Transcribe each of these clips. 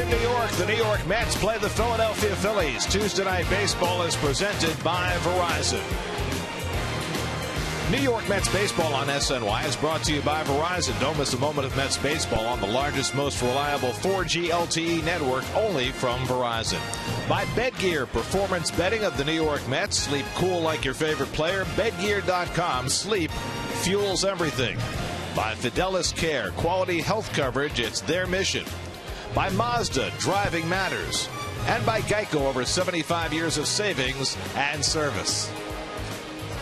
In New York, the New York Mets play the Philadelphia Phillies. Tuesday Night Baseball is presented by Verizon. New York Mets baseball on SNY is brought to you by Verizon. Don't miss a moment of Mets baseball on the largest, most reliable 4G LTE network, only from Verizon. By Bedgear, performance betting of the New York Mets. Sleep cool like your favorite player. Bedgear.com. Sleep fuels everything. By Fidelis Care, quality health coverage, it's their mission. By Mazda, driving matters. And by Geico, over 75 years of savings and service.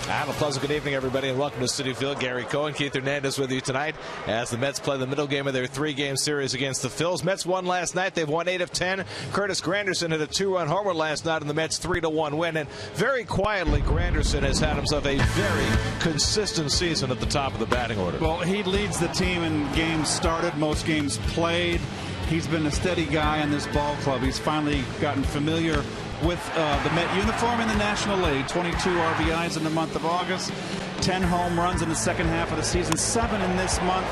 And a pleasant good evening, everybody, and welcome to Citi Field. Gary Cohen, Keith Hernandez with you tonight as the Mets play the middle game of their three-game series against the Phils. Mets won last night. They've won 8 of 10. Curtis Granderson hit a 2-run homer last night in the Mets' 3-1 win. And very quietly, Granderson has had himself a very consistent season at the top of the batting order. Well, he leads the team in games started, most games played. He's been a steady guy in this ball club. He's finally gotten familiar with the Met uniform in the National League. 22 RBIs in the month of August, 10 home runs in the second half of the season, 7 in this month.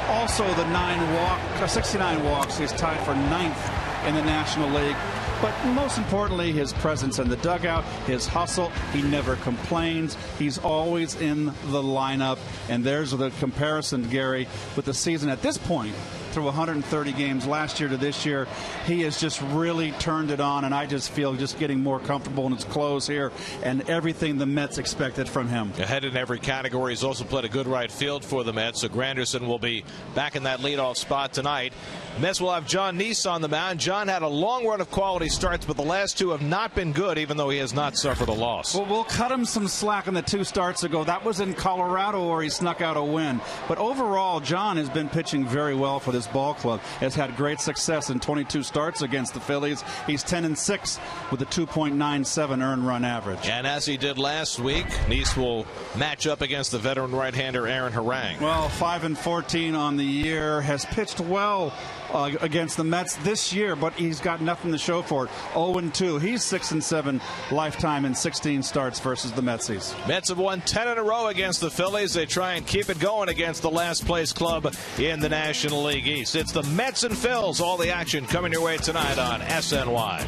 Also the 69 walks. He's tied for 9th in the National League. But most importantly, his presence in the dugout, his hustle. He never complains. He's always in the lineup. And there's the comparison, Gary, with the season at this point. Through 130 games last year to this year, he has just really turned it on, and I just feel just getting more comfortable in his clothes here and everything the Mets expected from him. Ahead in every category. He's also played a good right field for the Mets, so Granderson will be back in that leadoff spot tonight. Mets will have John Neese on the mound. John had a long run of quality starts, but the last 2 have not been good, even though he has not suffered a loss. Well, we'll cut him some slack in the 2 starts ago. That was in Colorado where he snuck out a win. But overall, John has been pitching very well for this ball club. Has had great success in 22 starts against the Phillies. He's 10-6 with a 2.97 earned run average. And as he did last week, Neese will match up against the veteran right-hander Aaron Harang. Well, 5-14 on the year. Has pitched well against the Mets this year, but he's got nothing to show for it. 0-2. He's 6-7 lifetime in 16 starts versus the Metsies. Mets have won 10 in a row against the Phillies. They try and keep it going against the last place club in the National League East. It's the Mets and Phils. All the action coming your way tonight on SNY.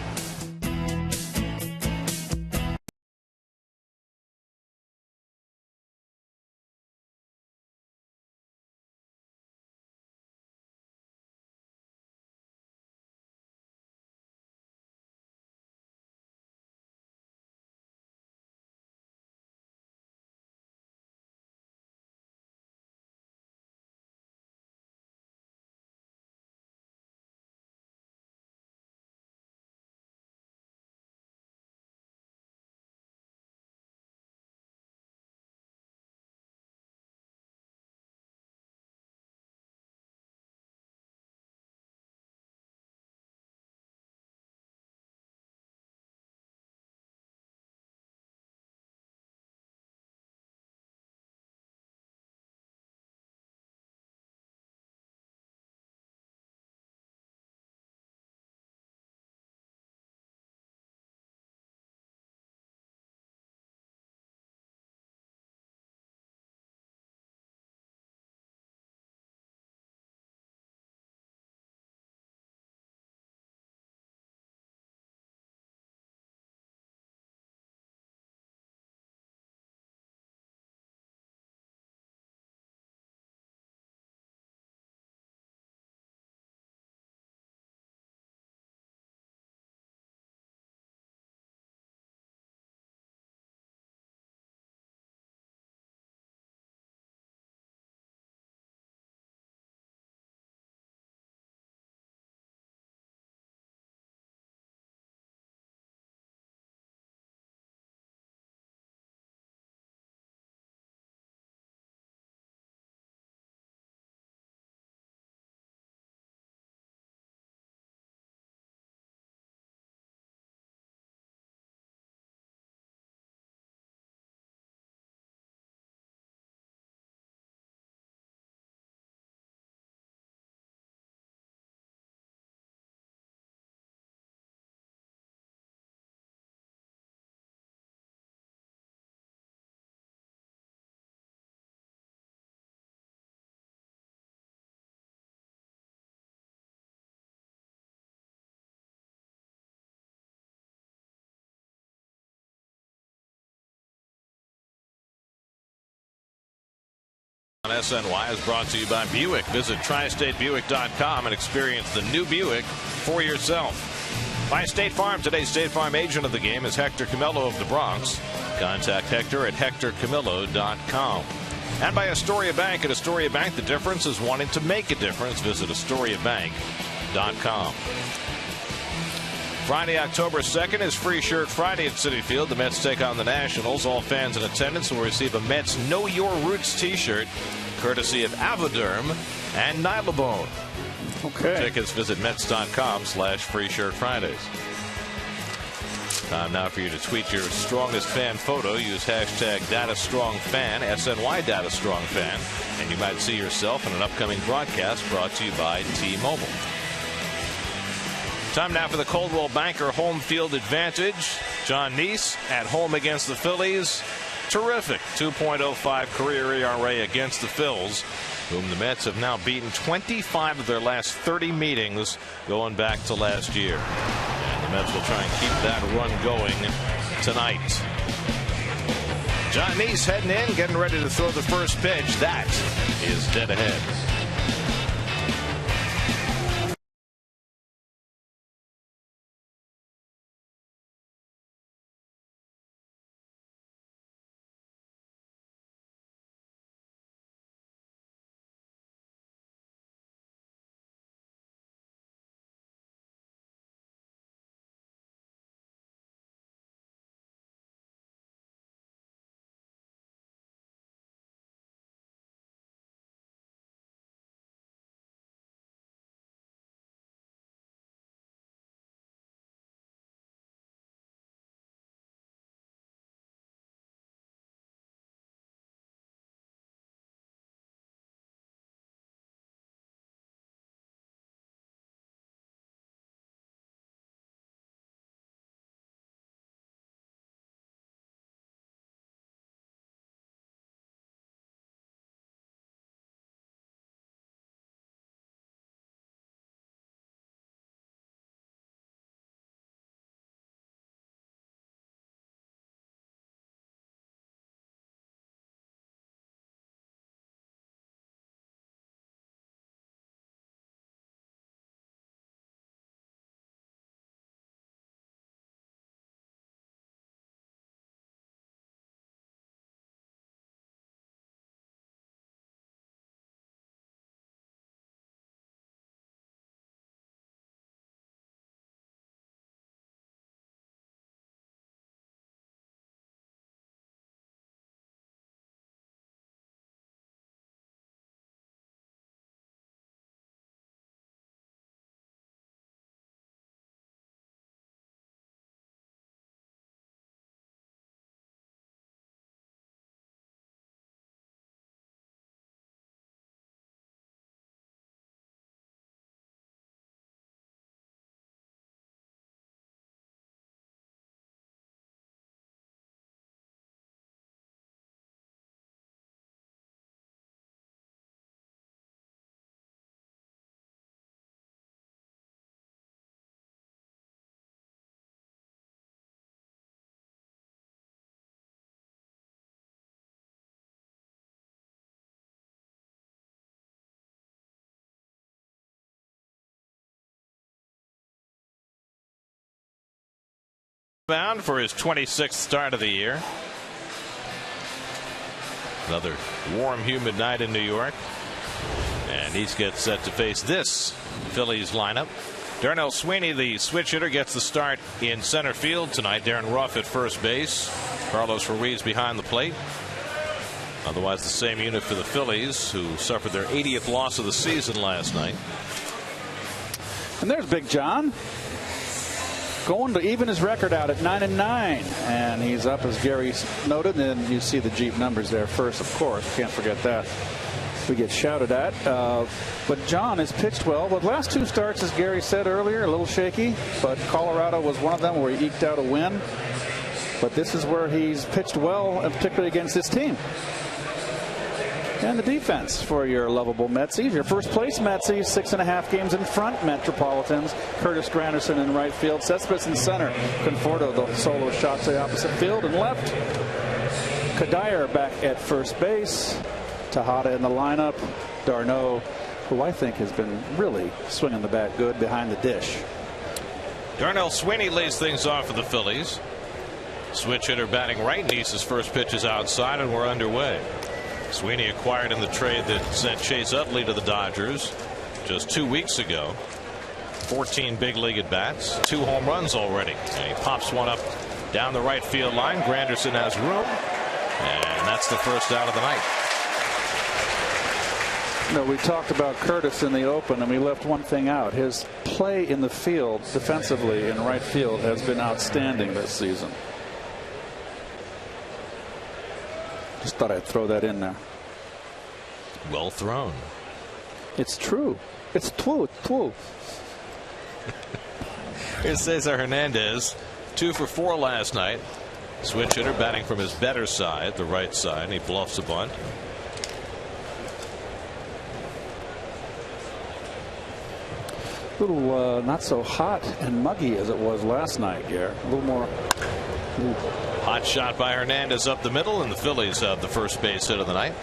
On SNY is brought to you by Buick. Visit tristatebuick.com and experience the new Buick for yourself. By State Farm, today's State Farm agent of the game is Hector Camillo of the Bronx. Contact Hector at hectorcamillo.com. And by Astoria Bank. At Astoria Bank, the difference is wanting to make a difference. Visit AstoriaBank.com. Friday, October 2nd is Free Shirt Friday at Citi Field. The Mets take on the Nationals. All fans in attendance will receive a Mets Know Your Roots t-shirt, courtesy of Avoderm and Nylabone. Okay. Tickets, visit Mets.com/Free Shirt Fridays. Time now for you to tweet your strongest fan photo. Use hashtag DataStrongFan, SNY DataStrongFan, and you might see yourself in an upcoming broadcast brought to you by T-Mobile. Time now for the Coldwell Banker home field advantage. John Neese at home against the Phillies. Terrific 2.05 career ERA against the Phils, whom the Mets have now beaten 25 of their last 30 meetings going back to last year. And the Mets will try and keep that run going tonight. John Neese heading in, getting ready to throw the first pitch. That is dead ahead. Bound for his 26th start of the year. Another warm, humid night in New York. And he gets set to face this Phillies lineup. Darnell Sweeney, the switch hitter, gets the start in center field tonight. Darren Ruff at first base. Carlos Ruiz behind the plate. Otherwise, the same unit for the Phillies, who suffered their 80th loss of the season last night. And there's Big John, going to even his record out at 9-9, and he's up, as Gary noted. And you see the Jeep numbers there first, of course. Can't forget that. We get shouted at, but John has pitched well. The last two starts, as Gary said earlier, a little shaky, but Colorado was one of them where he eked out a win. But this is where he's pitched well, and particularly against this team. And the defense for your lovable Metsies. Your first place Metsies, 6.5 games in front. Metropolitans. Curtis Granderson in right field. Cespedes in center. Conforto, the solo shot to the opposite field and left. Kadir back at first base. Tejada in the lineup. D'Arnaud, who I think has been really swinging the bat good behind the dish. Darnell Sweeney leads things off for the Phillies. Switch hitter batting right. Neese's first pitch is outside, and we're underway. Sweeney acquired in the trade that sent Chase Utley to the Dodgers just 2 weeks ago. 14 big league at bats, 2 home runs already, and he pops one up down the right field line. Granderson has room, and that's the first out of the night. No, we talked about Curtis in the open, and we left one thing out. His play in the field defensively in right field has been outstanding this season. Just thought I'd throw that in there. Well thrown. It's true. It's true. Here's Cesar Hernandez, 2 for 4 last night. Switch hitter batting from his better side, the right side, and he bluffs a bunt. A little not so hot and muggy as it was last night, Garrett. A little more. Hot shot by Hernandez up the middle, and the Phillies have the first base hit of the night.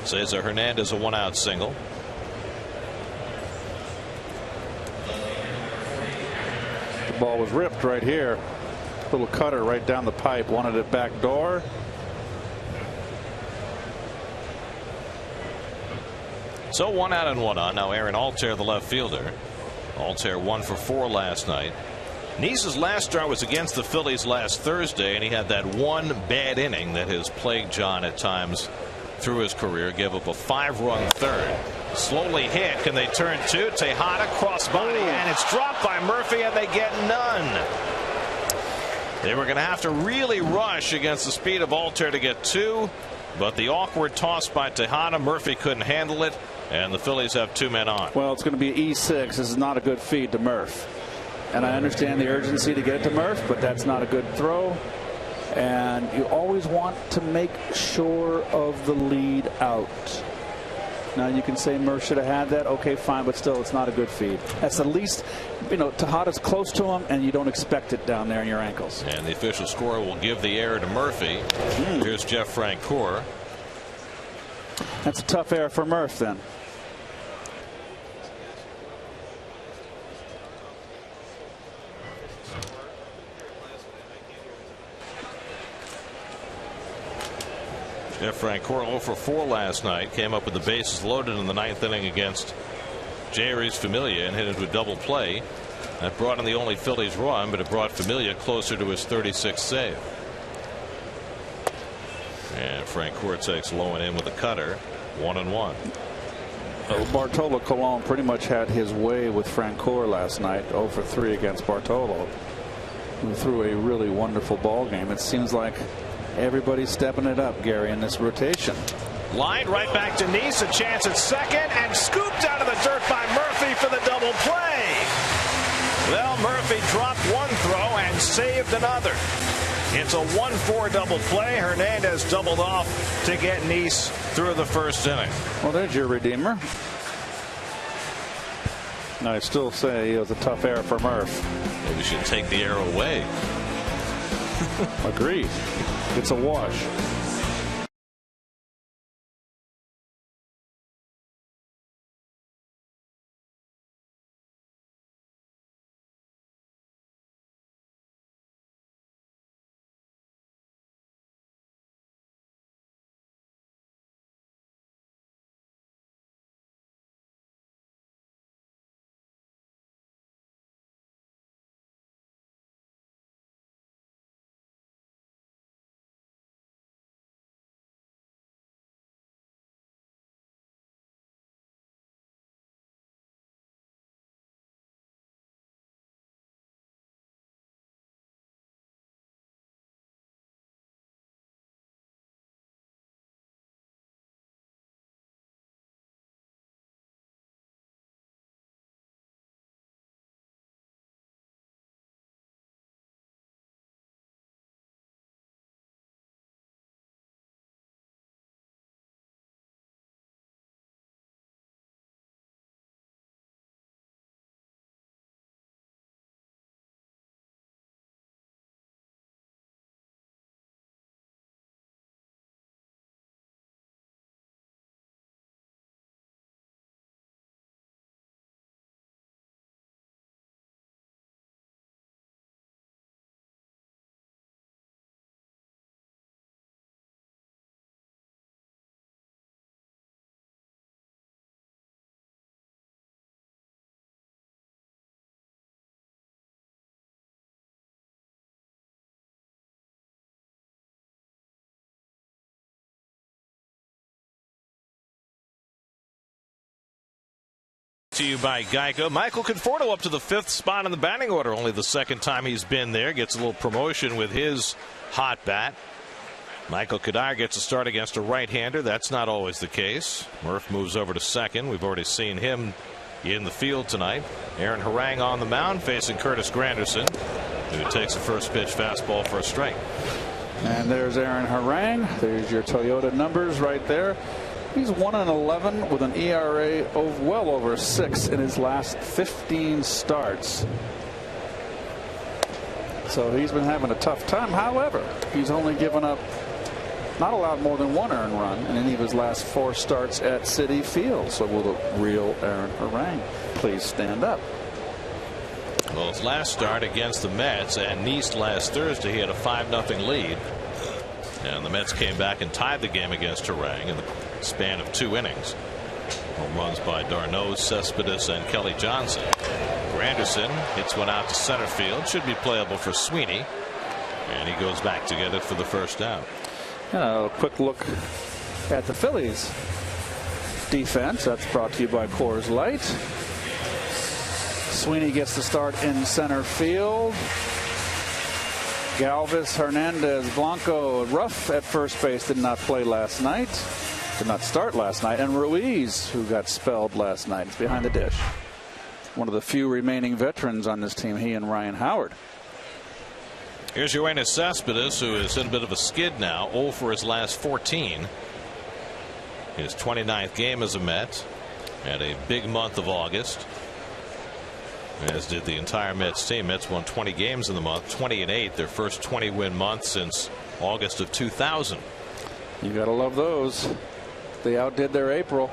Cesar Hernandez a 1-out single. The ball was ripped right here. Little cutter right down the pipe. Wanted it back door. So 1 out and 1 on. Now Aaron Altair, the left fielder. Altair 1 for 4 last night. Neese's last start was against the Phillies last Thursday, and he had that one bad inning that has plagued John at times through his career. Gave up a 5-run third. Slowly hit. Can they turn 2? Tejada crossbody, and it's dropped by Murphy, and they get none. They were going to have to really rush against the speed of Altair to get 2, but the awkward toss by Tejada, Murphy couldn't handle it, and the Phillies have 2 men on. Well, it's going to be E6. This is not a good feed to Murph. And I understand the urgency to get it to Murph, but that's not a good throw. And you always want to make sure of the lead out. Now you can say Murph should have had that. Okay, fine, but still, it's not a good feed. That's the least, Tejada's close to him, and you don't expect it down there in your ankles. And the official score will give the error to Murphy. Here's Jeff Francoeur. That's a tough error for Murph then. Jeff Francoeur 0 for 4 last night. Came up with the bases loaded in the 9th inning against Jeurys Familia and hit into a double play. That brought in the only Phillies run, but it brought Familia closer to his 36th save. And Francoeur takes low and in with a cutter. 1-1. Bartolo Colon pretty much had his way with Francoeur last night. 0 for 3 against Bartolo, who threw a really wonderful ball game. It seems like everybody's stepping it up, Gary, in this rotation. Lined right back to Nice. A chance at second, and scooped out of the dirt by Murphy for the double play. Well, Murphy dropped one throw and saved another. It's a 1-4 double play. Hernandez doubled off to get Nice through the first inning. Well, there's your redeemer. I still say it was a tough error for Murph. Maybe we should take the error away. Agreed. It's a wash. To you by Geico. Michael Conforto up to the 5th spot in the batting order. Only the 2nd time he's been there. Gets a little promotion with his hot bat. Michael Kadire gets a start against a right-hander. That's not always the case. Murph moves over to 2nd. We've already seen him in the field tonight. Aaron Harang on the mound facing Curtis Granderson, who takes a first pitch fastball for a strike. And there's Aaron Harang. There's your Toyota numbers right there. He's 1-11 with an ERA of well over 6 in his last 15 starts. So he's been having a tough time. However, he's only given up, not allowed more than 1 earned run in any of his last 4 starts at Citi Field. So will the real Aaron Harang please stand up? Well, his last start against the Mets and Nice last Thursday, he had a 5-0 lead. And the Mets came back and tied the game against Harang in the span of 2 innings. Home runs by d'Arnaud, Cespedes, and Kelly Johnson. Granderson hits one out to center field. Should be playable for Sweeney. And he goes back to get it for the first out. A quick look at the Phillies defense. That's brought to you by Coors Light. Sweeney gets the start in center field. Galvis, Hernandez, Blanco, Ruff at first base did not play last night. Did not start last night. And Ruiz, who got spelled last night, is behind the dish. One of the few remaining veterans on this team, he and Ryan Howard. Here's Yoenis Cespedes, who is in a bit of a skid now, 0 for his last 14. His 29th game as a Met. Had a big month of August, as did the entire Mets team. Mets won 20 games in the month, 20-8, their first 20-win month since August of 2000. You gotta love those. They outdid their April.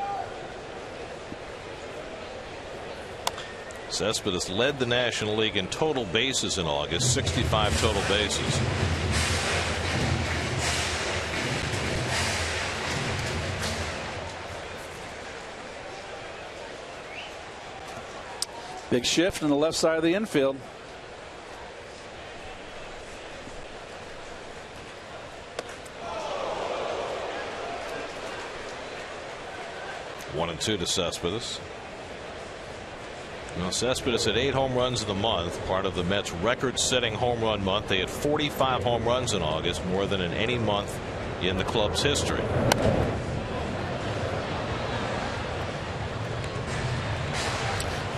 Cespedes led the National League in total bases in August, 65 total bases. Big shift on the left side of the infield. One and 2 to Cespedes. Well, Cespedes had 8 home runs in the month, part of the Mets' record-setting home run month. They had 45 home runs in August, more than in any month in the club's history.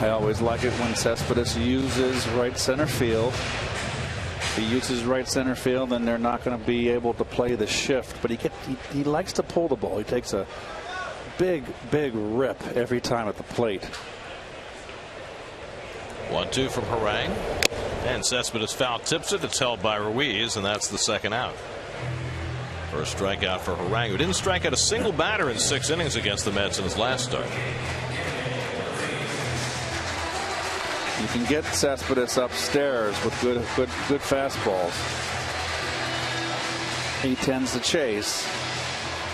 I always like it when Cespedes uses right center field. If he uses right center field, then they're not going to be able to play the shift. But he likes to pull the ball. He takes a big rip every time at the plate. 1-2 from Harang, and Cespedes foul tips it. It's held by Ruiz, and that's the second out. First strikeout for Harang, who didn't strike out a single batter in 6 innings against the Mets in his last start. You can get Cespedes upstairs with good fastballs. He tends to chase.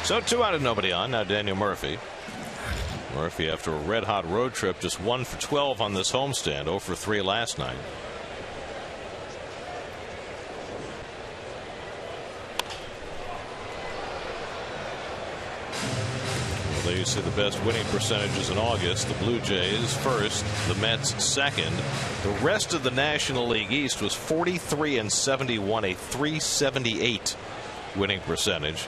So 2 out and nobody on. Now Daniel Murphy. Murphy, after a red-hot road trip, just 1 for 12 on this homestand, 0 for 3 last night. Well, there you see the best winning percentages in August. The Blue Jays first, the Mets second. The rest of the National League East was 43-71, a .378 winning percentage,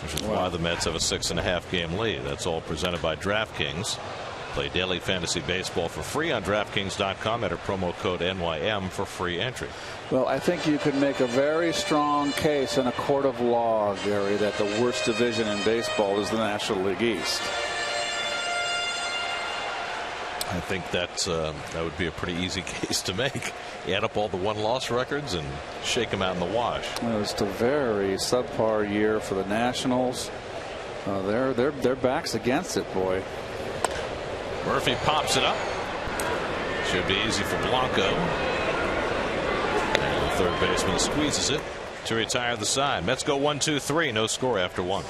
which is why the Mets have a 6.5 game lead. That's all presented by DraftKings. Play daily fantasy baseball for free on DraftKings.com. Enter promo code NYM for free entry. Well, I think you could make a very strong case in a court of law, Gary, that the worst division in baseball is the National League East. I think that would be a pretty easy case to make. You add up all the 1-loss records and shake them out in the wash. Well, it's a very subpar year for the Nationals. Their backs against it, boy. Murphy pops it up. Should be easy for Blanco. And the third baseman squeezes it to retire the side. Mets go 1-2-3. No score after 1.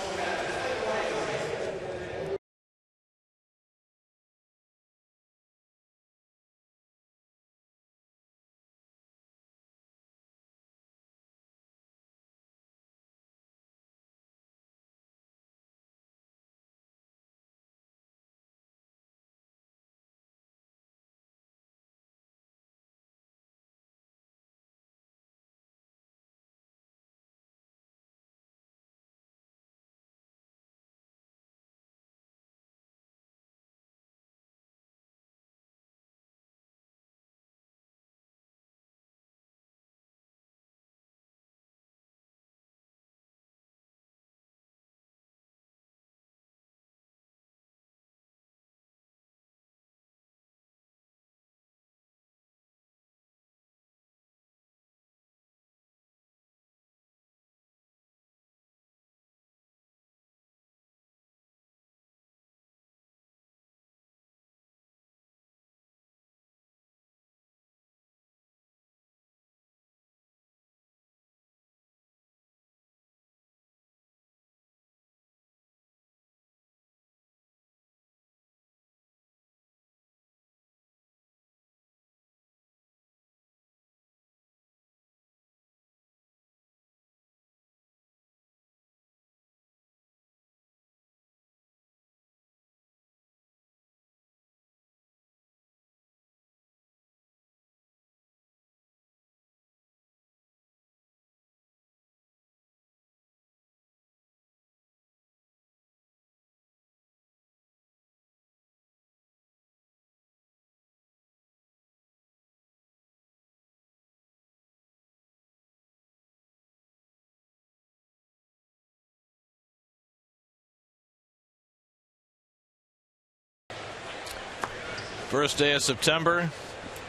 First day of September.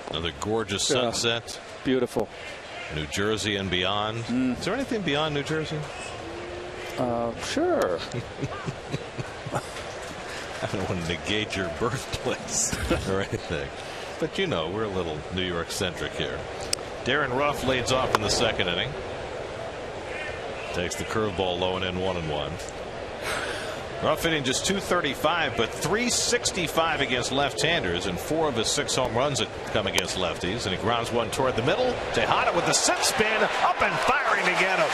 Another gorgeous sunset. Beautiful. New Jersey and beyond. Is there anything beyond New Jersey? Sure. I don't want to negate your birthplace or anything. But you know, we're a little New York centric here. Darren Ruff leads off in the second inning. Takes the curveball low and in 1-1. Ruff hitting just .235, but .365 against left-handers, and 4 of his 6 home runs that come against lefties. And he grounds one toward the middle. Tejada with the sit spin, up and firing to get him.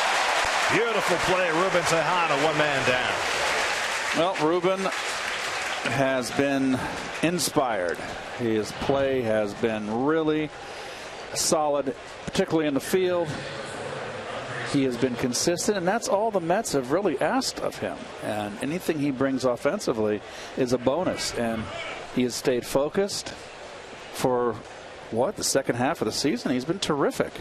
Beautiful play, Ruben Tejada, 1 man down. Well, Ruben has been inspired. His play has been really solid, particularly in the field. He has been consistent, and that's all the Mets have really asked of him. And anything he brings offensively is a bonus. And he has stayed focused for, the second half of the season. He's been terrific.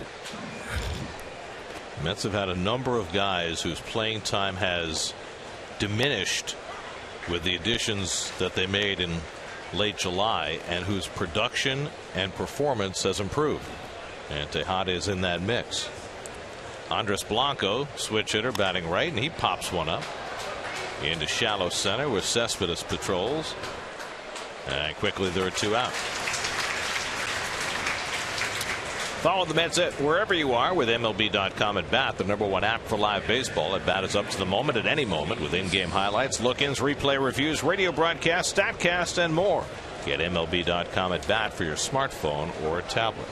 Mets have had a number of guys whose playing time has diminished with the additions that they made in late July, and whose production and performance has improved. And Tejada is in that mix. Andres Blanco, switch hitter, batting right, and he pops one up into shallow center where Cespedes patrols. And quickly there are 2 out. Follow the Mets at wherever you are with MLB.com at Bat, the #1 app for live baseball. At Bat is up to the moment at any moment with in-game highlights, look-ins, replay reviews, radio broadcasts, StatCast, and more. Get MLB.com at Bat for your smartphone or tablet.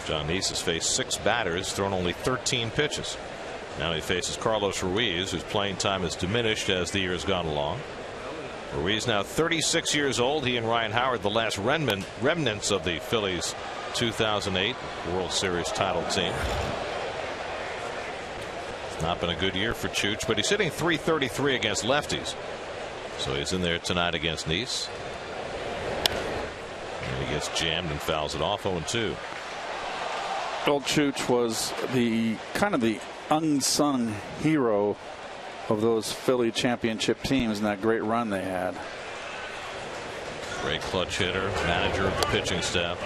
John Neese has faced 6 batters, thrown only 13 pitches. Now he faces Carlos Ruiz, whose playing time has diminished as the year has gone along. Ruiz now 36 years old. He and Ryan Howard, the last remnants of the Phillies 2008 World Series title team. It's not been a good year for Chooch, but he's hitting .333 against lefties. So he's in there tonight against Neese. And he gets jammed and fouls it off 0-2. Old Chooch was the unsung hero of those Philly championship teams in that great run they had. Great clutch hitter, manager of the pitching staff.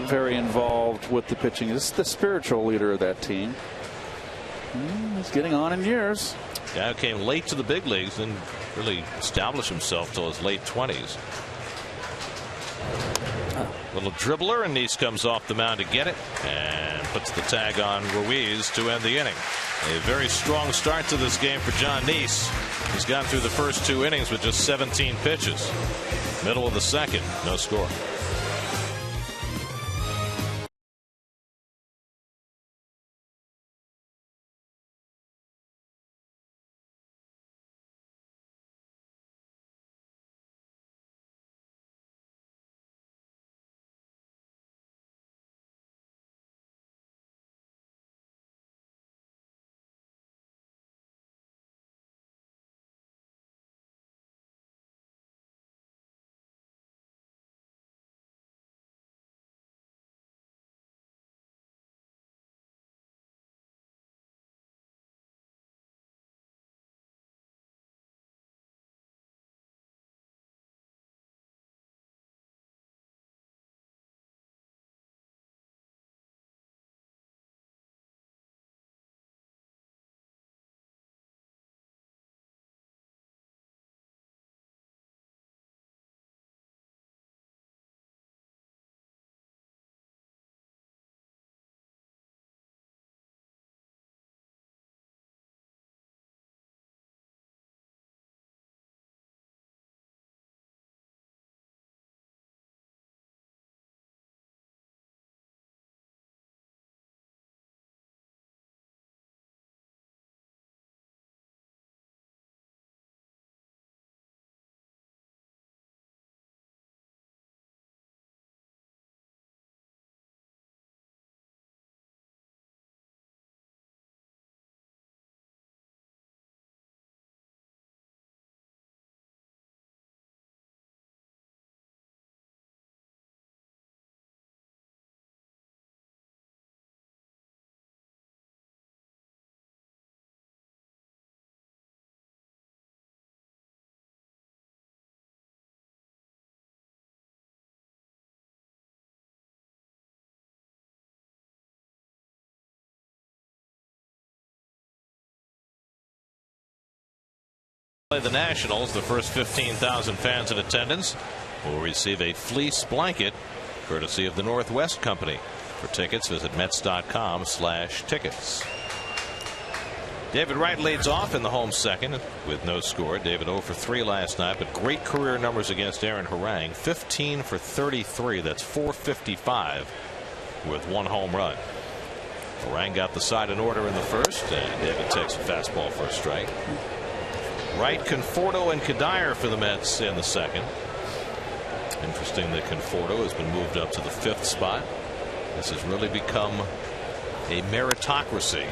Very involved with the pitching. This is the spiritual leader of that team. He's getting on in years. Guy who came late to the big leagues and really established himself till his late 20s. Little dribbler, and Neese comes off the mound to get it and puts the tag on Ruiz to end the inning. A very strong start to this game for John Neese. He's gone through the first 2 innings with just 17 pitches. Middle of the second, no score. play the Nationals. The first 15,000 fans in attendance will receive a fleece blanket courtesy of the Northwest Company. For tickets, visit Mets.com/tickets. David Wright leads off in the home second with no score. David 0 for 3 last night, but great career numbers against Aaron Harang. 15 for 33. That's .455 with 1 home run. Harang got the side in order in the first, and David takes a fastball for a strike. Wright, Conforto, and Kadire for the Mets in the second. Interesting that Conforto has been moved up to the 5th spot. This has really become a meritocracy.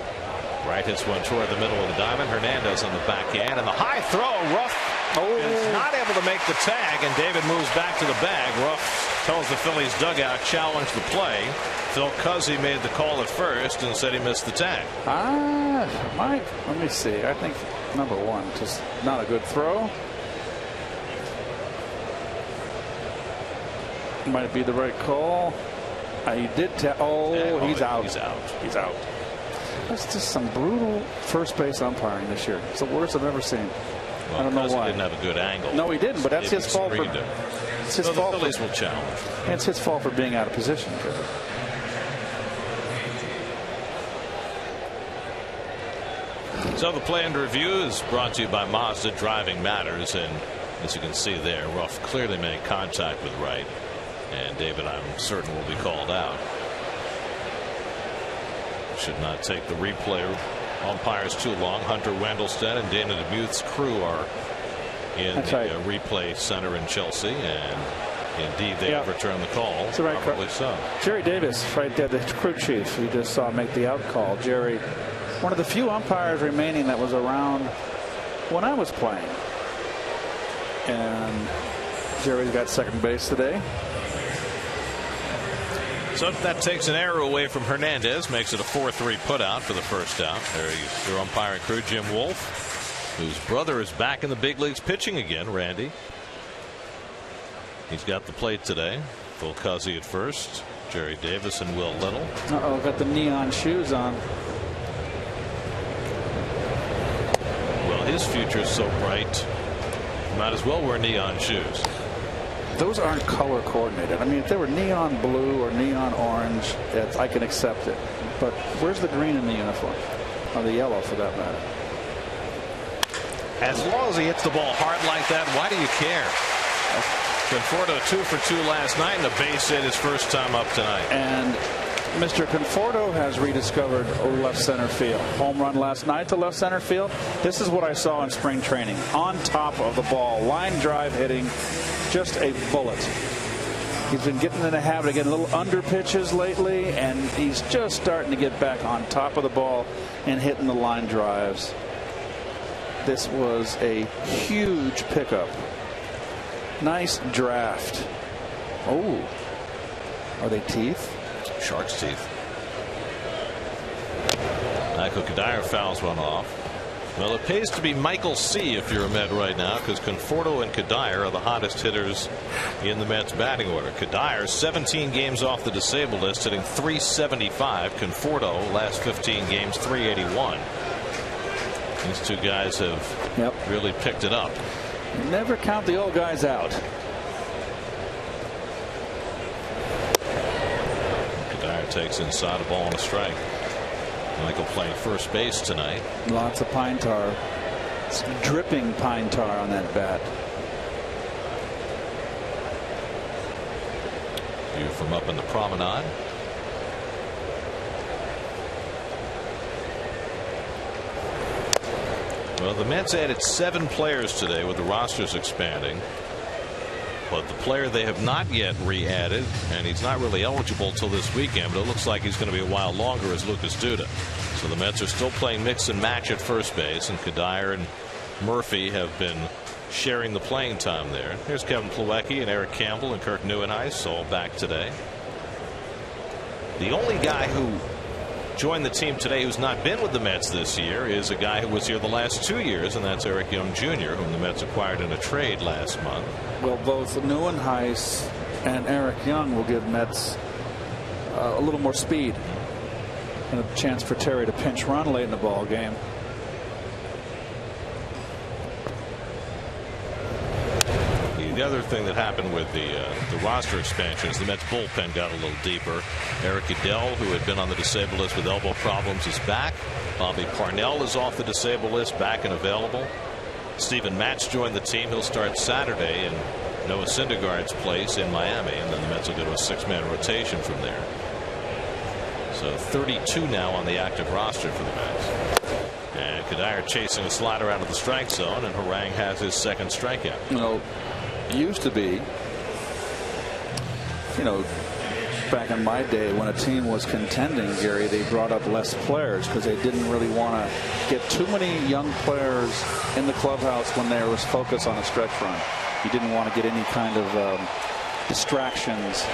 Wright hits one toward the middle of the diamond. Hernandez on the backhand, and the high throw. Ruff is not able to make the tag, and David moves back to the bag. Ruff tells the Phillies dugout, challenge the play. Phil Cuzzi made the call at first and said he missed the tag. Let me see. I think number one, just not a good throw. Might be the right call. He did. He's out. He's out. He's out. That's just some brutal first base umpiring this year. It's the worst I've ever seen. Well, I don't know why. He didn't have a good angle. No, he didn't. But that's his fault. It's his fault. The Phillies will challenge. It's his fault for being out of position. So the play and review is brought to you by Mazda. Driving matters, and as you can see there, Ruff clearly made contact with Wright, and David, I'm certain, will be called out. Should not take the replay umpires too long. Hunter Wendelstedt and Dana DeMuth's crew are in the replay center in Chelsea, and indeed they have returned the call. That's right. Probably so. Jerry Davis, right there, the crew chief, we just saw make the out call. Jerry, one of the few umpires remaining that was around when I was playing, and Jerry's got second base today. So that takes an error away from Hernandez, makes it a 4-3 putout for the first out. There your umpiring crew, Jim Wolf, whose brother is back in the big leagues pitching again, Randy. He's got the plate today. Phil Cuzzi at first, Jerry Davis and Will Little. Got the neon shoes on. Well, his future's so bright, might as well wear neon shoes. Those aren't color coordinated. I mean, if they were neon blue or neon orange, I can accept it. But where's the green in the uniform? Or the yellow, for that matter? As long as he hits the ball hard like that, why do you care? Conforto 2 for 2 last night, and a base hit his first time up tonight. And Mr. Conforto has rediscovered left center field. Home run last night to left center field. This is what I saw in spring training. On top of the ball, line drive hitting. Just a bullet. He's been getting in the habit of getting little under pitches lately, and he's just starting to get back on top of the ball and hitting the line drives. This was a huge pickup. Nice draft. Oh, are they teeth? Shark's teeth. Michael Kadire fouls one off. Well, it pays to be Michael C. if you're a Met right now, because Conforto and Kadire are the hottest hitters in the Mets batting order. Kadire 17 games off the disabled list, hitting .375. Conforto last 15 games .381. These two guys have really picked it up. Never count the old guys out. Kadire takes inside a ball and a strike. Michael playing first base tonight. Lots of pine tar. It's dripping pine tar on that bat. View from up in the promenade. Well, the Mets added 7 players today with the rosters expanding. But the player they have not yet re-added, and he's not really eligible till this weekend, but it looks like he's going to be a while longer, is Lucas Duda. So the Mets are still playing mix and match at first base, and Kadire and Murphy have been sharing the playing time there. Here's Kevin Plawecki and Eric Campbell and Kirk Neuenhuis all back today. The only guy who joined the team today who's not been with the Mets this year is a guy who was here the last 2 years, and that's Eric Young Jr., whom the Mets acquired in a trade last month. Well, both Neuenhuis and Eric Young will give Mets a little more speed and a chance for Terry to pinch run late in the ball game. other thing that happened with the roster expansion is the Mets bullpen got a little deeper. Eric Udell, who had been on the disabled list with elbow problems, is back. Bobby Parnell is off the disabled list, back and available. Steven Matz joined the team. He'll start Saturday in Noah Syndergaard's place in Miami, and then the Mets will go to a 6-man rotation from there. So 32 now on the active roster for the Mets. And Kadire chasing a slider out of the strike zone, and Harang has his second strikeout. You know, it used to be, you know, back in my day when a team was contending, Gary, they brought up less players because they didn't really want to get too many young players in the clubhouse when there was focus on a stretch run. You didn't want to get any kind of distractions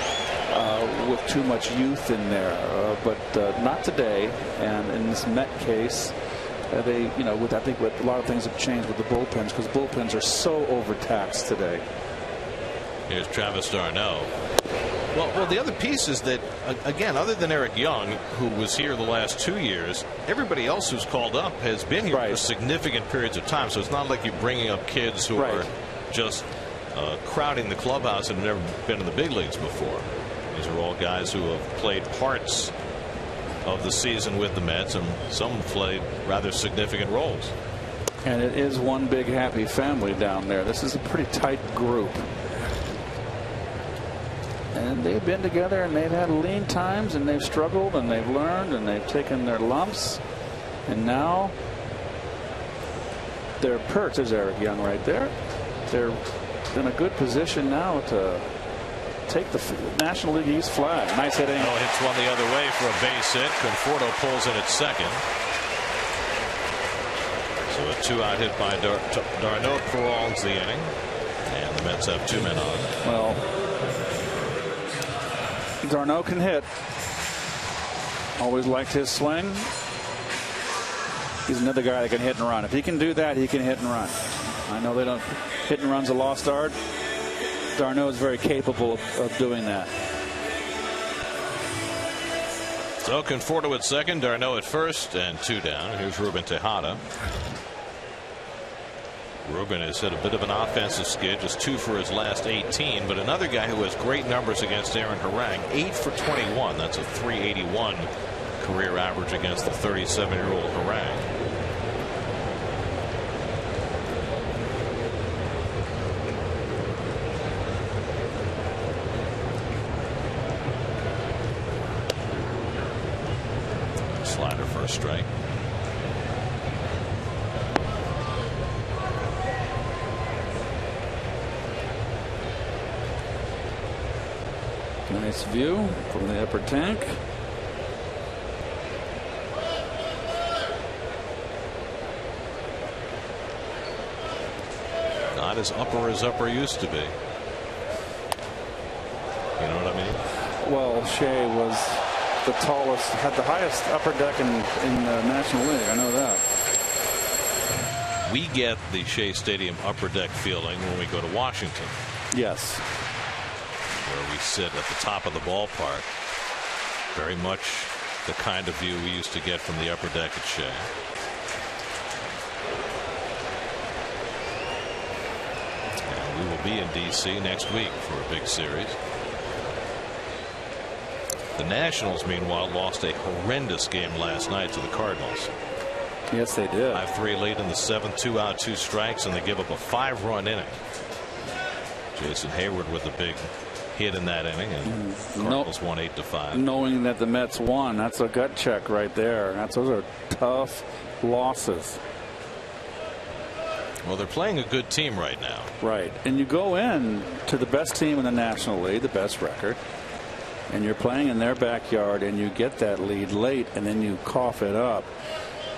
with too much youth in there, but not today. And in this Met case, they, you know, I think a lot of things have changed with the bullpens because bullpens are so overtaxed today. Here's Travis d'Arnaud. Well, the other piece is that, again, other than Eric Young, who was here the last 2 years, everybody else who's called up has been here for significant periods of time. So it's not like you're bringing up kids who are just crowding the clubhouse and have never been in the big leagues before. These are all guys who have played parts of the season with the Mets, and some have played rather significant roles. And it is one big happy family down there. This is a pretty tight group. And they've been together, and they've had lean times, and they've struggled, and they've learned, and they've taken their lumps. And now they're perched. There's Eric Young right there. They're in a good position now to take the National League East flag. Nice hitting. Oh, hits one the other way for a base hit. Conforto pulls in at second. So a 2-out hit by d'Arnaud prolongs the inning, and the Mets have 2 men on. Well, d'Arnaud can hit. Always liked his swing. He's another guy that can hit and run. If he can do that, he can hit and run. I know they don't. Hit and run's a lost art. d'Arnaud is very capable of doing that. So Conforto at second, d'Arnaud at first, and 2 down. Here's Ruben Tejada. Ruben has hit a bit of an offensive skid, just 2 for his last 18, but another guy who has great numbers against Aaron Harang, 8 for 21. That's a .381 career average against the 37-year-old Harang. Slider for a strike. Nice view from the upper tank. Not as upper used to be. You know what I mean? Well, Shea was the tallest, had the highest upper deck in the National League. I know that. We get the Shea Stadium upper deck feeling when we go to Washington. Yes. Where we sit at the top of the ballpark. Very much the kind of view we used to get from the upper deck at Shea. And we will be in D.C. next week for a big series. The Nationals, meanwhile, lost a horrendous game last night to the Cardinals. Yes, they did. 5-3 lead in the 7th, 2 out, 2 strikes, and they give up a 5-run inning. Jason Hayward with a big hit in that inning, and Cardinals won 8-5. Knowing that the Mets won, that's a gut check right there. Those are tough losses. Well, they're playing a good team right now. Right, and you go in to the best team in the National League, the best record, and you're playing in their backyard, and you get that lead late, and then you cough it up.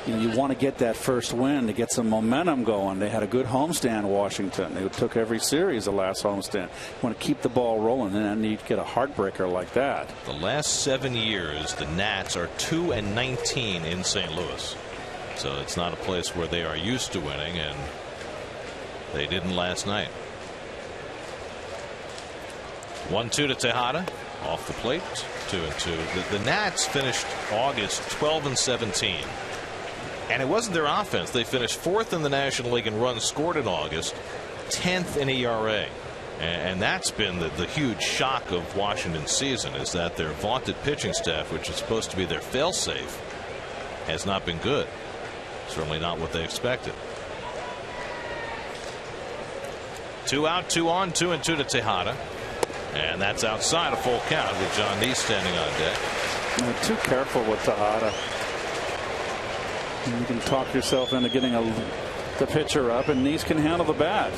You know, you want to get that first win to get some momentum going. They had a good homestand, Washington. They took every series the last homestand. You want to keep the ball rolling, and then you get a heartbreaker like that. The last 7 years, the Nats are 2-19 in St. Louis. So it's not a place where they are used to winning, and they didn't last night. 1-2 to Tejada. Off the plate, 2-2. The Nats finished August 12-17. And it wasn't their offense. They finished 4th in the National League in runs scored in August, 10th in ERA. And that's been the huge shock of Washington's season, is that their vaunted pitching staff, which is supposed to be their failsafe, has not been good. Certainly not what they expected. 2 out, 2 on, 2-2 to Tejada. And that's outside a full count with John Neese standing on deck. You're too careful with Tejada. You can talk yourself into getting the pitcher up, and Neese can handle the bat.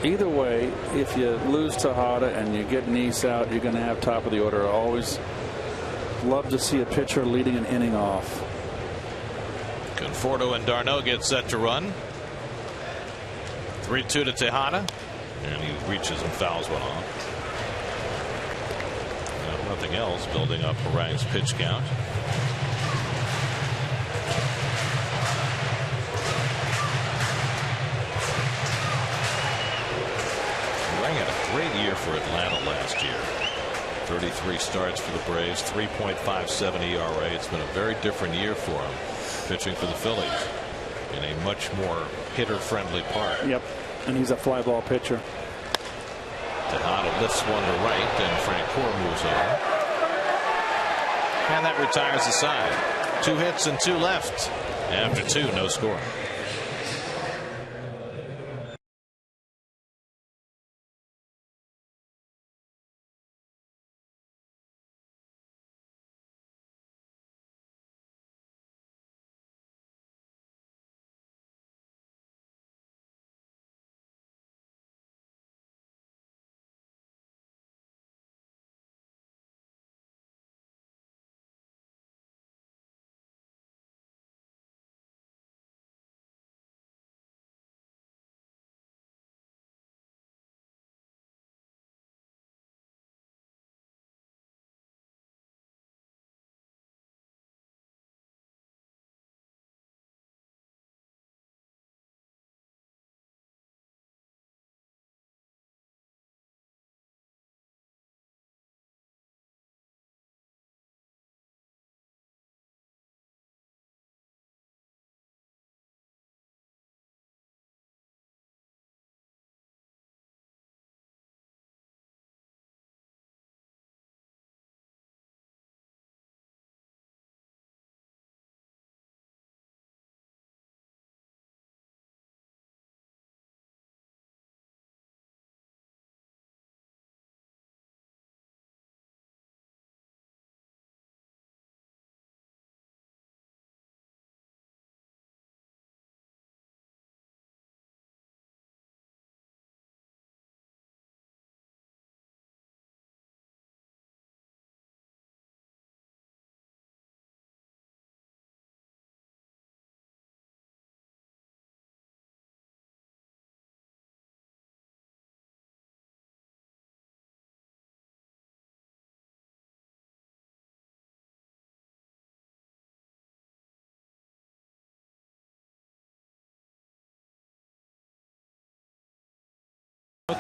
Either way, if you lose Tejada and you get Neese out, you're going to have top of the order. I always love to see a pitcher leading an inning off. Conforto and d'Arnaud get set to run. 3-2 to Tejada, and he reaches and fouls one off. Nothing else, building up Orang's pitch count. Orang had a great year for Atlanta last year. 33 starts for the Braves, 3.57 ERA. It's been a very different year for him pitching for the Phillies in a much more hitter-friendly park. Yep, and he's a fly ball pitcher. Tejada lifts one to right, and Francoeur moves over. And that retires the side. 2 hits and 2 left. After 2, no score.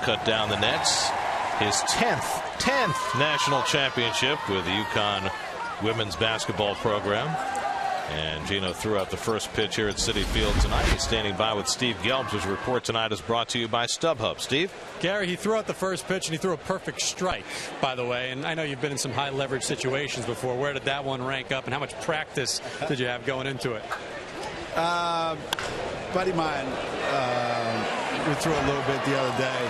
Cut down the nets. His 10th national championship with the UConn women's basketball program. And Gino threw out the first pitch here at Citi Field tonight. He's standing by with Steve Gelbs, whose report tonight is brought to you by StubHub. Steve? Gary, he threw out the first pitch, and he threw a perfect strike, by the way. And I know you've been in some high leverage situations before. Where did that one rank up, and how much practice did you have going into it? Buddy of mine, we threw a little bit the other day.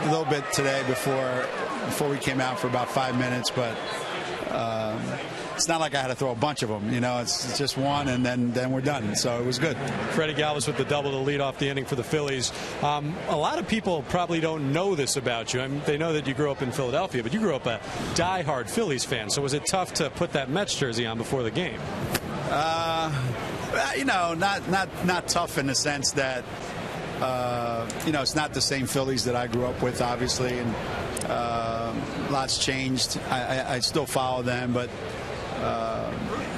A little bit today before we came out for about 5 minutes, but it's not like I had to throw a bunch of them. You know, it's just one, and then we're done. So it was good. Freddie Galvis with the double to lead off the inning for the Phillies. A lot of people probably don't know this about you. I mean, they know that you grew up in Philadelphia, but you grew up a diehard Phillies fan. So was it tough to put that Mets jersey on before the game? You know, not tough in the sense that you know, it's not the same Phillies that I grew up with, obviously, and lots changed. I still follow them, but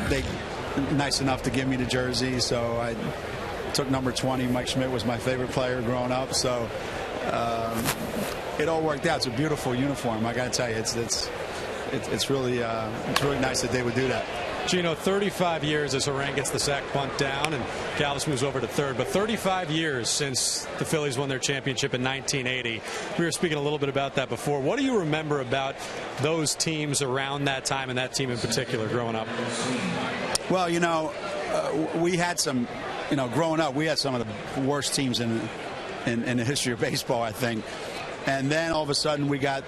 they nice enough to give me the jersey, so I took number 20. Mike Schmidt was my favorite player growing up, so it all worked out. It's a beautiful uniform. I got to tell you, it's really nice that they would do that. Gino, 35 years as Horan gets the sac bunt down and Galvis moves over to third, but 35 years since the Phillies won their championship in 1980. We were speaking a little bit about that before. What do you remember about those teams around that time and that team in particular growing up? Well, we had some, growing up, we had some of the worst teams in the history of baseball, I think. And then all of a sudden we got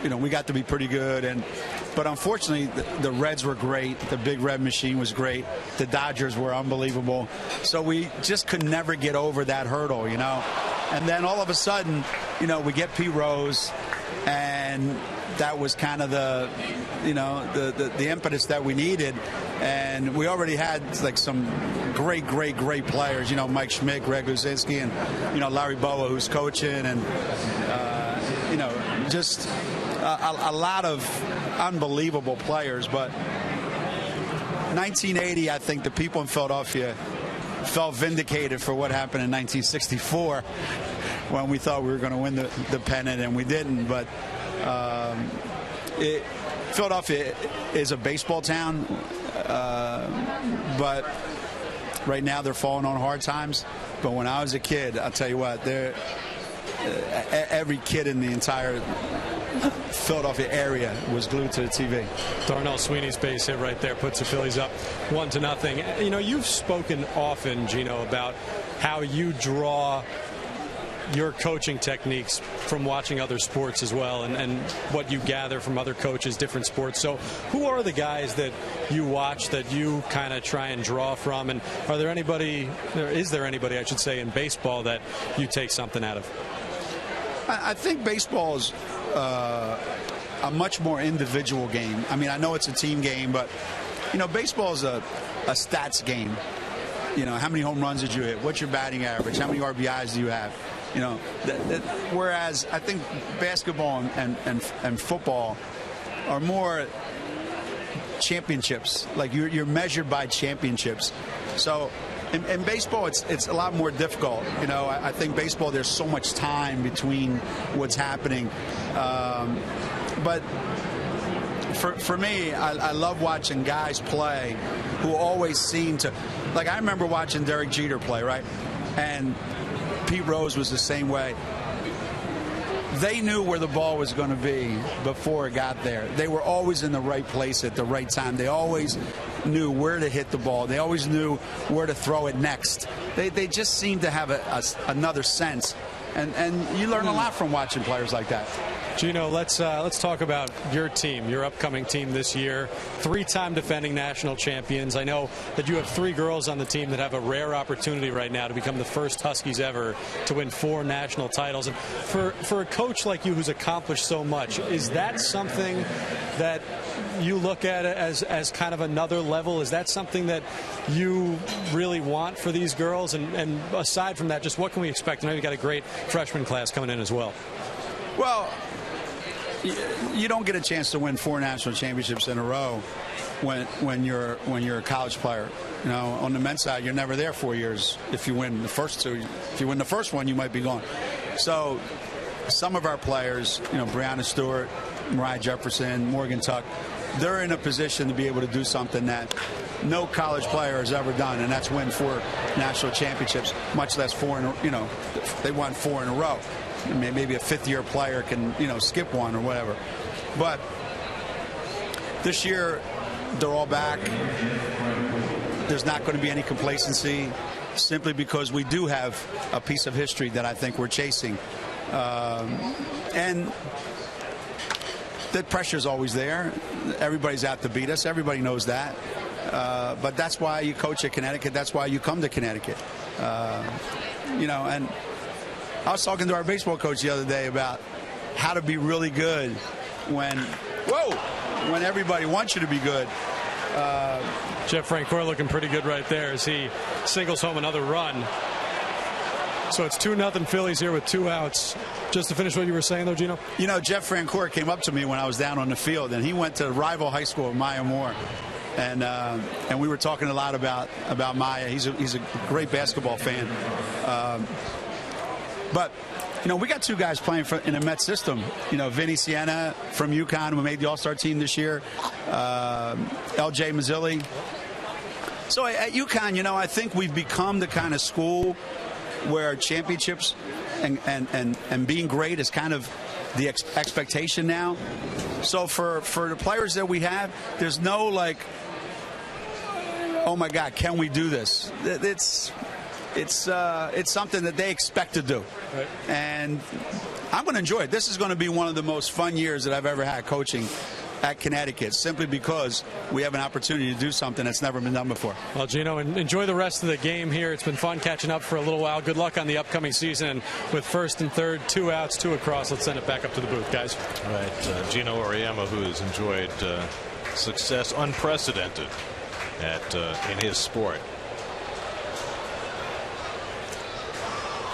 to be pretty good. But unfortunately, the Reds were great. The Big Red Machine was great. The Dodgers were unbelievable. So we just could never get over that hurdle, And then all of a sudden, we get Pete Rose, and that was kind of the impetus that we needed. And we already had like some great players, Mike Schmidt, Greg Luzinski, and Larry Boa, who's coaching, and just a lot of unbelievable players. But 1980, I think the people in Philadelphia felt vindicated for what happened in 1964 when we thought we were going to win the pennant, and we didn't. But Philadelphia is a baseball town, but right now they're falling on hard times. But when I was a kid, I'll tell you what, every kid in the entire Philadelphia area was glued to the TV. Darnell Sweeney's base hit right there puts the Phillies up 1-0. You've spoken often, Gino, about how you draw your coaching techniques from watching other sports as well, and what you gather from other coaches, different sports. So who are the guys that you watch that you kind of try and draw from, and is there anybody I should say in baseball that you take something out of? I think baseball is a much more individual game. I mean, I know it's a team game, but baseball is a stats game. How many home runs did you hit? What's your batting average? How many RBIs do you have? Whereas I think basketball and football are more championships. Like you're measured by championships. So in baseball, it's a lot more difficult. I think baseball, there's so much time between what's happening. But for me, I love watching guys play who always seem to, like I remember watching Derek Jeter play, right? And Pete Rose was the same way. They knew where the ball was going to be before it got there. They were always in the right place at the right time. They always knew where to hit the ball. They always knew where to throw it next. They just seemed to have another sense. And you learn a lot from watching players like that. Gino, let's talk about your team, your upcoming team this year. 3-time defending national champions. I know that you have 3 girls on the team that have a rare opportunity right now to become the first Huskies ever to win 4 national titles. And for a coach like you who's accomplished so much, is that something that you look at as kind of another level? Is that something that you really want for these girls? And aside from that, just what can we expect? I know you've got a great freshman class coming in as well. Well, you don't get a chance to win 4 national championships in a row when you're a college player. On the men's side, you're never there 4 years. If you win the first 2, if you win the first one, you might be gone. So some of our players, Breanna Stewart, Mariah Jefferson, Morgan Tuck, they're in a position to be able to do something that no college player has ever done, and that's win 4 national championships, much less 4 they won 4 in a row. Maybe a 5th-year player can, skip one or whatever. But this year, they're all back. There's not going to be any complacency, simply because we do have a piece of history that I think we're chasing. And the pressure's always there. Everybody's out to beat us. Everybody knows that. But that's why you coach at Connecticut. That's why you come to Connecticut. And I was talking to our baseball coach the other day about how to be really good when everybody wants you to be good. Jeff Francoeur looking pretty good right there as he singles home another run. So it's 2-0 Phillies here with 2 outs. Just to finish what you were saying, though, Gino? Jeff Francoeur came up to me when I was down on the field, and he went to rival high school with Maya Moore. And we were talking a lot about Maya. He's a great basketball fan. But we got two guys playing in the Mets system. Vinny Sienna from UConn, who made the All-Star team this year. L.J. Mazzilli. So at UConn, I think we've become the kind of school where championships and being great is kind of the expectation now. So for the players that we have, there's no like, oh my God, can we do this? It's something that they expect to do. Right. And I'm going to enjoy it. This is going to be one of the most fun years that I've ever had coaching at Connecticut, simply because we have an opportunity to do something that's never been done before. Well, Gino, enjoy the rest of the game here. It's been fun catching up for a little while. Good luck on the upcoming season. And with first and third, 2 outs, 2 across, let's send it back up to the booth, guys. All right. Gino Auriemma, who has enjoyed success unprecedented in his sport.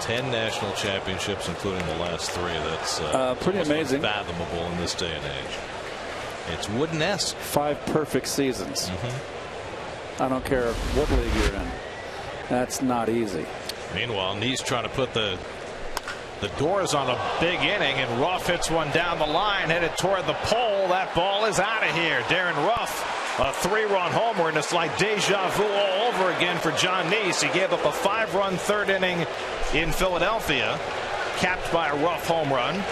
10 national championships, including the last 3. That's pretty amazing. Fathomable in this day and age. It's Wooden-esque. 5 perfect seasons. I don't care what league you're in. That's not easy. Meanwhile, Neese trying to put the doors on a big inning, and Ruff hits one down the line, headed toward the pole. That ball is out of here. Darren Ruff, a 3-run homer, and it's like deja vu all over again for John Neese. He gave up a 5-run third inning in Philadelphia, capped by a Ruff home run.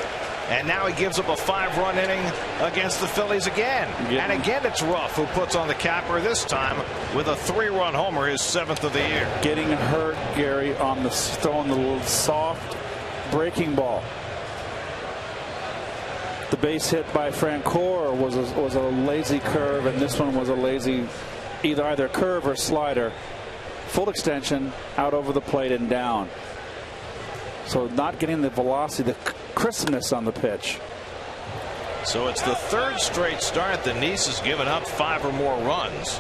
And now he gives up a 5-run inning against the Phillies again. And again, it's Ruff who puts on the capper, this time with a 3-run homer, his 7th of the year. Getting hurt, Gary, on throwing the little soft breaking ball. The base hit by Francoeur was a lazy curve, and this one was a lazy either curve or slider. Full extension, out over the plate and down. So not getting the velocity, the crispness on the pitch. So it's the 3rd straight start that Neese has given up 5 or more runs.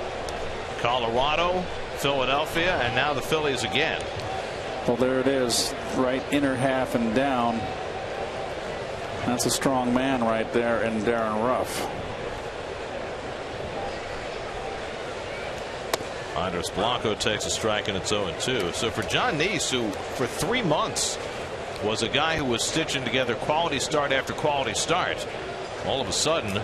Colorado, Philadelphia, and now the Phillies again. Well, there it is, right inner half and down. That's a strong man right there in Darren Ruff. Andres Blanco takes a strike, and it's 0-2. So for John Neese, who for 3 months was a guy who was stitching together quality start after quality start, all of a sudden,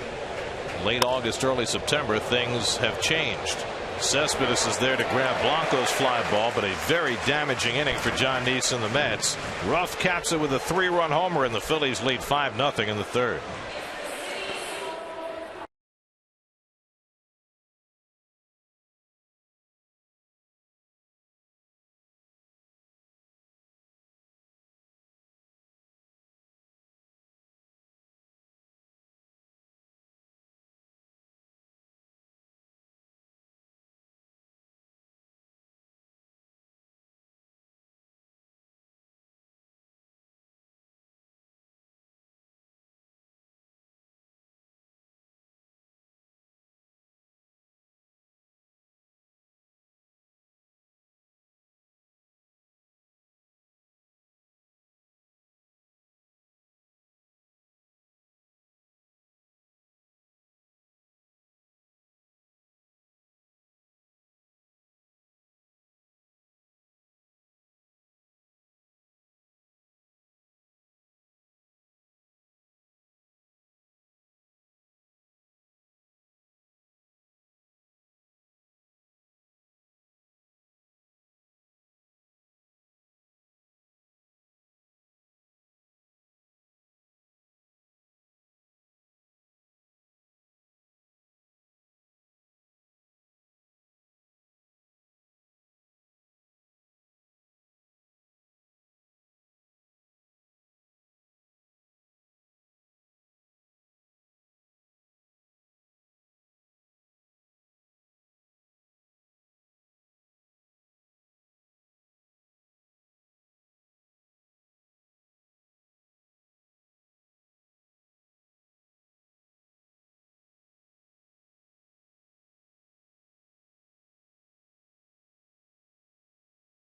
late August, early September, things have changed. Cespedes is there to grab Blanco's fly ball, but a very damaging inning for John Neese and the Mets. Ruff caps it with a 3-run homer, and the Phillies lead 5-0 in the 3rd.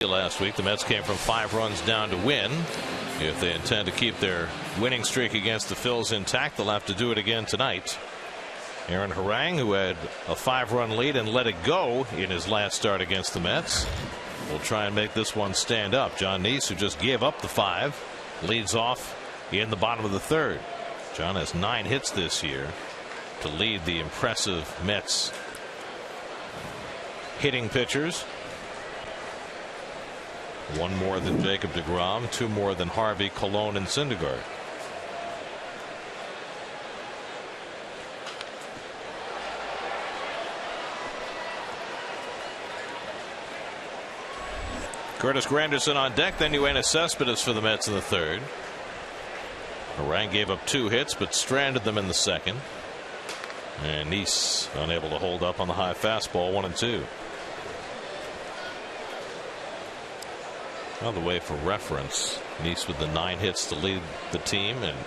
Last week, the Mets came from 5 runs down to win. If they intend to keep their winning streak against the Phils intact, they'll have to do it again tonight. Aaron Harang, who had a 5-run lead and let it go in his last start against the Mets, will try and make this one stand up. John Neese, who just gave up the 5, leads off in the bottom of the third. John has 9 hits this year to lead the impressive Mets hitting pitchers. 1 more than Jacob deGrom, 2 more than Harvey, Colon, and Syndergaard. Curtis Granderson on deck, then Yoenis Cespedes for the Mets in the third. Harang gave up 2 hits but stranded them in the second. And Nice unable to hold up on the high fastball, 1-2. By the way, for reference, Nice with the 9 hits to lead the team, and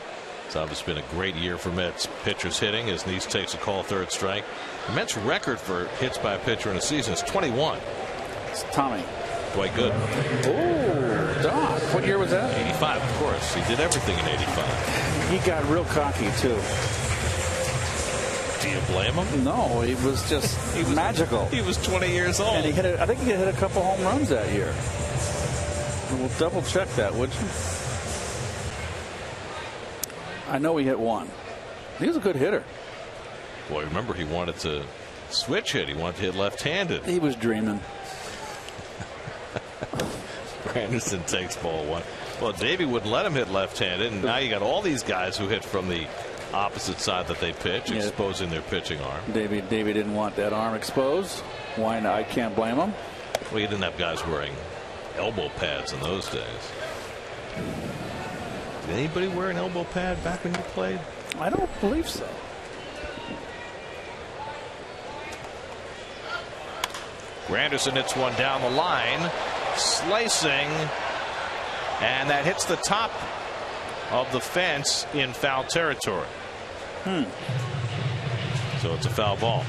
it's obviously been a great year for Mets pitchers hitting as Nice takes a call, third strike. The Mets record for hits by a pitcher in a season is 21. It's Tommy. Quite good. Oh, Doc. What year was that? 85, of course. He did everything in 85. He got real cocky, too. Do you blame him? No, he was just magical. He was 20 years old. And I think he hit a couple home runs that year. We'll double check that, would you? I know he hit 1. He was a good hitter. Boy, remember he wanted to switch hit. He wanted to hit left-handed. He was dreaming. Anderson takes ball 1. Well, Davey wouldn't let him hit left-handed, and now you got all these guys who hit from the opposite side that they pitch, exposing their pitching arm. Davey didn't want that arm exposed. Why not? I can't blame him. Well, you didn't have guys wearing elbow pads in those days. Did anybody wear an elbow pad back when you played? I don't believe so. Granderson hits one down the line, slicing, and that hits the top of the fence in foul territory. So it's a foul ball.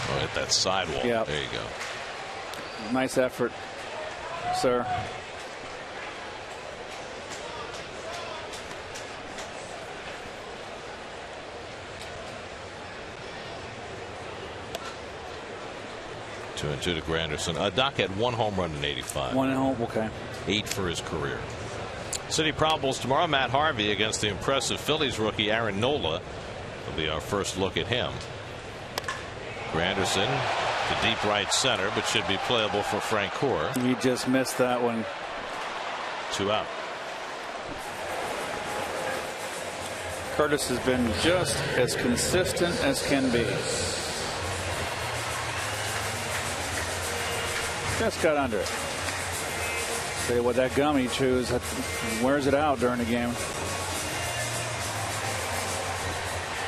Oh, hit that sidewall. Yep. There you go. Nice effort, sir. Two and two to Granderson. Doc had 1 home run in 85. 1 at home. Okay. 8 for his career. City Probables tomorrow. Matt Harvey against the impressive Phillies rookie Aaron Nola. Will be our first look at him. Granderson to deep right center, but should be playable for Frank Core. He just missed that one. 2 out. Curtis has been just as consistent as can be. Just got under it. Say what that gum he chews, wears it out during the game.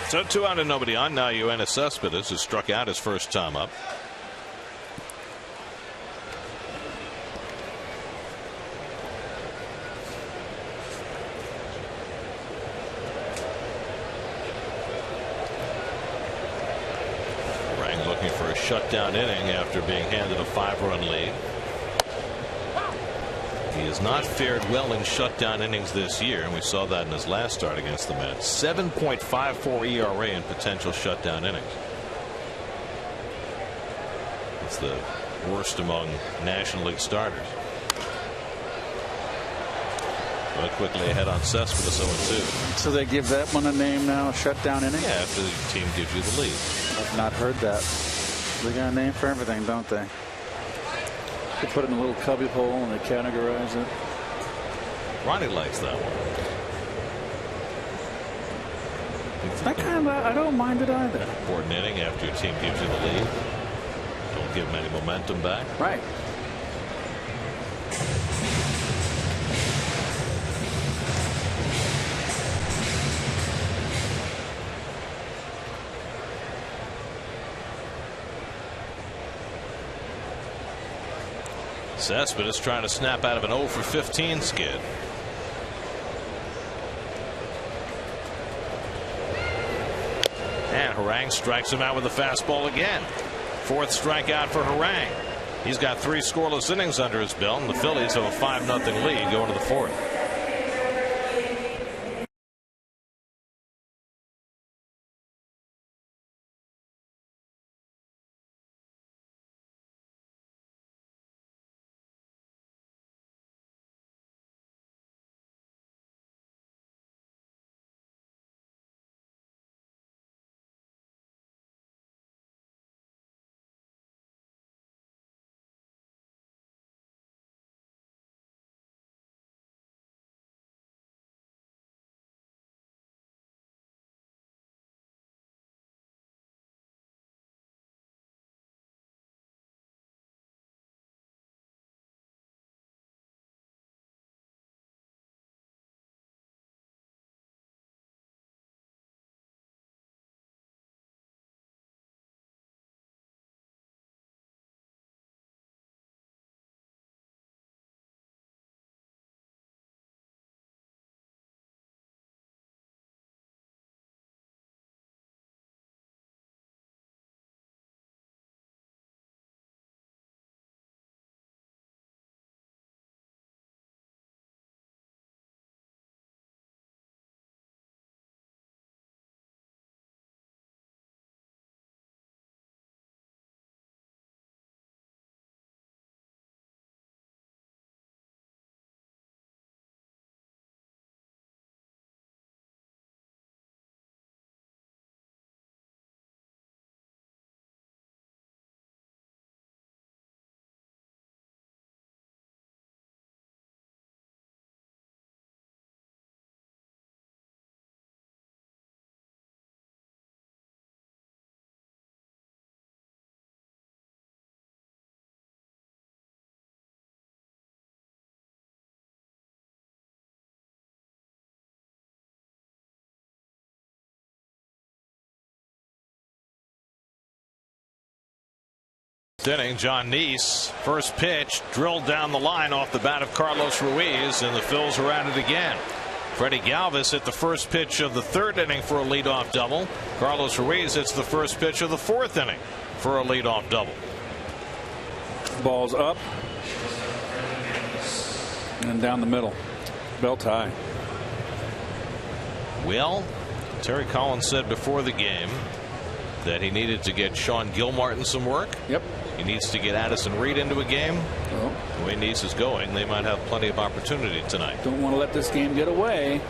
So 2 out and nobody on. Now Yoenis Cespedes has struck out his first time up. Rang looking for a shutdown inning after being handed a 5-run lead. He has not fared well in shutdown innings this year, and we saw that in his last start against the Mets. 7.54 ERA in potential shutdown innings. It's the worst among National League starters. But quickly ahead on Cespedes, 0-2. So they give that one a name now, shutdown inning? Yeah, after the team gives you the lead. I've not heard that. They got a name for everything, don't they? They put it in a little cubby hole and they categorize it. Ronnie likes that one. I don't mind it either. Important inning after your team gives you the lead. Don't give them any momentum back. Right. Cespedes trying to snap out of an 0 for 15 skid. And Harang strikes him out with a fastball again. 4th strikeout for Harang. He's got 3 scoreless innings under his belt, and the Phillies have a 5-0 lead going to the 4th. Inning, John Neese, first pitch drilled down the line off the bat of Carlos Ruiz, and the Phils are at it again. Freddie Galvis hit the first pitch of the 3rd inning for a leadoff double. Carlos Ruiz hits the first pitch of the 4th inning for a leadoff double. Ball's up and down the middle. Bell tie. Well, Terry Collins said before the game that he needed to get Sean Gilmartin some work. Yep. He needs to get Addison Reed into a game. Oh. The way Neese is going, they might have plenty of opportunity tonight. Don't want to let this game get away.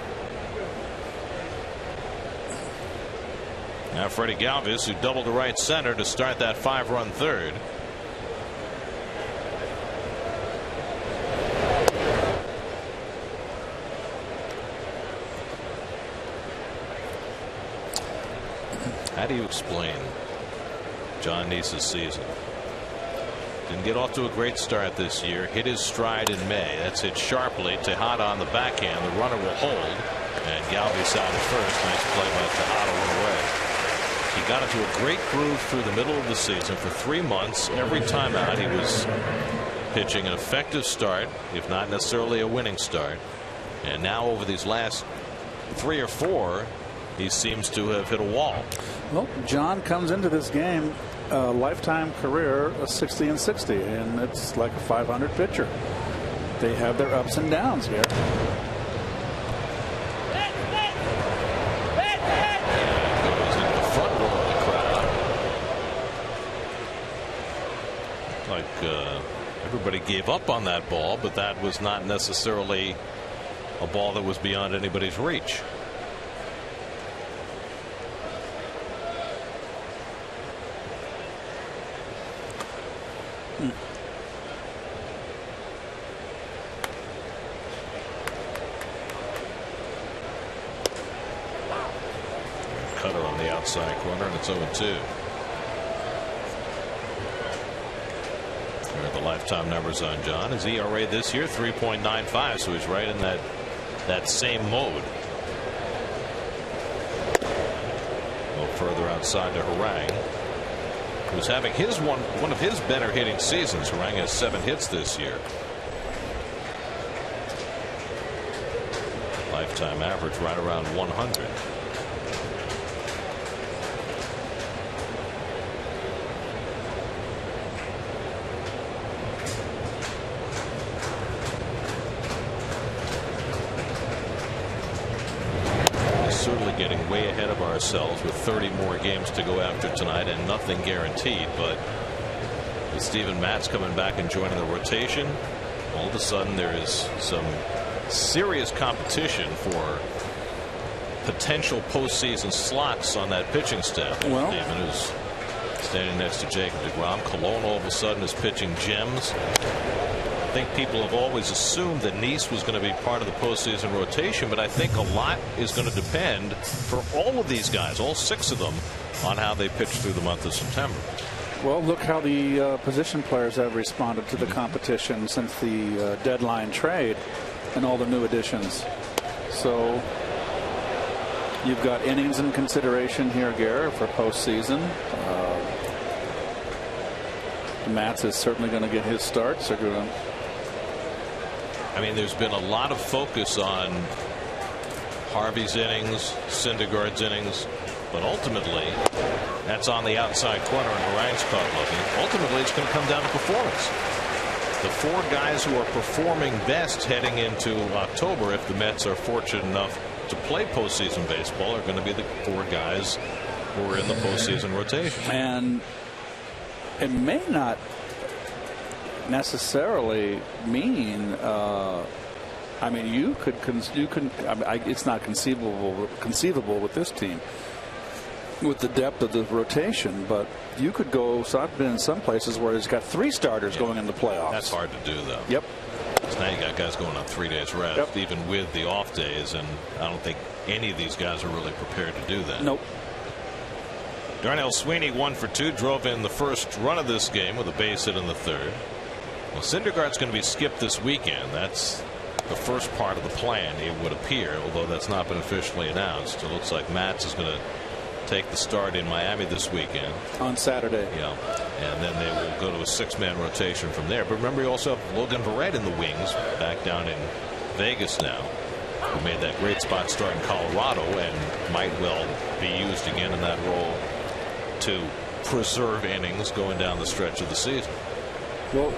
Now Freddie Galvis, who doubled to right center to start that 5-run 3rd. How do you explain John Neese's season? Didn't get off to a great start this year. Hit his stride in May. That's hit sharply. Tejada on the backhand. The runner will hold. And Galvis out at first. Nice play by Tejada. Went away. He got into a great groove through the middle of the season for 3 months. Every time out he was pitching an effective start, if not necessarily a winning start. And now over these last 3 or 4, he seems to have hit a wall. Well, John comes into this game lifetime career 60-60, and it's like a 500 pitcher. They have their ups and downs here. Goes into the front row of the crowd. Like everybody gave up on that ball, but that was not necessarily a ball that was beyond anybody's reach. Cutter on the outside corner, and it's 0-2. Here are the lifetime numbers on John. His ERA this year 3.95, so he's right in that same mode. A little further outside to Harang, who's having one of his better hitting seasons. Harang has 7 hits this year. Lifetime average right around 100. Certainly getting way ahead of ourselves with 30 more games to go after tonight and nothing guaranteed. But with Steven Matz coming back and joining the rotation, all of a sudden there is some serious competition for potential postseason slots on that pitching staff. Well, Steven, who's standing next to Jacob deGrom. Cologne all of a sudden is pitching gems. I think people have always assumed that Neese was going to be part of the postseason rotation, but I think a lot is going to depend for all of these guys, all 6 of them, on how they pitch through the month of September. Well, look how the position players have responded to the competition since the deadline trade and all the new additions. So you've got innings in consideration here, Garrett, for postseason. Matz is certainly going to get his starts. They're going to. I mean, there's been a lot of focus on Harvey's innings, Syndergaard's innings, but ultimately that's on the outside corner and Harang's caught looking. Ultimately, it's going to come down to performance. The 4 guys who are performing best heading into October, if the Mets are fortunate enough to play postseason baseball, are going to be the 4 guys who are in the postseason rotation. And it may not necessarily mean I mean, you could I mean, it's not conceivable with this team with the depth of the rotation, but you could go. So I've been in some places where it's got 3 starters going in the playoffs. That's hard to do, though. Yep. So now you got guys going on 3 days rest, even with the off days, and I don't think any of these guys are really prepared to do that. Nope. Darnell Sweeney 1 for 2, drove in the first run of this game with a base hit in the 3rd. Well, Syndergaard's going to be skipped this weekend. That's the first part of the plan, it would appear, although that's not been officially announced. It looks like Matz is going to take the start in Miami this weekend. On Saturday. Yeah. And then they will go to a 6-man rotation from there. But remember, you also have Logan Verrett in the wings, back down in Vegas now, who made that great spot start in Colorado and might well be used again in that role to preserve innings going down the stretch of the season. Well,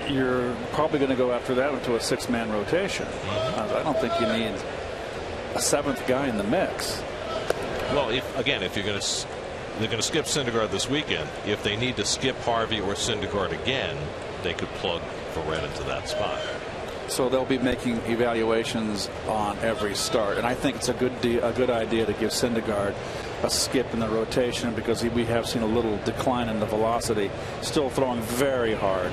you're probably going to go after that into a 6-man rotation. I don't think you need a 7th guy in the mix. Well, if you're going to, they're going to skip Syndergaard this weekend. If they need to skip Harvey or Syndergaard again, they could plug Verrett into that spot. So they'll be making evaluations on every start, and I think it's a good idea to give Syndergaard a skip in the rotation, because we have seen a little decline in the velocity. Still throwing very hard.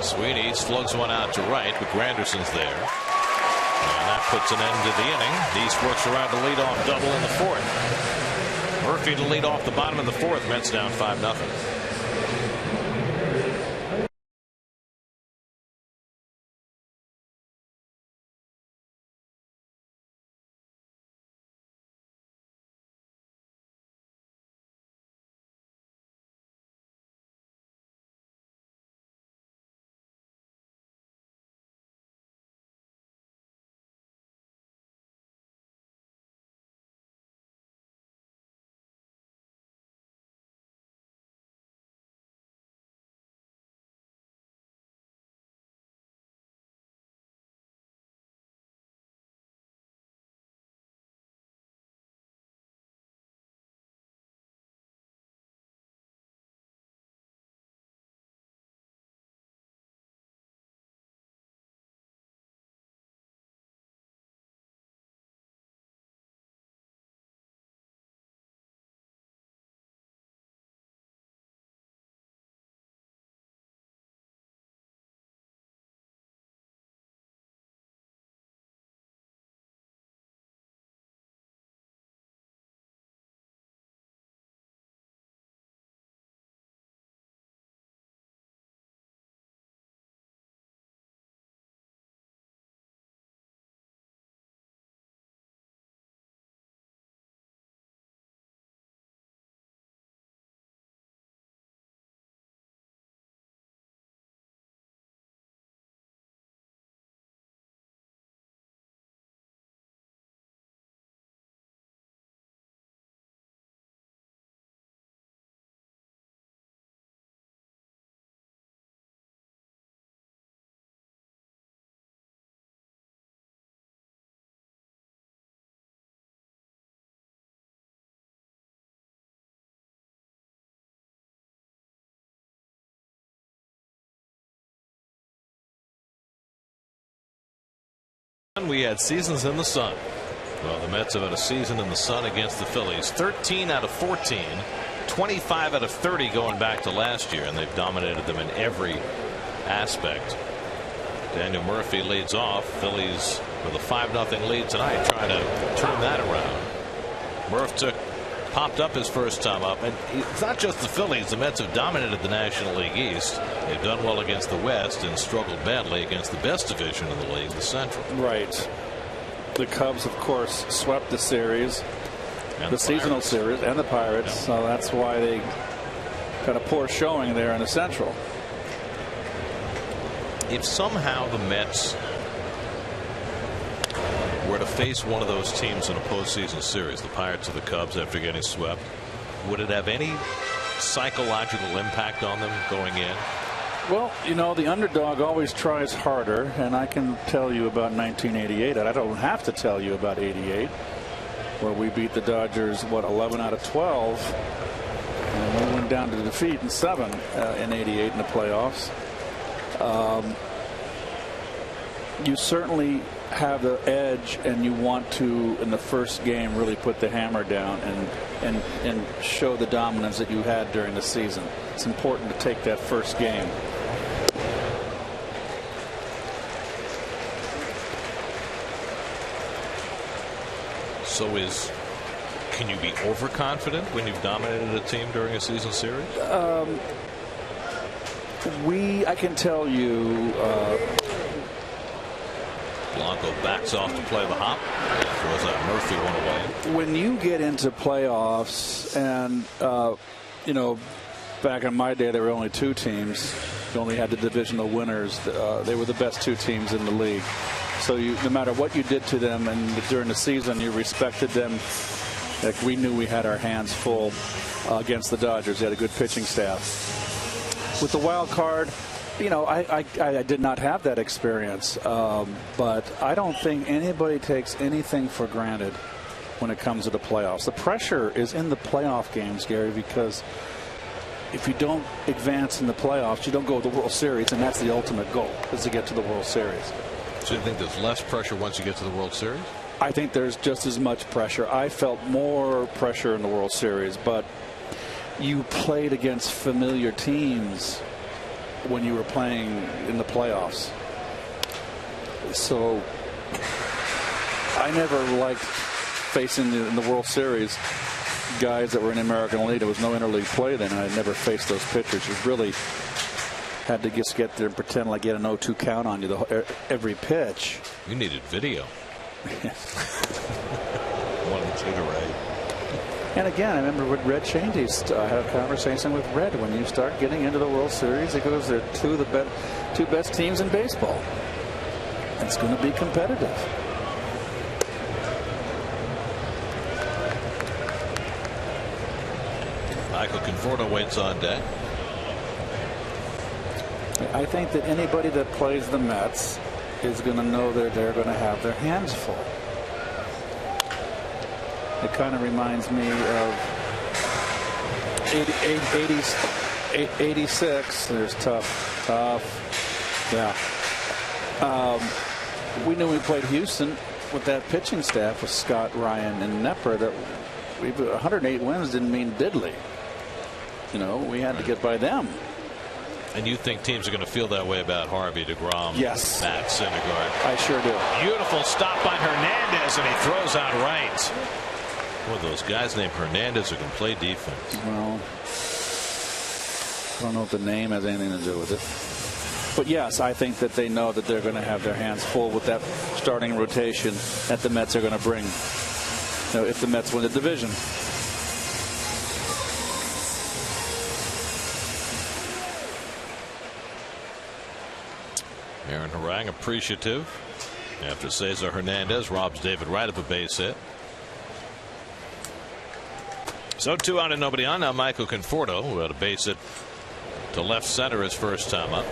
Sweeney slugs one out to right, but Granderson's there. And that puts an end to the inning. Neese works around to lead off double in the 4th. Murphy to lead off the bottom of the 4th. Mets down 5-0. We had seasons in the sun. Well, the Mets have had a season in the sun against the Phillies. 13 out of 14, 25 out of 30 going back to last year, and they've dominated them in every aspect. Daniel Murphy leads off. Phillies with a 5-0 lead tonight, trying to turn that around. Murph popped up his first time up, and it's not just the Phillies. The Mets have dominated the National League East. They've done well against the West and struggled badly against the best division in the league, the Central. Right. The Cubs, of course, swept the series, the seasonal series, and the Pirates. Yeah. So that's why they got a poor showing there in the Central. If somehow the Mets were to face one of those teams in a postseason series, the Pirates or the Cubs, after getting swept, would it have any psychological impact on them going in? Well, you know, the underdog always tries harder, and I can tell you about 1988. I don't have to tell you about 88, where we beat the Dodgers, 11 out of 12, and we went down to defeat in 7 in 88 in the playoffs. You certainly have the edge, and you want to, in the first game, really put the hammer down and show the dominance that you had during the season. It's important to take that first game. So can you be overconfident when you've dominated a team during a season series? I can tell you Blanco backs off to play the hop. Throws that Murphy one away. When you get into playoffs, and you know, back in my day there were only 2 teams. You only had the divisional winners. They were the best 2 teams in the league. So no matter what you did to them and during the season, you respected them. Like we knew we had our hands full against the Dodgers. They had a good pitching staff. With the wild card, you know, I did not have that experience. But I don't think anybody takes anything for granted when it comes to the playoffs. The pressure is in the playoff games, Gary, because if you don't advance in the playoffs, you don't go to the World Series, and that's the ultimate goal, is to get to the World Series. So you think there's less pressure once you get to the World Series? I think there's just as much pressure. I felt more pressure in the World Series, but you played against familiar teams when you were playing in the playoffs. So I never liked facing in the World Series guys that were in the American League. There was no interleague play then, and I never faced those pitchers. You really had to just get there and pretend like you had an 0-2 count on you every pitch. You needed video. One to right. And again, I remember with Red Changes, I had a conversation with Red. When you start getting into the World Series, it goes, they're two best teams in baseball. It's going to be competitive. Michael Conforto waits on deck. I think that anybody that plays the Mets is going to know that they're going to have their hands full. It kind of reminds me of 86. There's tough. Yeah. We knew we played Houston with that pitching staff with Scott, Ryan, and Nepper that 108 wins didn't mean diddly. You know, we had to get by them. And you think teams are going to feel that way about Harvey, DeGrom, yes, Matt Syndergaard? I sure do. Beautiful stop by Hernandez, and he throws out right. One of those guys named Hernandez who can play defense. Well, I don't know if the name has anything to do with it. But yes, I think that they know that they're going to have their hands full with that starting rotation that the Mets are going to bring, you know, if the Mets win the division. Aaron Harang appreciative after Cesar Hernandez robs David Wright of a base hit. So 2 out and nobody on. Now Michael Conforto, who had a base hit to left center his first time up,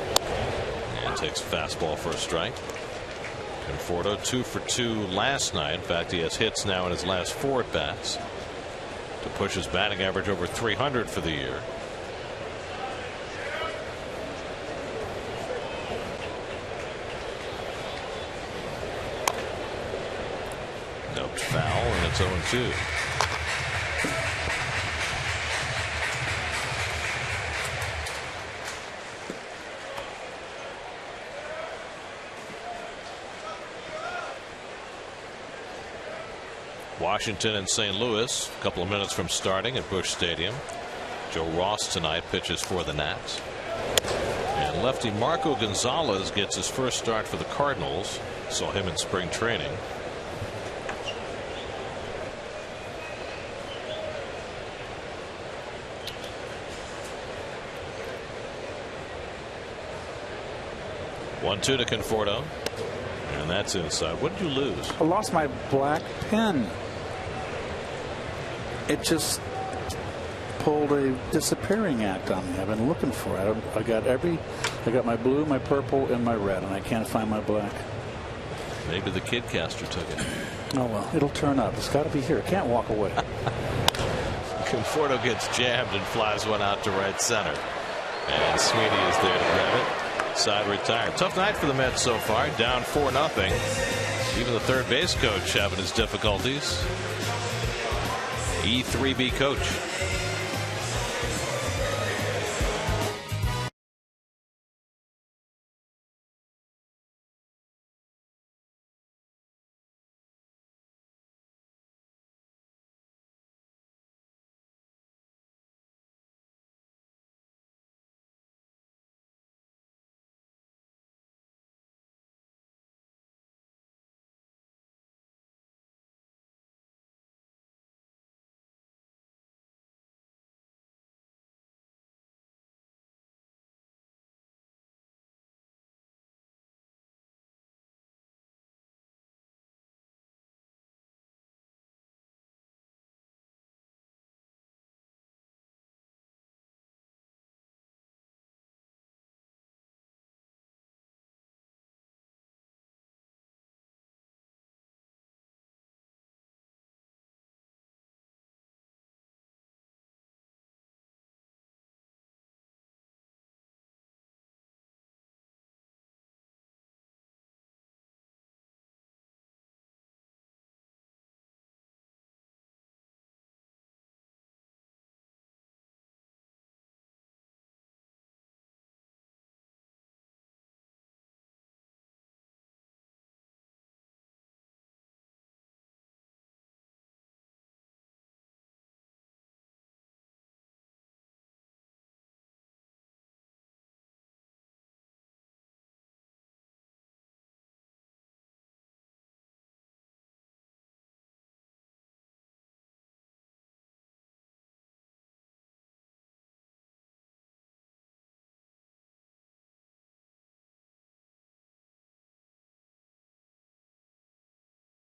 and takes a fastball for a strike. Conforto 2 for 2 last night. In fact, he has hits now in his last 4 at bats to push his batting average over 300 for the year. Noped foul, and it's 0-2. Washington and St. Louis, a couple of minutes from starting at Busch Stadium. Joe Ross tonight pitches for the Nats. And lefty Marco Gonzalez gets his first start for the Cardinals. Saw him in spring training. One-two to Conforto. And that's inside. What did you lose? I lost my black pen. It just pulled a disappearing act on me. I've been looking for it. I got my blue, my purple, and my red, and I can't find my black. Maybe the kid caster took it. Oh well, it'll turn up. It's got to be here. It can't walk away. Conforto gets jammed and flies one out to right center. And Sweeney is there to grab it. Side retired. Tough night for the Mets so far. Down 4-0. Even the third base coach having his difficulties. E3B coach.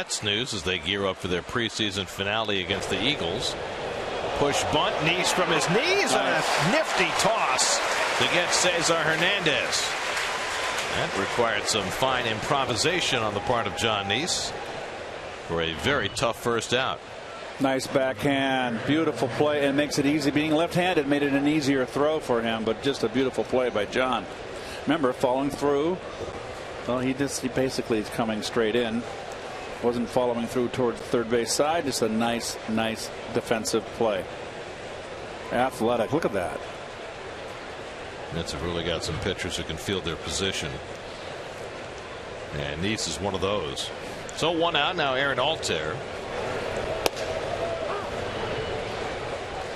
That's news as they gear up for their preseason finale against the Eagles. Push bunt, Nice from his knees, and a nifty toss to get Cesar Hernandez. That required some fine improvisation on the part of John Nice for a very tough first out. Nice backhand, beautiful play, and makes it easy. Being left-handed made it an easier throw for him, but just a beautiful play by John. Remember, following through. Well, he basically is coming straight in. Wasn't following through towards the third base side. Just a nice defensive play. Athletic. Look at that. Mets have really got some pitchers who can field their position. And Nice is one of those. So 1 out now. Aaron Altair.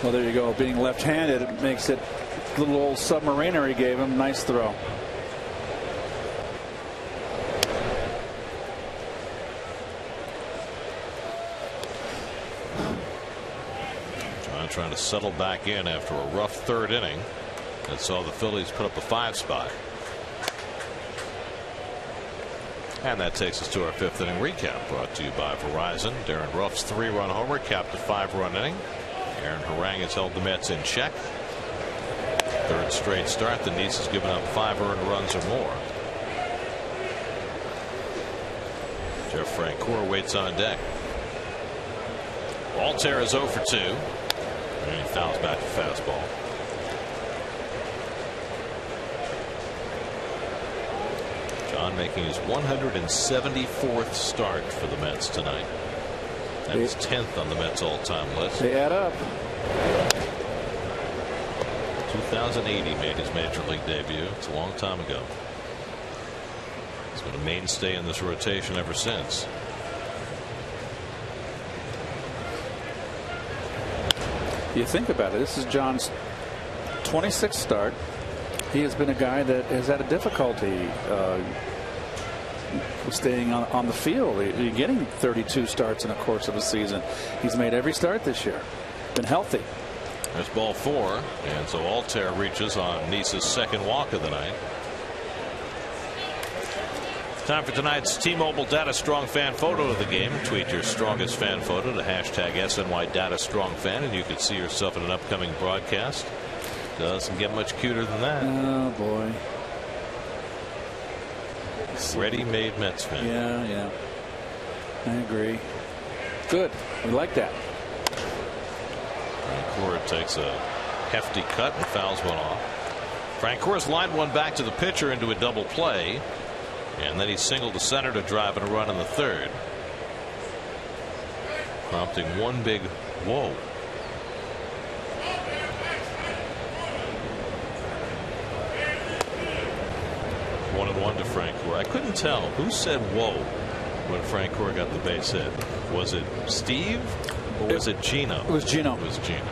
Well, there you go. Being left-handed, it makes it a little old submariner he gave him. Nice throw. Trying to settle back in after a rough third inning that saw the Phillies put up a 5 spot. And that takes us to our 5th inning recap, brought to you by Verizon. Darren Ruff's 3-run homer capped a 5-run inning. Aaron Harang has held the Mets in check. 3rd straight start. The Nice has given up 5 earned runs or more. Jeff Francoeur waits on deck. Altair is 0 for 2. And he fouls back the fastball. John making his 174th start for the Mets tonight. That is 10th on the Mets all-time list. They add up. 2008 he made his major league debut. It's a long time ago. He's been a mainstay in this rotation ever since. You think about it, this is John's 26th start. He has been a guy that has had a difficulty staying on the field. You're getting 32 starts in the course of a season. He's made every start this year. Been healthy. There's ball 4, and so Altair reaches on Nice's 2nd walk of the night. Time for tonight's T-Mobile Data Strong Fan photo of the game. Tweet your strongest fan photo to hashtag SNY Data Strong Fan, and you can see yourself in an upcoming broadcast. Doesn't get much cuter than that. Oh boy. Ready-made Mets fan. Yeah. I agree. Good. We like that. Francoeur takes a hefty cut and fouls one off. Francoeur's lined one back to the pitcher into a double play. And then he singled to center to drive in a run in the 3rd, prompting one big whoa. One and 1 to Francoeur. I couldn't tell who said whoa when Francoeur got the base hit. Was it Steve or was it Gino? It was Gino. It was Gino.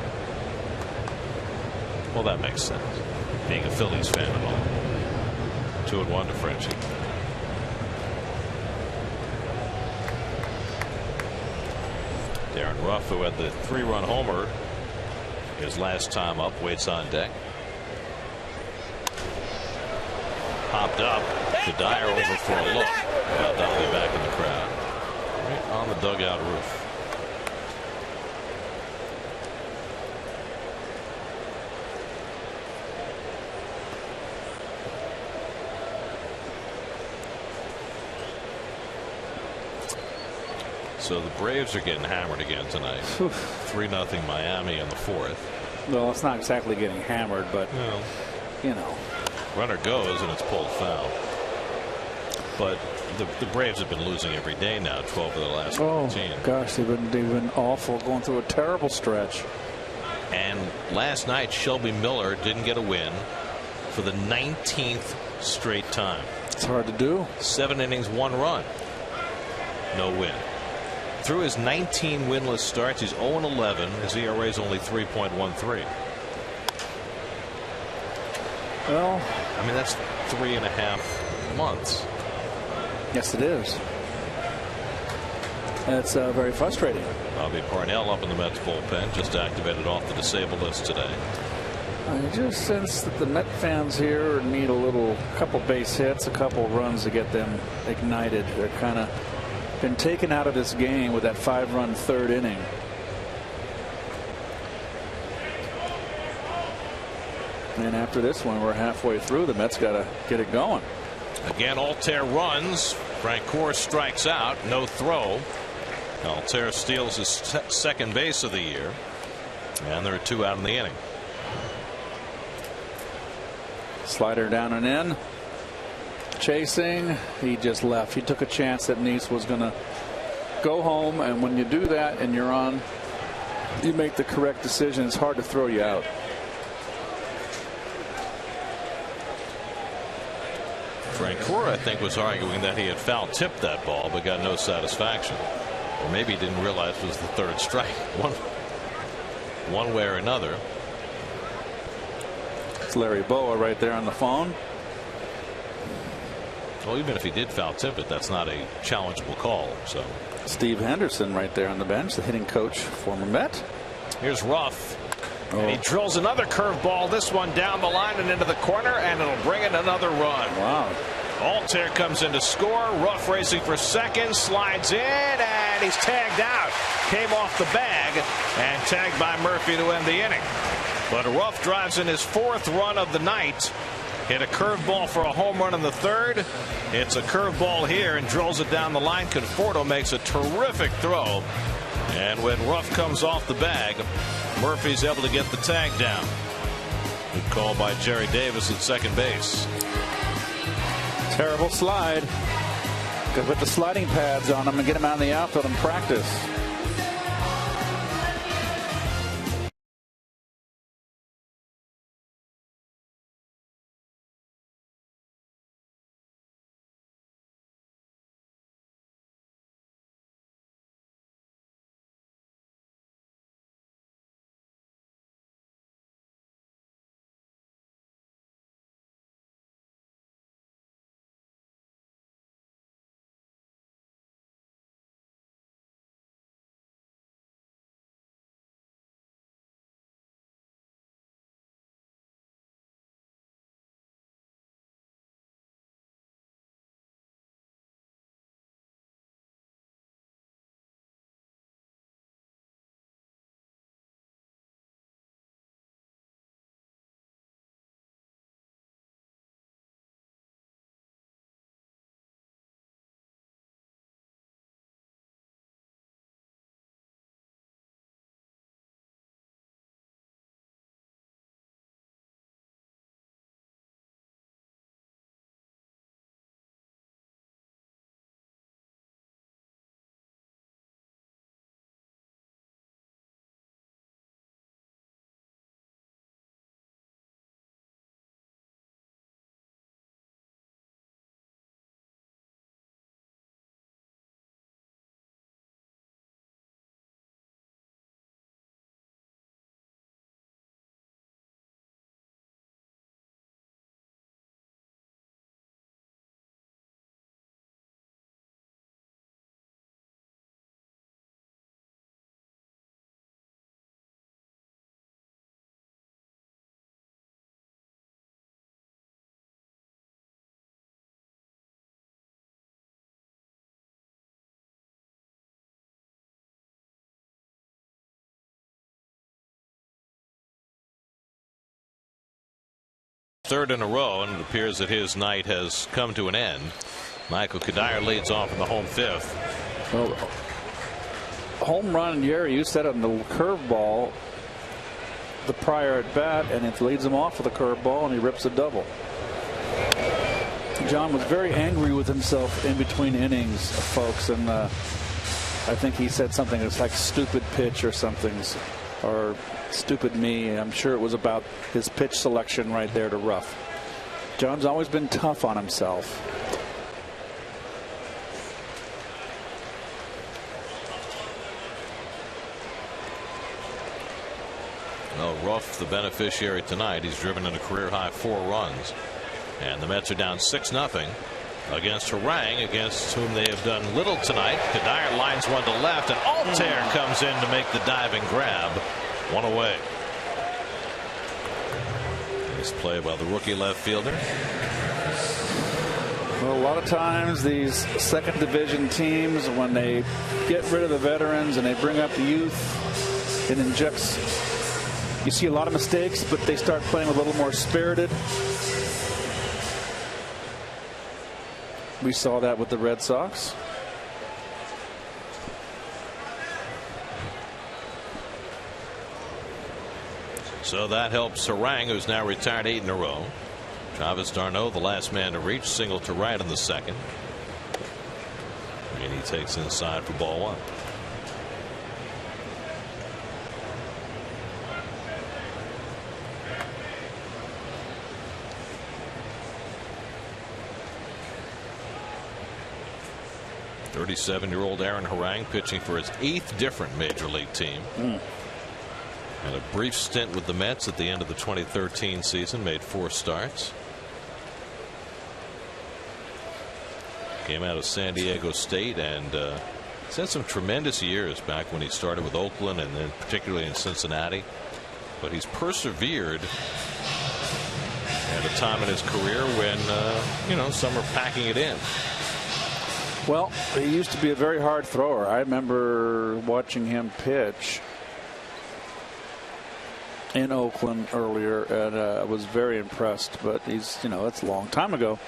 Well, that makes sense. Being a Phillies fan and all. 2 and 1 to Frenchie. Darren Ruff, who had the 3-run homer his last time up, waits on deck. Popped up to Dyer over for a look. Well, that'll be back in the crowd. Right on the dugout roof. So the Braves are getting hammered again tonight. 3-0 Miami in the 4th. Well, it's not exactly getting hammered, but you know. Runner goes and it's pulled foul. But the Braves have been losing every day now, 12 of the last 14. Oh gosh, they've been awful, going through a terrible stretch. And last night Shelby Miller didn't get a win for the 19th straight time. It's hard to do. 7 innings, 1 run, no win. Through his 19 winless starts, he's 0-11. His ERA is only 3.13. Well, I mean, that's 3.5 months. Yes, it is. It's very frustrating. Bobby Parnell up in the Mets bullpen, just activated off the disabled list today. I just sense that the Met fans here need a couple base hits, a couple runs to get them ignited. They're kind of been taken out of this game with that 5-run third inning. And after this one, we're halfway through. The Mets got to get it going. Again, Altair runs. Francoeur strikes out. No throw. Altair steals his second base of the year. And there are 2 out in the inning. Slider down and in. Chasing. He just left. He took a chance that Nice was going to go home. And when you do that and you're on, you make the correct decision. It's hard to throw you out. Francoeur, I think, was arguing that he had foul tipped that ball but got no satisfaction. Or maybe he didn't realize it was the third strike. One way or another. It's Larry Boa right there on the phone. Well, even if he did foul tip it, that's not a challengeable call. So Steve Henderson right there on the bench, the hitting coach, former Met. Here's Ruff. And he drills another curveball, this one down the line and into the corner, and it'll bring in another run. Wow. Altair comes in to score. Ruff racing for second, slides in, and he's tagged out. Came off the bag and tagged by Murphy to end the inning. But Ruff drives in his 4th run of the night. Hit a curveball for a home run in the 3rd. It's a curveball here and drills it down the line. Conforto makes a terrific throw. And when Ruff comes off the bag, Murphy's able to get the tag down. Good call by Jerry Davis at second base. Terrible slide. Could put the sliding pads on him and get him out in the outfield and practice. Third in a row, and it appears that his night has come to an end. Michael Kadire leads off in the home 5th. Well, home run, Jerry, you said on the curveball the prior at bat, and it leads him off with a curveball, and he rips a double. John was very angry with himself in between innings, folks, and I think he said something that's like stupid pitch or something, or stupid me. I'm sure it was about his pitch selection right there to Ruff. John's always been tough on himself. Well, Ruff, the beneficiary tonight. He's driven in a career-high 4 runs. And the Mets are down 6-0 against Harang, against whom they have done little tonight. Kadire lines one to left, and Altair comes in to make the diving grab. One away. Nice play by the rookie left fielder. Well, a lot of times these second division teams, when they get rid of the veterans and they bring up the youth, it injects. You see a lot of mistakes, but they start playing a little more spirited. We saw that with the Red Sox. So that helps Harang, who's now retired 8 in a row. Travis d'Arnaud, the last man to reach, single to right in the second. And he takes inside for ball 1. .37-year-old Aaron Harang pitching for his 8th different major league team. Had a brief stint with the Mets at the end of the 2013 season, made 4 starts. Came out of San Diego State, and he's had some tremendous years back when he started with Oakland and then particularly in Cincinnati. But he's persevered at a time in his career when, some are packing it in. Well, he used to be a very hard thrower. I remember watching him pitch in Oakland earlier, and I was very impressed. But he's, it's a long time ago.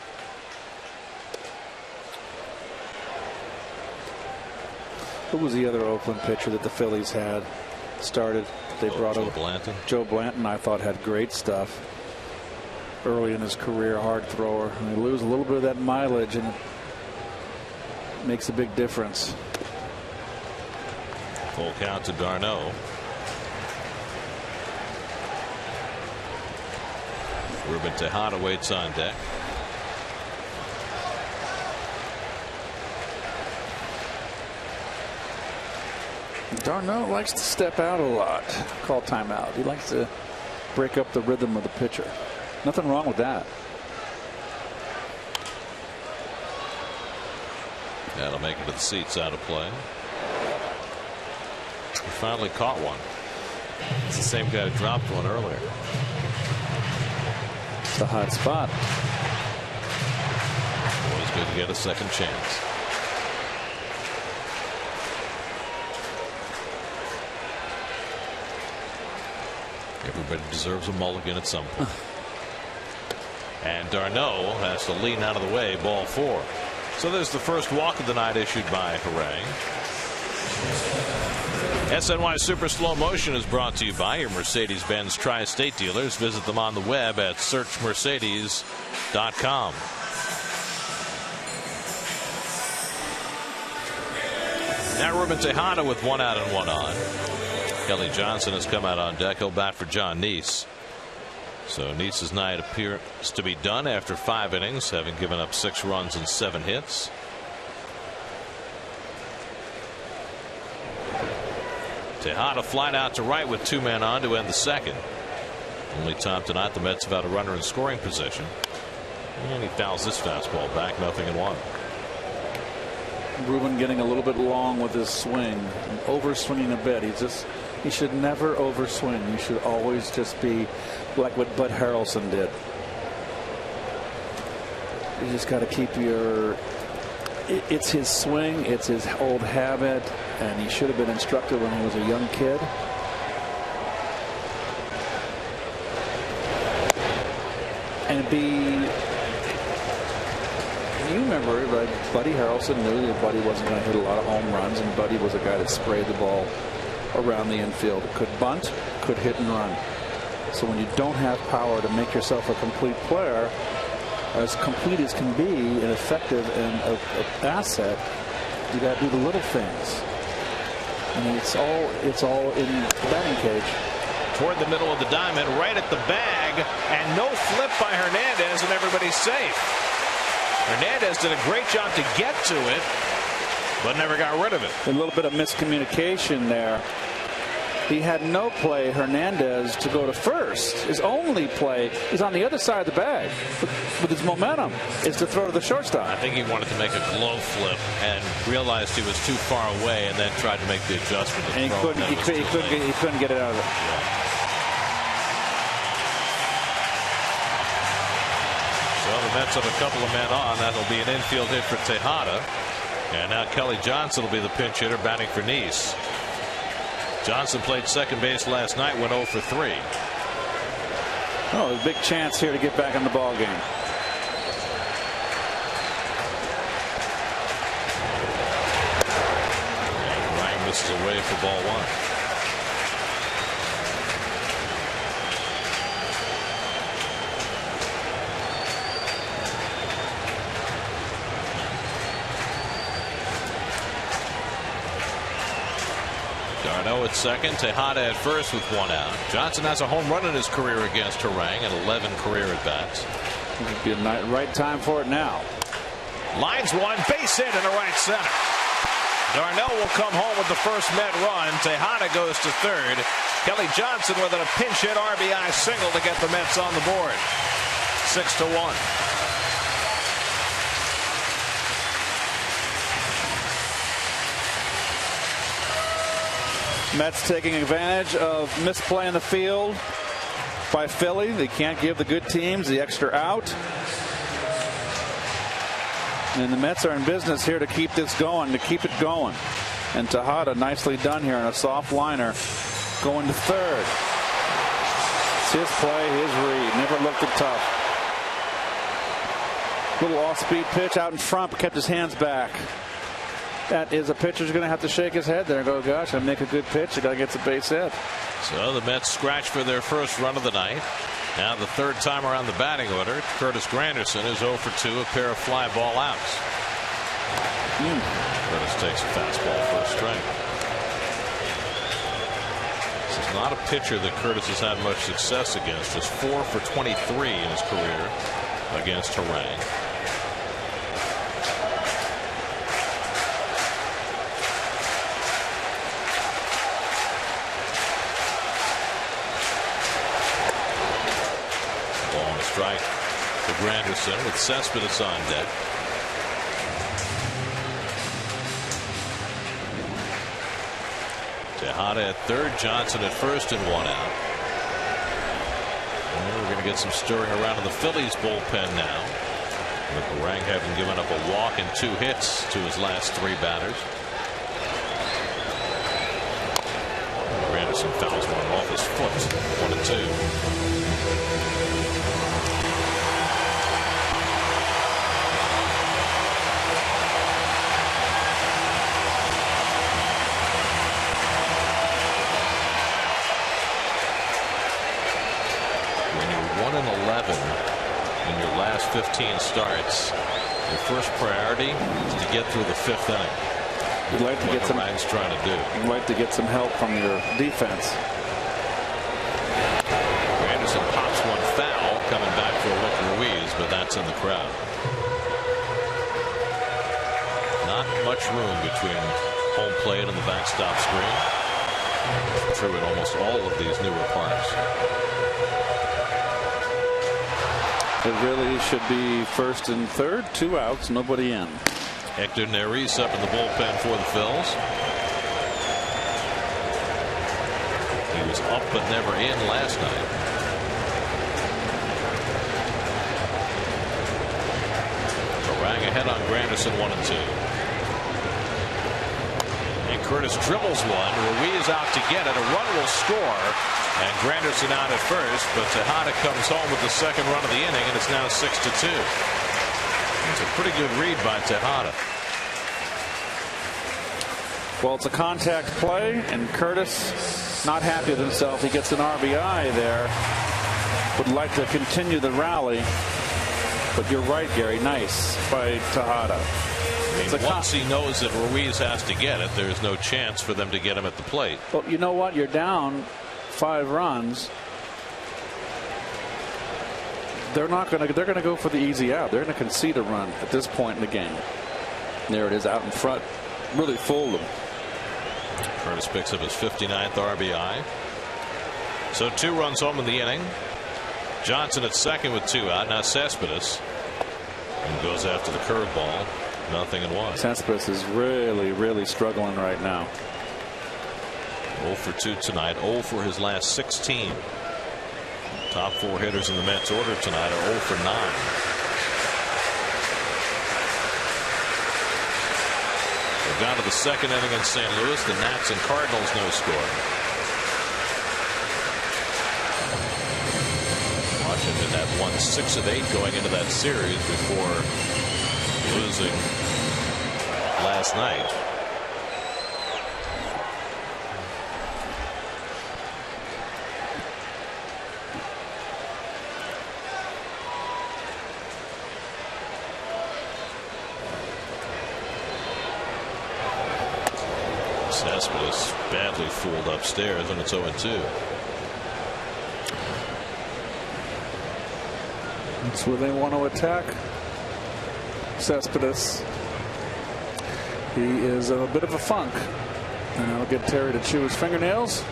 Who was the other Oakland pitcher that the Phillies had started? They brought over Blanton. Joe Blanton, I thought, had great stuff early in his career, hard thrower. And they lose a little bit of that mileage, and it makes a big difference. Full count to d'Arnaud. Ruben Tejada waits on deck. d'Arnaud likes to step out a lot. Call timeout. He likes to break up the rhythm of the pitcher. Nothing wrong with that. That'll make it to the seats, out of play. He finally caught one. It's the same guy who dropped one earlier. It's a hot spot. Always good to get a second chance. Everybody deserves a mulligan at some point. And d'Arnaud has to lean out of the way, ball 4. So there's the first walk of the night issued by Harang. SNY Super Slow Motion is brought to you by your Mercedes-Benz Tri-State dealers. Visit them on the web at searchmercedes.com. Now Ruben Tejada with 1 out and 1 on. Kelly Johnson has come out on deck. He'll bat for John Neese. So Neese's night appears to be done after 5 innings, having given up 6 runs and 7 hits. Tejada flied out to right with 2 men on to end the second. Only time tonight the Mets have had a runner in scoring position. And he fouls this fastball back, 0-1. Ruben getting a little bit long with his swing, overswinging a bit. He should never overswing. You should always just be like what Bud Harrelson did. You just got to keep your. It's his swing. It's his old habit, and he should have been instructed when he was a young kid. And you remember, right? Buddy Harrelson knew that Buddy wasn't going to hit a lot of home runs, and Buddy was a guy that sprayed the ball around the infield. Could bunt, could hit and run. So when you don't have power to make yourself a complete player, as complete as can be, and effective and an asset, you got to do the little things. I mean, it's all in the batting cage. Toward the middle of the diamond, right at the bag, and no flip by Hernandez, and everybody's safe. Hernandez did a great job to get to it, but never got rid of it. A little bit of miscommunication there. He had no play, Hernandez, to go to first. His only play is on the other side of the bag with his momentum is to throw to the shortstop. I think he wanted to make a glove flip and realized he was too far away and then tried to make the adjustment. And he couldn't get it out of it. Yeah. So the Mets have a couple of men on. That'll be an infield hit for Tejada. And now Kelly Johnson will be the pinch hitter batting for Nice. Johnson played second base last night, went 0 for 3. Oh, a big chance here to get back in the ball game. And Ryan misses away for ball 1. Darno at second, Tejada at first with 1 out. Johnson has a home run in his career against Harang and 11 career at bats. Would be a right time for it now. Lines one, base hit into right center. Darno will come home with the first Met run. Tejada goes to third. Kelly Johnson with a pinch hit RBI single to get the Mets on the board. 6-1. Mets taking advantage of misplay in the field by Philly. They can't give the good teams the extra out. And the Mets are in business here to keep this going, to keep it going. And Tejada nicely done here on a soft liner going to third. It's his play, his read. Never looked it tough. Little off-speed pitch out in front, kept his hands back. That is a pitcher's going to have to shake his head there and go, gosh, I make a good pitch. I got to get the base hit. So the Mets scratch for their first run of the night. Now the third time around the batting order. Curtis Granderson is 0 for 2, a pair of fly ball outs. Curtis takes a fastball for a strike. This is not a pitcher that Curtis has had much success against. Just 4 for 23 in his career against Harang. Strike for Granderson with Cespedes on deck. Tejada at third, Johnson at first, and 1 out. And we're going to get some stirring around in the Phillies bullpen now, with Harang having given up a walk and 2 hits to his last 3 batters. Granderson fouls one off his foot. 1-2. In your last 15 starts, your first priority is to get through the 5th inning. You'd like to get some. Ryan's trying to do. You'd like to get some help from your defense. Granderson pops one foul, coming back for a look at Ruiz, but that's in the crowd. Not much room between home plate and the backstop screen. True in almost all of these newer parks. It really should be first and third, 2 outs, nobody in. Hector Neris up in the bullpen for the Phils. He was up but never in last night. Harang ahead on Granderson, 1-2. And Curtis dribbles one. Ruiz out to get it. A run will score. And Granderson out at first, but Tejada comes home with the second run of the inning, and it's now 6-2. It's a pretty good read by Tejada. Well, it's a contact play, and Curtis not happy with himself. He gets an RBI there. Would like to continue the rally, but you're right, Gary. Nice by Tejada. Once he knows that Ruiz has to get it, there's no chance for them to get him at the plate. Well, you know what? You're down 5 runs. They're going to go for the easy out. They're going to concede a run at this point in the game. There it is out in front. Really fooled them. Curtis picks up his 59th RBI. So 2 runs home in the inning. Johnson at second with 2 out. Now Cespedes. And goes after the curveball. 0-1. Cespedes is really struggling right now. 0 for 2 tonight. 0 for his last 16. Top 4 hitters in the Mets order tonight are 0 for 9. We've gone to the second inning in St. Louis. The Nats and Cardinals no score. Washington had won 6 of 8 going into that series before losing last night. Cespedes badly fooled upstairs, and it's 0-2. That's where they want to attack Cespedes. He is in a bit of a funk, and that'll get Terry to chew his fingernails.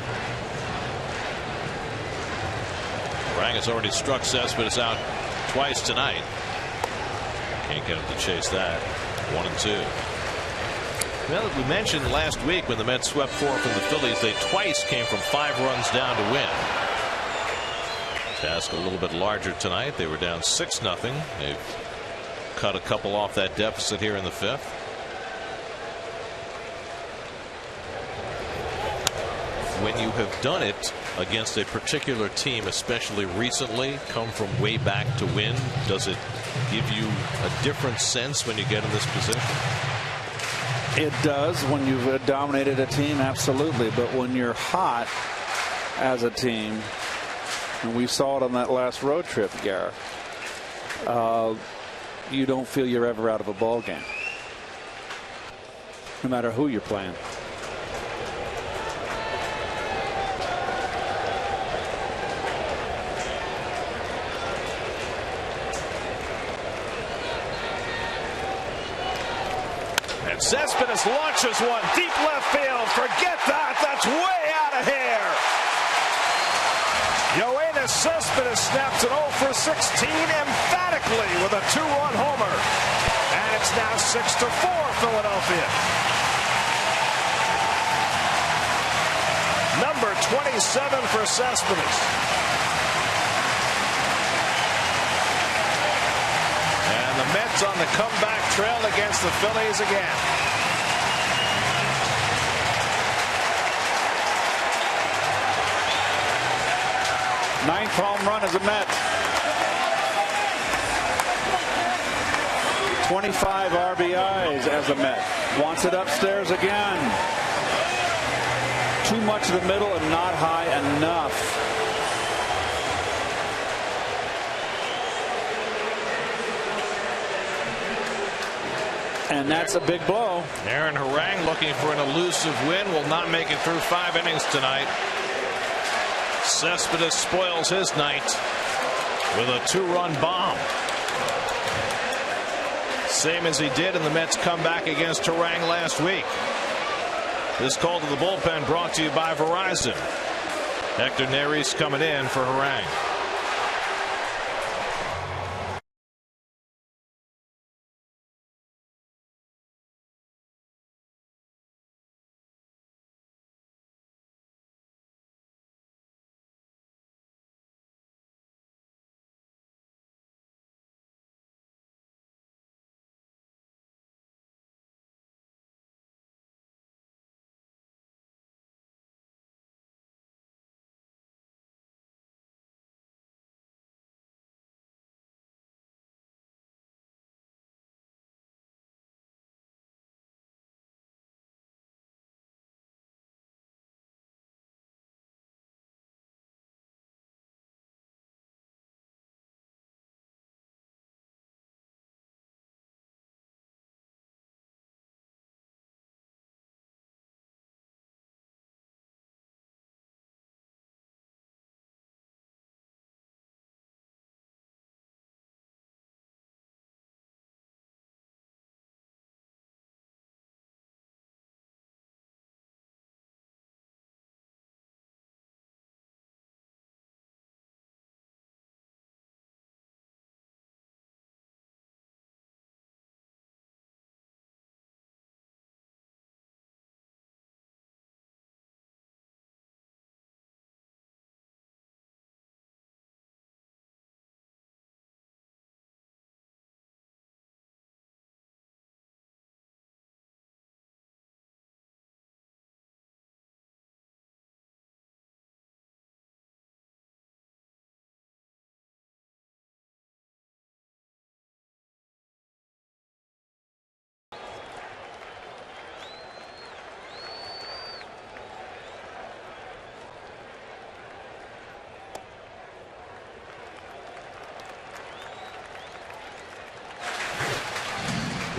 Rang has already struck Cespedes out twice tonight. Can't get him to chase that. 1-2. Well, we mentioned last week when the Mets swept 4 from the Phillies, they twice came from 5 runs down to win. Task a little bit larger tonight. They were down 6-0. They've cut a couple off that deficit here in the 5th. When you have done it against a particular team, especially recently, come from way back to win, does it give you a different sense when you get in this position? It does when you've dominated a team, absolutely. But when you're hot as a team, and we saw it on that last road trip, Garrett, you don't feel you're ever out of a ball game, no matter who you're playing. And Cespedes launches one deep left field. Forget that. That's way out of here. Yoenis Cespedes snaps an 0 for 16 emphatically with a 2-run homer. And it's now 6-4 Philadelphia. Number 27 for Cespedes. And the Mets on the comeback trail against the Phillies again. Ninth home run as a Met. 25 RBIs as a Met. Wants it upstairs again. Too much in the middle and not high enough. And that's a big blow. Aaron Harang looking for an elusive win. Will not make it through 5 innings tonight. Cespedes spoils his night with a 2-run bomb. Same as he did in the Mets comeback against Harang last week. This call to the bullpen brought to you by Verizon. Hector Neris coming in for Harang.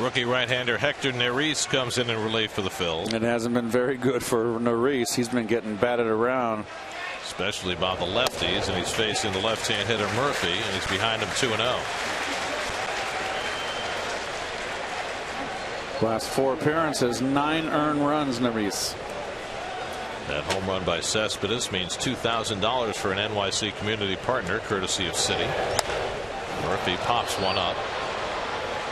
Rookie right-hander Hector Neris comes in relief for the Phils. It hasn't been very good for Neris. He's been getting batted around, especially by the lefties, and he's facing the left-hand hitter Murphy, and he's behind him 2-0. Last 4 appearances, 9 earned runs, Neris. That home run by Cespedes means $2,000 for an NYC community partner, courtesy of Citi. Murphy pops one up.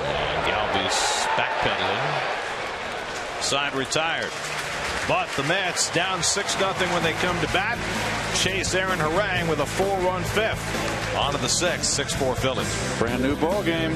And Galvi's backpedaling. Side retired. But the Mets down 6-0 when they come to bat. Chase Aaron Harang with a 4-run fifth. On to the 6th, 6-4 Phillies. Brand new ball game.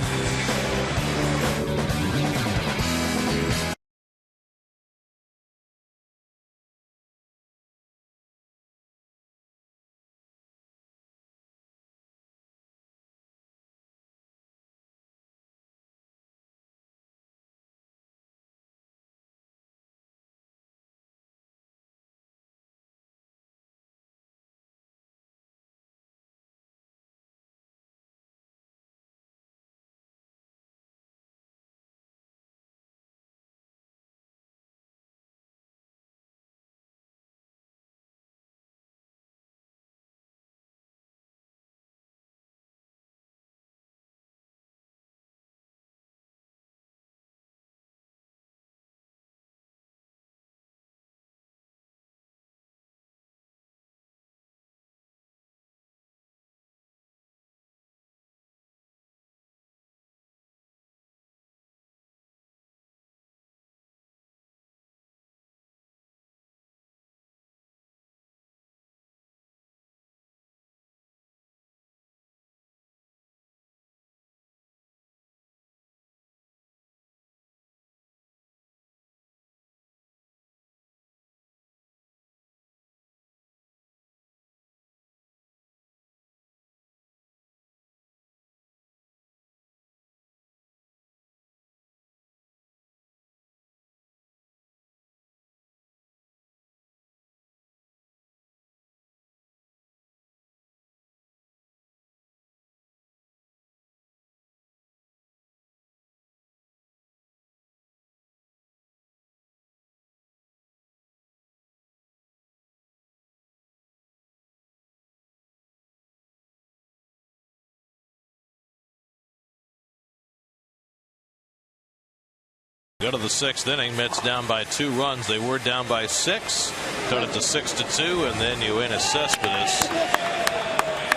Go to the 6th inning. Mets down by 2 runs. They were down by 6. Cut it to 6-2, and then Yoenis Cespedes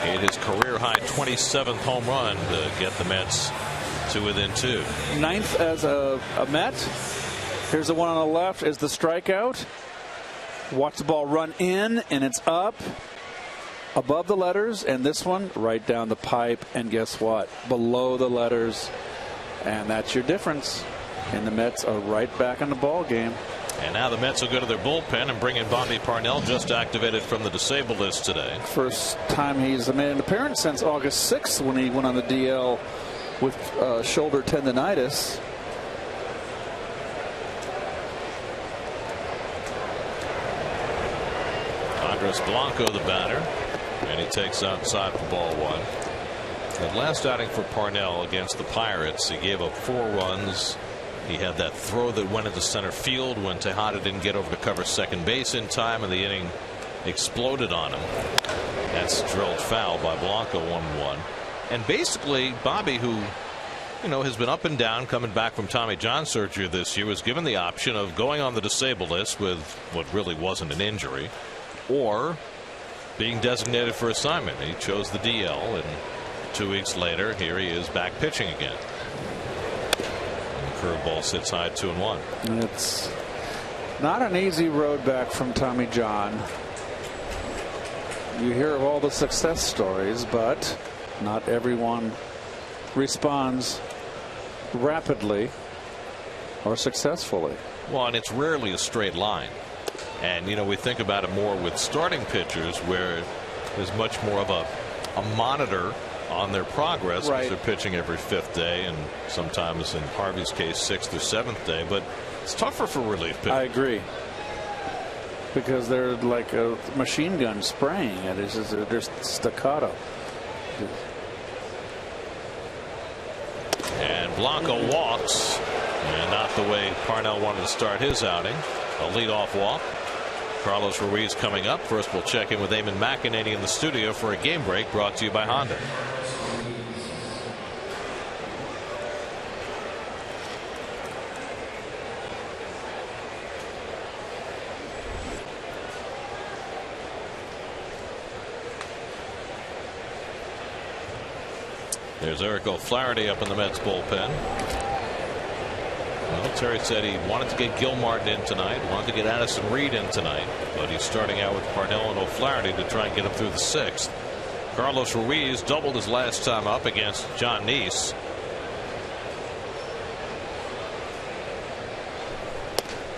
hit his career high 27th home run to get the Mets to within 2. 9th as a Met. Here's the one on the left is the strikeout. Watch the ball run in, and it's up above the letters, and this one right down the pipe, and guess what? Below the letters, and that's your difference. And the Mets are right back in the ball game. And now the Mets will go to their bullpen and bring in Bobby Parnell, just activated from the disabled list today. First time he's made an appearance since August 6th when he went on the DL with shoulder tendonitis. Andres Blanco, the batter, and he takes outside for ball 1. The last outing for Parnell against the Pirates, he gave up 4 runs. He had that throw that went into center field when Tejada didn't get over to cover second base in time, and the inning exploded on him. That's drilled foul by Blanco, 1-1. And basically, Bobby, who has been up and down coming back from Tommy John surgery this year, was given the option of going on the disabled list with what really wasn't an injury, or being designated for assignment. He chose the DL, and 2 weeks later, here he is back pitching again. Curveball sits high, 2-1. It's not an easy road back from Tommy John. You hear of all the success stories, but not everyone responds rapidly or successfully. Well, and it's rarely a straight line. And we think about it more with starting pitchers, where there's much more of a monitor on their progress, because they're pitching every 5th day, and sometimes in Harvey's case 6th or 7th day. But it's tougher for relief pitchers. I agree, because they're like a machine gun spraying it. It's just, they're staccato. And Blanco walks. not the way Parnell wanted to start his outing. A leadoff walk. Carlos Ruiz coming up. First, we'll check in with Eamon McEnany in the studio for a game break brought to you by Honda. There's Eric O'Flaherty up in the Mets bullpen. Well, Terry said he wanted to get Gilmartin in tonight, wanted to get Addison Reed in tonight, but he's starting out with Parnell and O'Flaherty to try and get him through the 6th. Carlos Ruiz doubled his last time up against John Neese.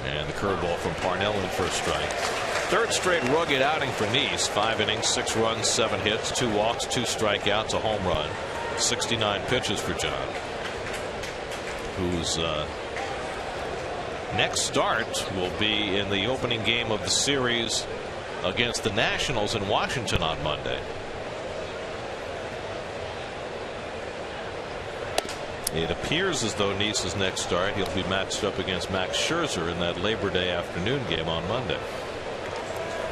And the curveball from Parnell in for a strike. Third straight rugged outing for Neese. 5 innings, 6 runs, 7 hits, 2 walks, 2 strikeouts, a home run. 69 pitches for John, whose next start will be in the opening game of the series against the Nationals in Washington on Monday. It appears as though Neese's next start, he'll be matched up against Max Scherzer in that Labor Day afternoon game on Monday,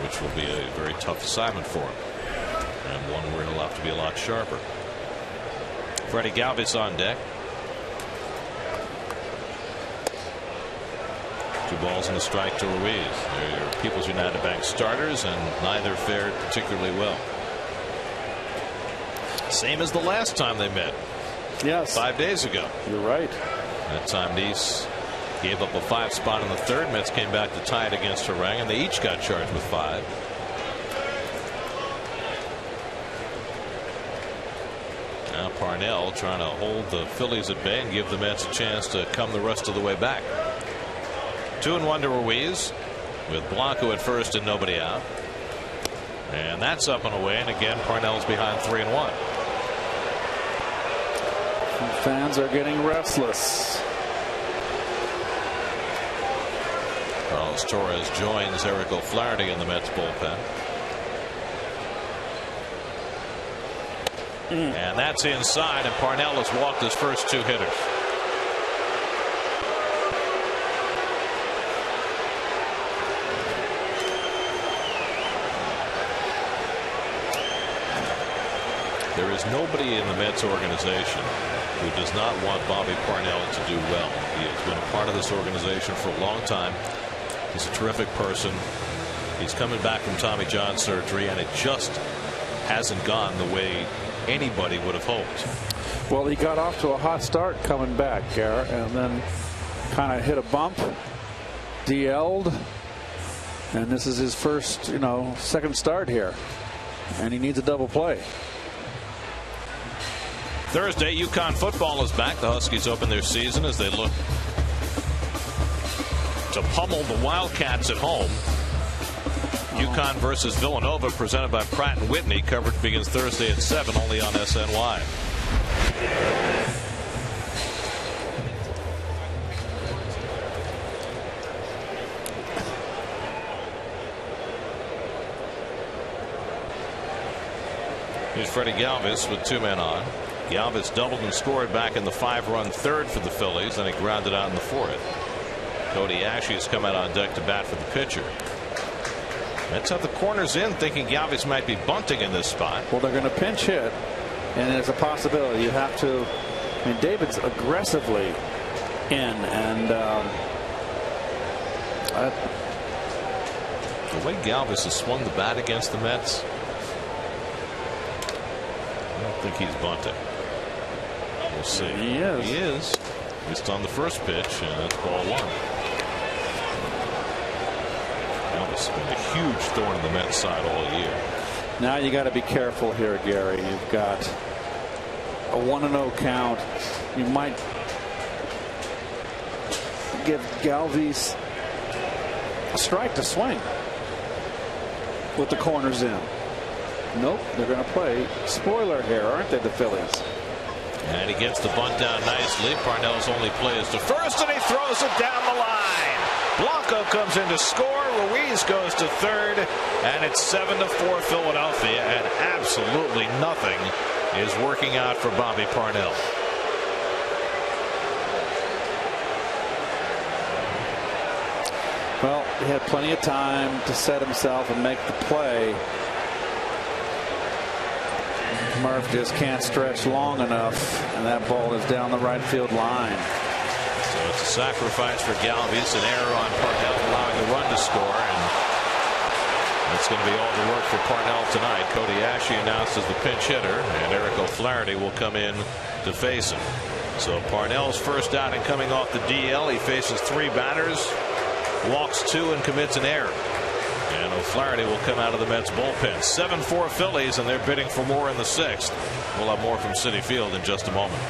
which will be a very tough assignment for him, and one where he'll have to be a lot sharper. Freddie Galvis on deck. 2 balls and a strike to Ruiz. They're your People's United Bank starters, and neither fared particularly well. Same as the last time they met. Yes. 5 days ago. You're right. That time Neese gave up a 5 spot in the 3rd. Mets came back to tie it against Harang, and they each got charged with 5. Now Parnell trying to hold the Phillies at bay and give the Mets a chance to come the rest of the way back. 2-1 to Ruiz with Blanco at first and nobody out. And that's up and away, and again Parnell's behind 3-1. Fans are getting restless. Carlos Torres joins Eric O'Flaherty in the Mets bullpen. And that's inside, and Parnell has walked his first 2 hitters. There is nobody in the Mets organization who does not want Bobby Parnell to do well. He has been a part of this organization for a long time. He's a terrific person. He's coming back from Tommy John surgery, and it just hasn't gone the way anybody would have hoped. Well, he got off to a hot start coming back, Garrett, and then kind of hit a bump, DL'd, and this is his first, second start here, and he needs a double play. Thursday, UConn football is back. The Huskies open their season as they look to pummel the Wildcats at home. UConn versus Villanova, presented by Pratt & Whitney. Coverage begins Thursday at 7, only on SNY. Here's Freddie Galvis with 2 men on. Galvis doubled and scored back in the 5-run 3rd for the Phillies, then he grounded out in the 4th. Cody Ashley's come out on deck to bat for the pitcher. Mets have the corners in, thinking Galvis might be bunting in this spot. Well, they're going to pinch hit, and there's a possibility. You have to. I mean, David's aggressively in, and the way Galvis has swung the bat against the Mets, I don't think he's bunting. We'll see. He is. He is. Missed on the first pitch, and that's ball 1. Galvis has been a huge thorn in the Mets side all year. Now you got to be careful here, Gary. You've got a 1-0 count. You might give Galvis a strike to swing with the corners in. Nope, they're going to play spoiler here, aren't they, the Phillies? And he gets the bunt down nicely. Parnell's only play is to first, and he throws it down the line. Blanco comes in to score. Ruiz goes to 3rd, and it's 7-4 Philadelphia, and absolutely nothing is working out for Bobby Parnell. Well, he had plenty of time to set himself and make the play. Murph just can't stretch long enough, and that ball is down the right field line. So it's a sacrifice for Galvis, an error on Parnell, allowing the run to score, and it's going to be all the work for Parnell tonight. Cody Ashley announced as the pinch hitter, and Eric O'Flaherty will come in to face him. So Parnell's first outing coming off the DL. He faces 3 batters, walks 2, and commits an error. And O'Flaherty will come out of the Mets bullpen. 7-4 Phillies, and they're bidding for more in the 6th. We'll have more from Citi Field in just a moment.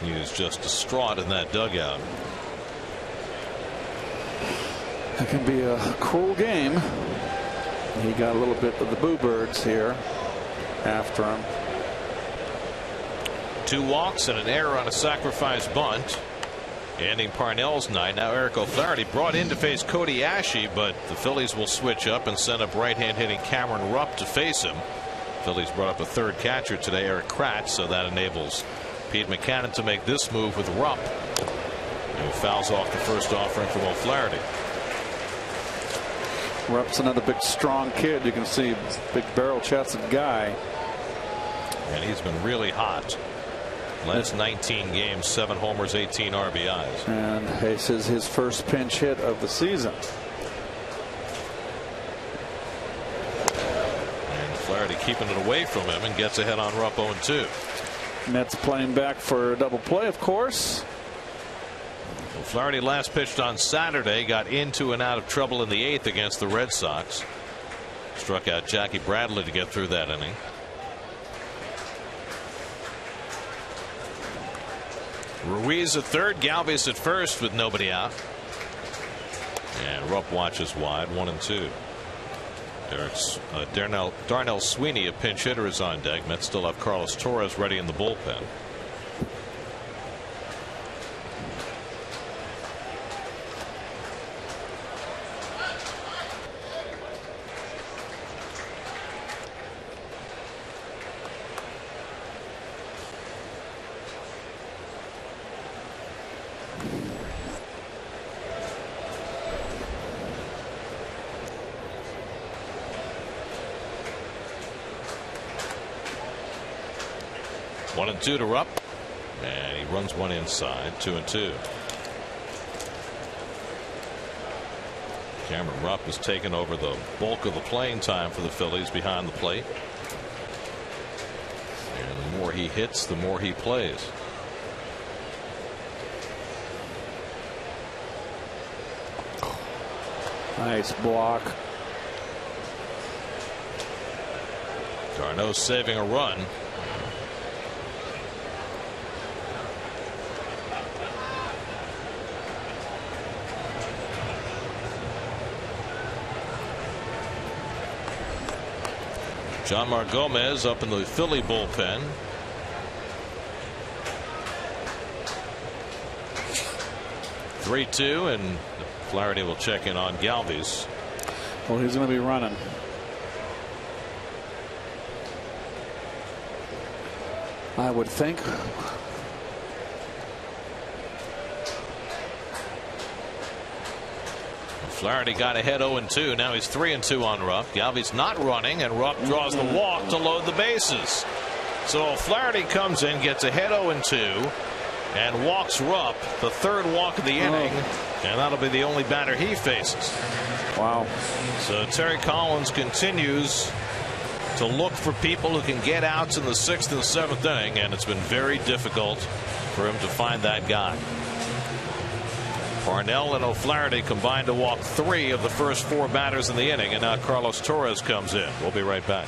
He was just distraught in that dugout. It can be a cruel game. He got a little bit of the boo birds here after him. 2 walks and an error on a sacrifice bunt, ending Parnell's night. Now Eric O'Flaherty brought in to face Cody Ashley, but the Phillies will switch up and send up right-hand hitting Cameron Rupp to face him. Phillies brought up a 3rd catcher today, Eric Kratz, so that enables Pete Mackanin to make this move with Rupp, who fouls off the first offering from O'Flaherty. Rupp's another big, strong kid. You can see big barrel-chested guy. And he's been really hot. Last 19 games, 7 homers, 18 RBIs. And this is his first pinch hit of the season. Flaherty keeping it away from him and gets ahead on Rupp 0-2. Mets playing back for a double play, of course. Well, Flaherty last pitched on Saturday, got into and out of trouble in the 8th against the Red Sox. Struck out Jackie Bradley to get through that inning. Ruiz at 3rd, Galvis at 1st with nobody out. And Rupp watches wide, 1-2. Darnell Sweeney, a pinch hitter, is on deck. Mets still have Carlos Torres ready in the bullpen. One and 2 to Rupp, and he runs one inside. 2-2. Cameron Rupp has taken over the bulk of the playing time for the Phillies behind the plate. And the more more he hits, the more he plays. Nice block. Darno saving a run. John Gomez up in the Philly bullpen. (3-2) and Flaherty will check in on Galvis. Well, he's going to be running. I would think. Flaherty got ahead 0-2. Now he's 3-2 on Rupp. Galvis not running, and Rupp draws the walk to load the bases. So Flaherty comes in, gets ahead 0-2, and walks Rupp, the third walk of the inning, and that'll be the only batter he faces. Wow. So Terry Collins continues to look for people who can get outs in the 6th and 7th inning, and it's been very difficult for him to find that guy. Parnell and O'Flaherty combined to walk 3 of the first 4 batters in the inning, and now Carlos Torres comes in. We'll be right back.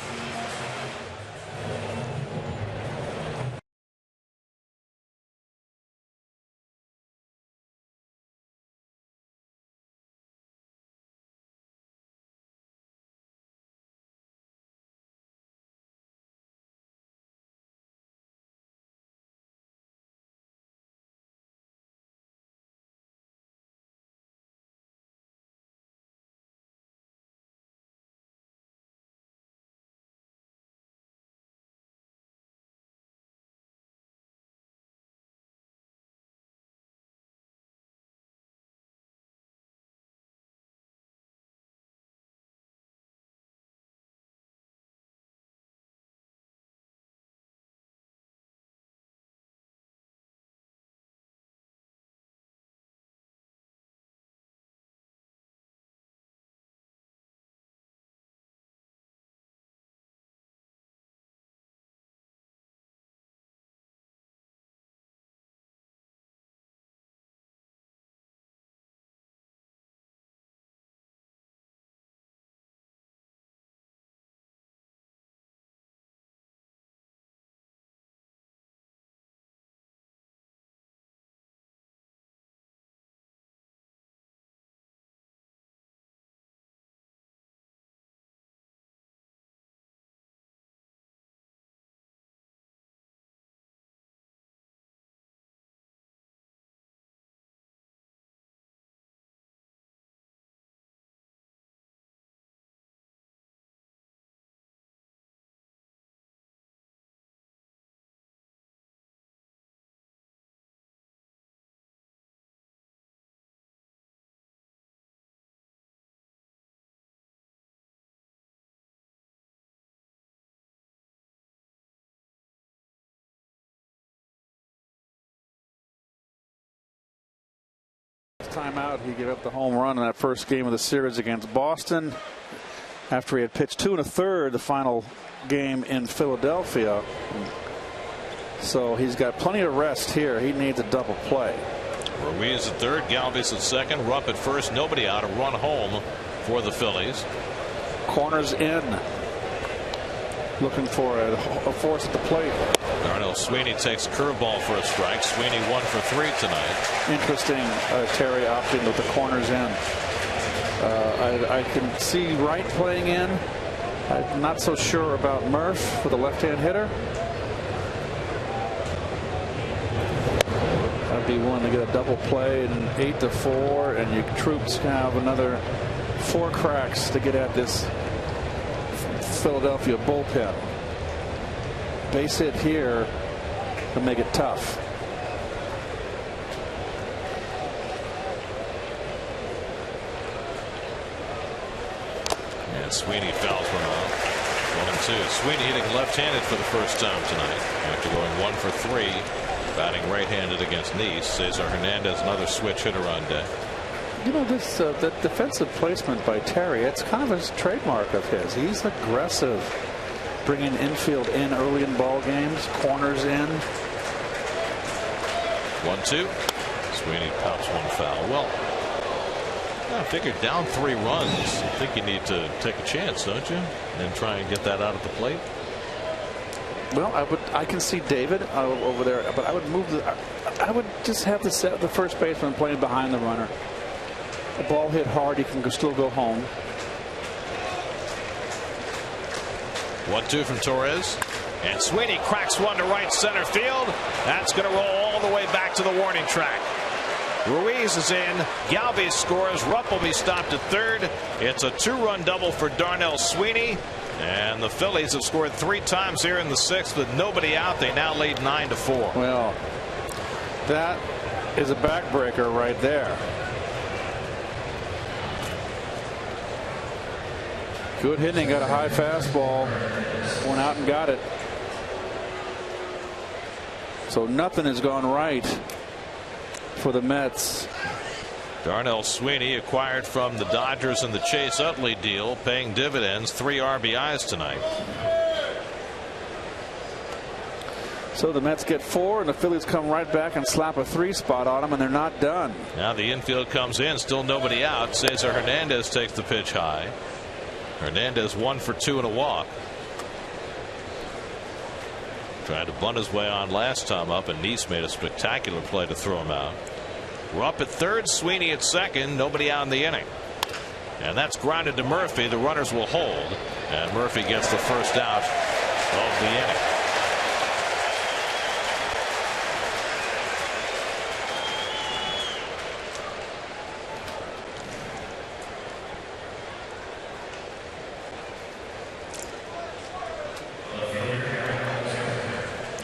Timeout. He gave up the home run in that first game of the series against Boston after he had pitched 2 1/3 the final game in Philadelphia. So he's got plenty of rest here. He needs a double play. Ruiz at third, Galvis at second, Rupp at first, nobody out, a run home for the Phillies. Corners in, looking for a force at the plate. Darnell Sweeney takes a curveball for a strike. Sweeney 1 for 3 tonight. Interesting, Terry opting with the corners in. I can see Wright playing in. I'm not so sure about Murph for the left-hand hitter. That'd be one to get a double play and 8-4, and your troops have another 4 cracks to get at this Philadelphia bullpen. Base hit here to make it tough. And Sweeney fouls one off. 1-2. Sweeney hitting left-handed for the first time tonight after going 1 for 3, batting right-handed against Nice. Cesar Hernandez, another switch hitter on deck. You know, this the defensive placement by Terry, it's kind of a trademark of his. He's aggressive bringing infield in early in ball games, corners in. 1-2. Sweeney pops one foul. Well, I figured down 3 runs. I think you need to take a chance, don't you? And try and get that out at the plate. Well, I can see David over there, but I would move I would just have the first baseman playing behind the runner. The ball hit hard, he can still go home. 1-2 from Torres. And Sweeney cracks one to right center field. That's going to roll all the way back to the warning track. Ruiz is in. Galvis scores. Rupp will be stopped at third. It's a 2-run double for Darnell Sweeney. And the Phillies have scored 3 times here in the 6th with nobody out. They now lead 9-4. Well, that is a backbreaker right there. Good hitting, got a high fastball, went out and got it. So nothing has gone right for the Mets. Darnell Sweeney, acquired from the Dodgers in the Chase Utley deal, paying dividends, 3 RBIs tonight. So the Mets get 4, and the Phillies come right back and slap a 3 spot on them, and they're not done. Now the infield comes in, still nobody out. Cesar Hernandez takes the pitch high. Hernandez 1 for 2 and a walk. Tried to bunt his way on last time up, and Neese made a spectacular play to throw him out. Rupp at third, Sweeney at second, nobody out in the inning. And that's grounded to Murphy. The runners will hold, and Murphy gets the first out of the inning.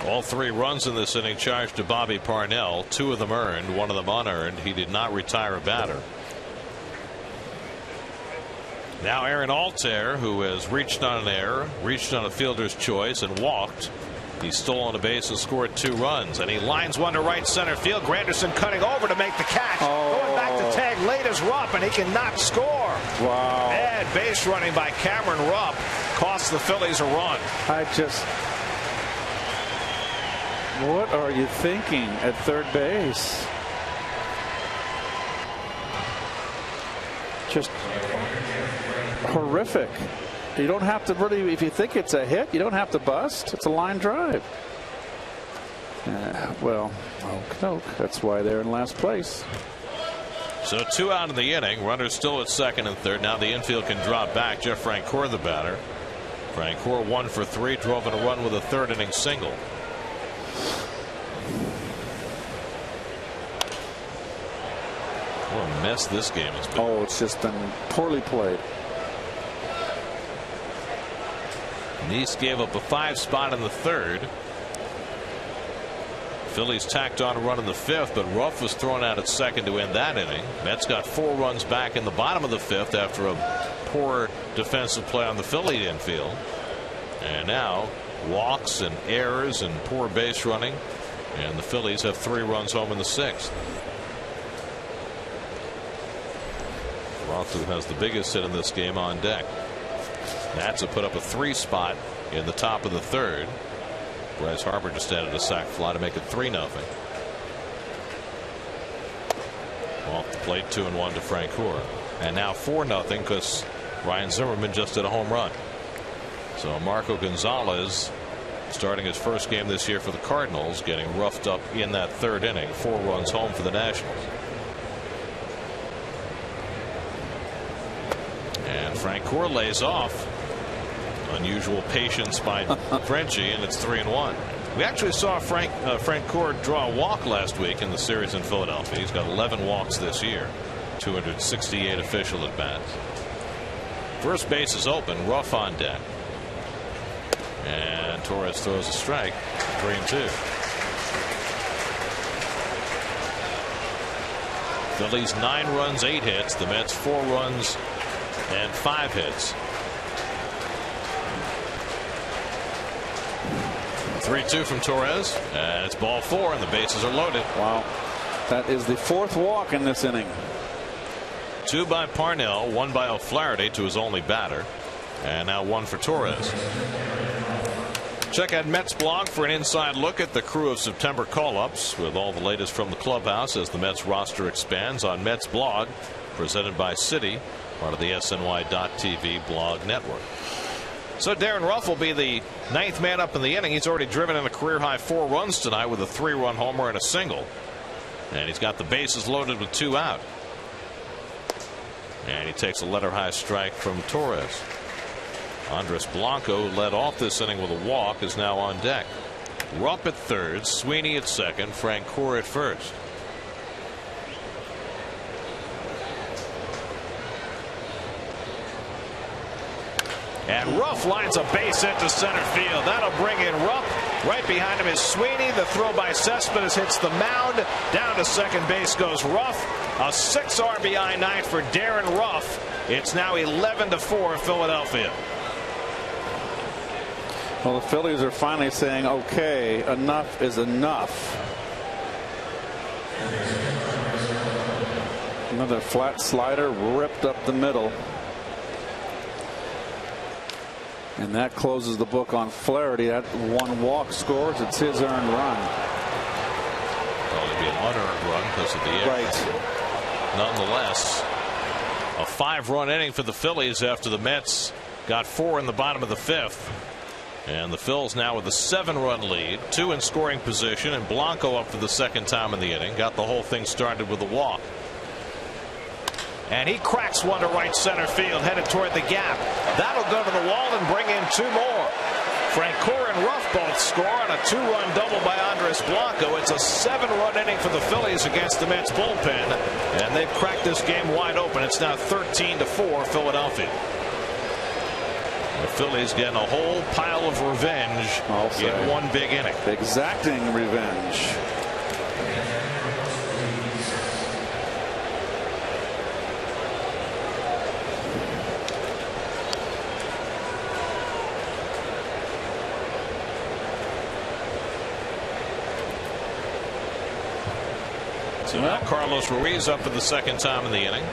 All 3 runs in this inning charged to Bobby Parnell. 2 of them earned, 1 of them unearned. He did not retire a batter. Now Aaron Altair, who has reached on an error, reached on a fielder's choice, and walked. He stole on a base and scored 2 runs. And he lines one to right center field. Granderson cutting over to make the catch. Going back to tag late is Rupp, and he cannot score. Wow. Bad base running by Cameron Rupp cost the Phillies a run. What are you thinking at third base? Just horrific. You don't have to really, if you think it's a hit, you don't have to bust. It's a line drive. Well, that's why they're in last place. So 2 out in the inning. Runners still at second and third. Now the infield can drop back. Jeff Francoeur, the batter. Francoeur 1 for 3, drove in a run with a 3rd inning single. What a mess this game has been. Oh, it's just been poorly played. Neese gave up a 5 spot in the 3rd. Phillies tacked on a run in the 5th, but Ruff was thrown out at second to end that inning. Mets got 4 runs back in the bottom of the 5th after a poor defensive play on the Philly infield. And now walks and errors and poor base running, and the Phillies have 3 runs home in the 6th. Roth, who has the biggest hit in this game, on deck. Nats have put up a 3 spot in the top of the 3rd. Bryce Harper just added a sac fly to make it 3-0. Off the plate, 2-1 to Francoeur. And now 4-0 because Ryan Zimmerman just did a home run. So Marco Gonzalez, starting his first game this year for the Cardinals, getting roughed up in that 3rd inning. 4 runs home for the Nationals. And Francoeur lays off. Unusual patience by Frenchie, and it's 3-1. We actually saw Francoeur draw a walk last week in the series in Philadelphia. He's got 11 walks this year, 268 official at bats. First base is open. Ruff on deck, and Torres throws a strike. 3-2. Phillies 9 runs, 8 hits. The Mets 4 runs and 5 hits. 3-2 from Torres, and it's ball 4, and the bases are loaded. Wow, that is the 4th walk in this inning. 2 by Parnell, 1 by O'Flaherty to his only batter, and now 1 for Torres. Check out Mets blog for an inside look at the crew of September call-ups with all the latest from the clubhouse as the Mets roster expands on Mets blog, presented by Citi, part of the SNY.TV blog network. So Darren Ruff will be the 9th man up in the inning. He's already driven in a career-high 4 runs tonight with a 3-run homer and a single. And he's got the bases loaded with 2 out. And he takes a letter-high strike from Torres. Andres Blanco led off this inning with a walk, is now on deck. Rupp at third, Sweeney at second, Francoeur at first. And Ruff lines a base hit to center field. That'll bring in Rupp. Right behind him is Sweeney. The throw by Cespedes hits the mound. Down to second base goes Ruff. A 6 RBI night for Darren Ruff. It's now 11-4 Philadelphia. Well, the Phillies are finally saying, okay, enough is enough. Another flat slider ripped up the middle. And that closes the book on Flaherty. That 1 walk scores. It's his earned run. Probably be an unearned run because of the error. Right. Nonetheless, a 5-run inning for the Phillies after the Mets got 4 in the bottom of the 5th. And the Phils now with a 7-run lead, 2 in scoring position, and Blanco up for the 2nd time in the inning. Got the whole thing started with a walk. And he cracks one to right center field, headed toward the gap. That'll go to the wall and bring in 2 more. Francoeur and Ruff both score on a 2-run double by Andres Blanco. It's a 7-run inning for the Phillies against the Mets bullpen, and they've cracked this game wide open. It's now 13-4 Philadelphia. The Phillies getting a whole pile of revenge in one big inning. Exacting revenge. So now Carlos Ruiz up for the 2nd time in the inning.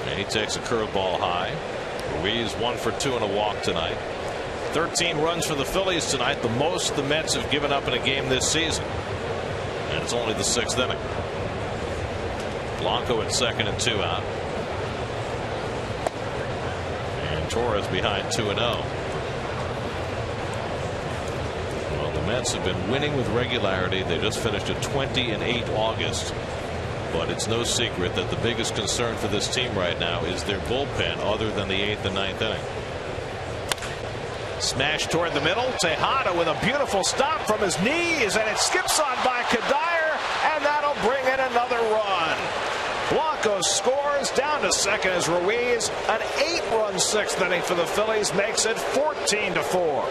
And he takes a curveball high. Ruiz 1 for 2 and a walk tonight. 13 runs for the Phillies tonight, the most the Mets have given up in a game this season. And it's only the 6th inning. Blanco at second and 2 out. And Torres behind 2-0. Well, the Mets have been winning with regularity. They just finished a 20-8 August. But it's no secret that the biggest concern for this team right now is their bullpen, other than the 8th and 9th inning. Smash toward the middle. Tejada with a beautiful stop from his knees, and it skips on by Kadire, and that'll bring in another run. Blanco scores. Down to second is Ruiz. An 8-run 6th inning for the Phillies makes it 14-4.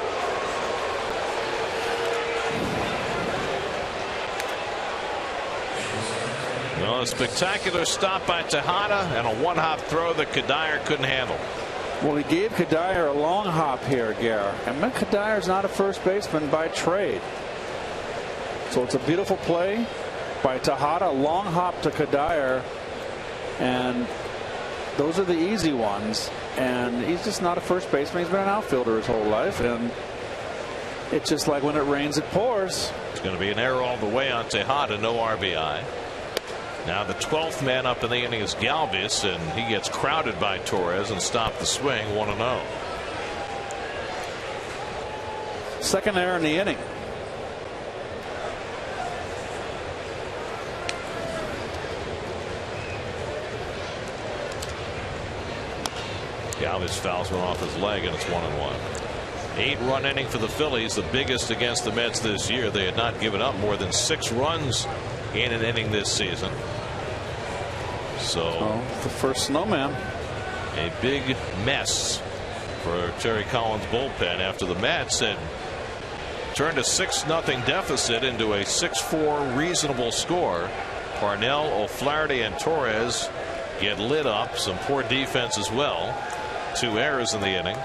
Well, a spectacular stop by Tejada and a 1-hop throw that Kadire couldn't handle. Well, he gave Kadire a long hop here, Gare. And Kadire's not a first baseman by trade. So it's a beautiful play by Tejada. Long hop to Kadire. And those are the easy ones. And he's just not a first baseman. He's been an outfielder his whole life. And it's just like when it rains, it pours. It's going to be an error all the way on Tejada. No RBI. Now the 12th man up in the inning is Galvis, and he gets crowded by Torres and stopped the swing. 1-0. Second error in the inning. Galvis fouls one off his leg, and it's 1-1. 8-run inning for the Phillies, the biggest against the Mets this year. They had not given up more than 6 runs in an inning this season. So the first snowman. A big mess for Terry Collins' bullpen after the Mets had turned a 6-0 deficit into a 6-4 reasonable score. Parnell, O'Flaherty, and Torres get lit up. Some poor defense as well. 2 errors in the inning.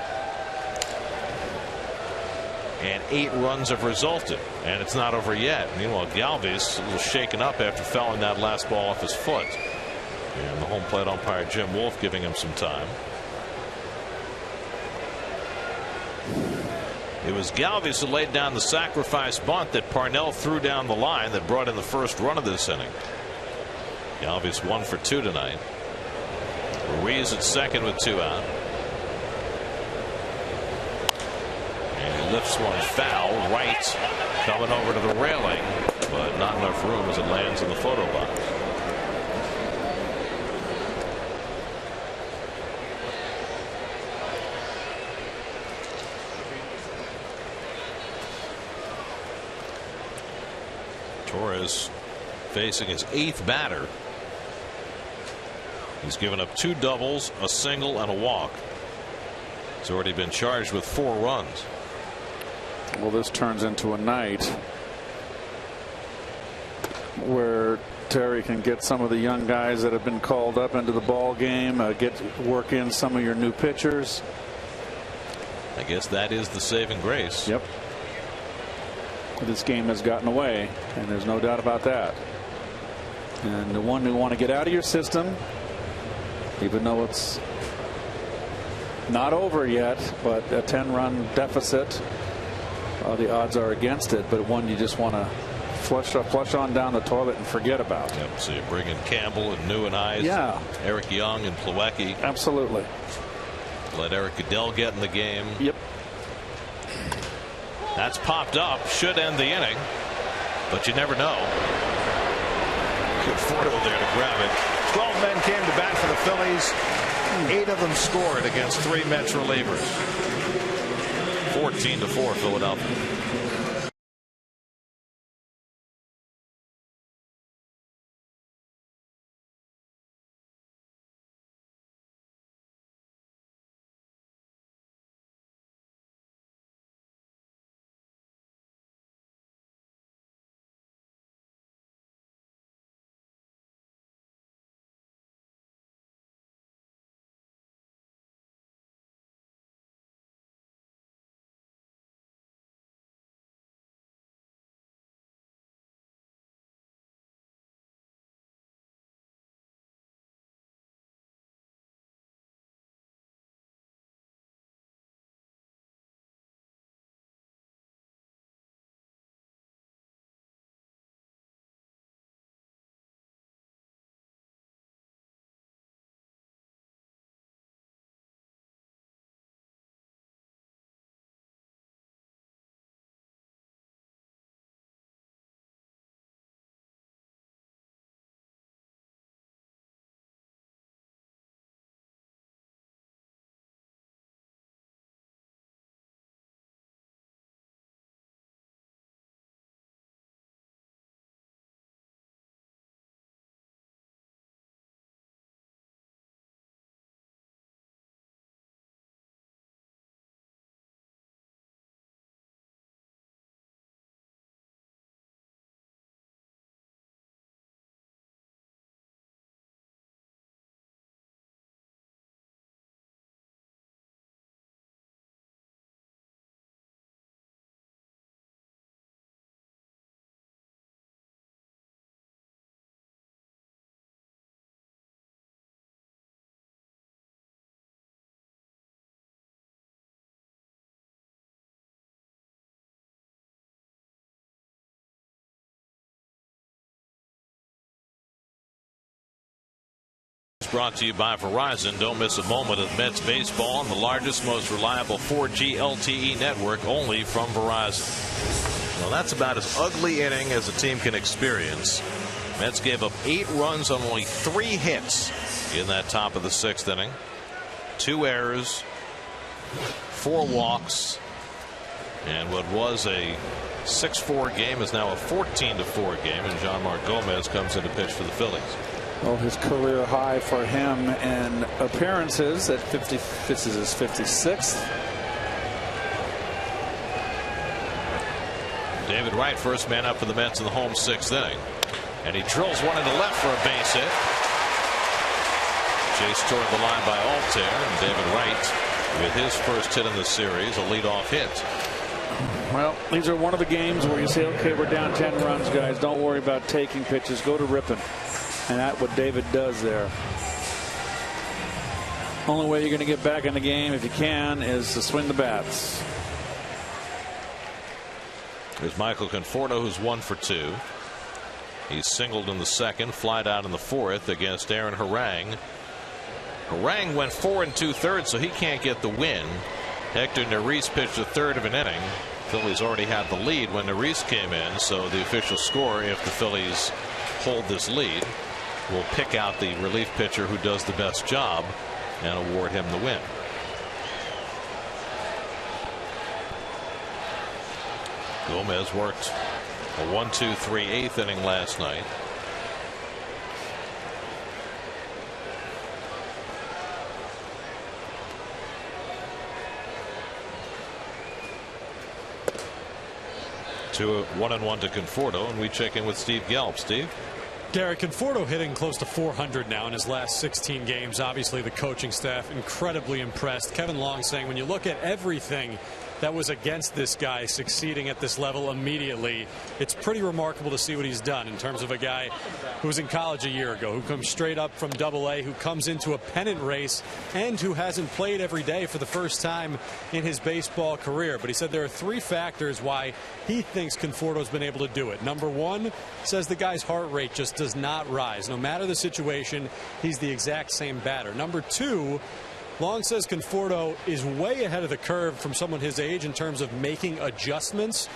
And 8 runs have resulted, and it's not over yet. Meanwhile, Galvis a little shaken up after fouling that last ball off his foot. And the home plate umpire Jim Wolf giving him some time. It was Galvis who laid down the sacrifice bunt that Parnell threw down the line that brought in the first run of this inning. Galvis 1 for 2 tonight. Ruiz at second with 2 out. And he lifts one foul right, coming over to the railing, but not enough room as it lands in the photo box. Torres facing his 8th batter. He's given up 2 doubles, a single, and a walk. He's already been charged with 4 runs. Well, this turns into a night where Terry can get some of the young guys that have been called up into the ball game, work in some of your new pitchers. I guess that is the saving grace. Yep. This game has gotten away, and there's no doubt about that. And the one you want to get out of your system, even though it's not over yet, but a 10-run deficit, the odds are against it, but one you just want to flush on down the toilet and forget about. Yep. So you bring in Campbell and New and Eyes, Eric Young and Plawecki. Absolutely. Let Eric Goodell get in the game. Yep. That's popped up, should end the inning, but you never know. Conforto there to grab it. 12 men came to bat for the Phillies. 8 of them scored against 3 Mets relievers. 14-4 Philadelphia. Brought to you by Verizon. Don't miss a moment of Mets baseball on the largest, most reliable 4G LTE network, only from Verizon. Well, that's about as ugly inning as a team can experience. Mets gave up 8 runs on only 3 hits in that top of the 6th inning. 2 errors, 4 walks, and what was a 6-4 game is now a 14-4 game, and Jean-Marc Gomez comes in to pitch for the Phillies. Well, his career high for him in appearances at 50. This is his 56th. David Wright, first man up for the Mets in the home 6th inning, and he drills one into left for a base hit. Chased toward the line by Altair, and David Wright with his first hit in the series, a leadoff hit. Well, these are one of the games where you say, okay, we're down 10 runs, guys. Don't worry about taking pitches. Go to ripping. And that's what David does there. Only way you're going to get back in the game, if you can, is to swing the bats. There's Michael Conforto, who's 1 for 2. He singled in the second, flied out in the fourth against Aaron Harang. Harang went 4 2/3, so he can't get the win. Hector Neris pitched a third of an inning. Phillies already had the lead when Neris came in, so the official score, if the Phillies hold this lead, will pick out the relief pitcher who does the best job and award him the win. Gomez worked a 1-2-3 eighth inning last night. To 1-1 to Conforto, and we check in with Steve Gelb. Steve? Gary, Conforto hitting close to 400 now in his last 16 games. Obviously, the coaching staff incredibly impressed. Kevin Long saying when you look at everything that was against this guy succeeding at this level immediately, it's pretty remarkable to see what he's done in terms of a guy who was in college a year ago, who comes straight up from Double-A, who comes into a pennant race, and who hasn't played every day for the first time in his baseball career. But he said there are 3 factors why he thinks Conforto's been able to do it. Number 1, says the guy's heart rate just does not rise. No matter the situation, he's the exact same batter. Number 2, Long says Conforto is way ahead of the curve from someone his age in terms of making adjustments.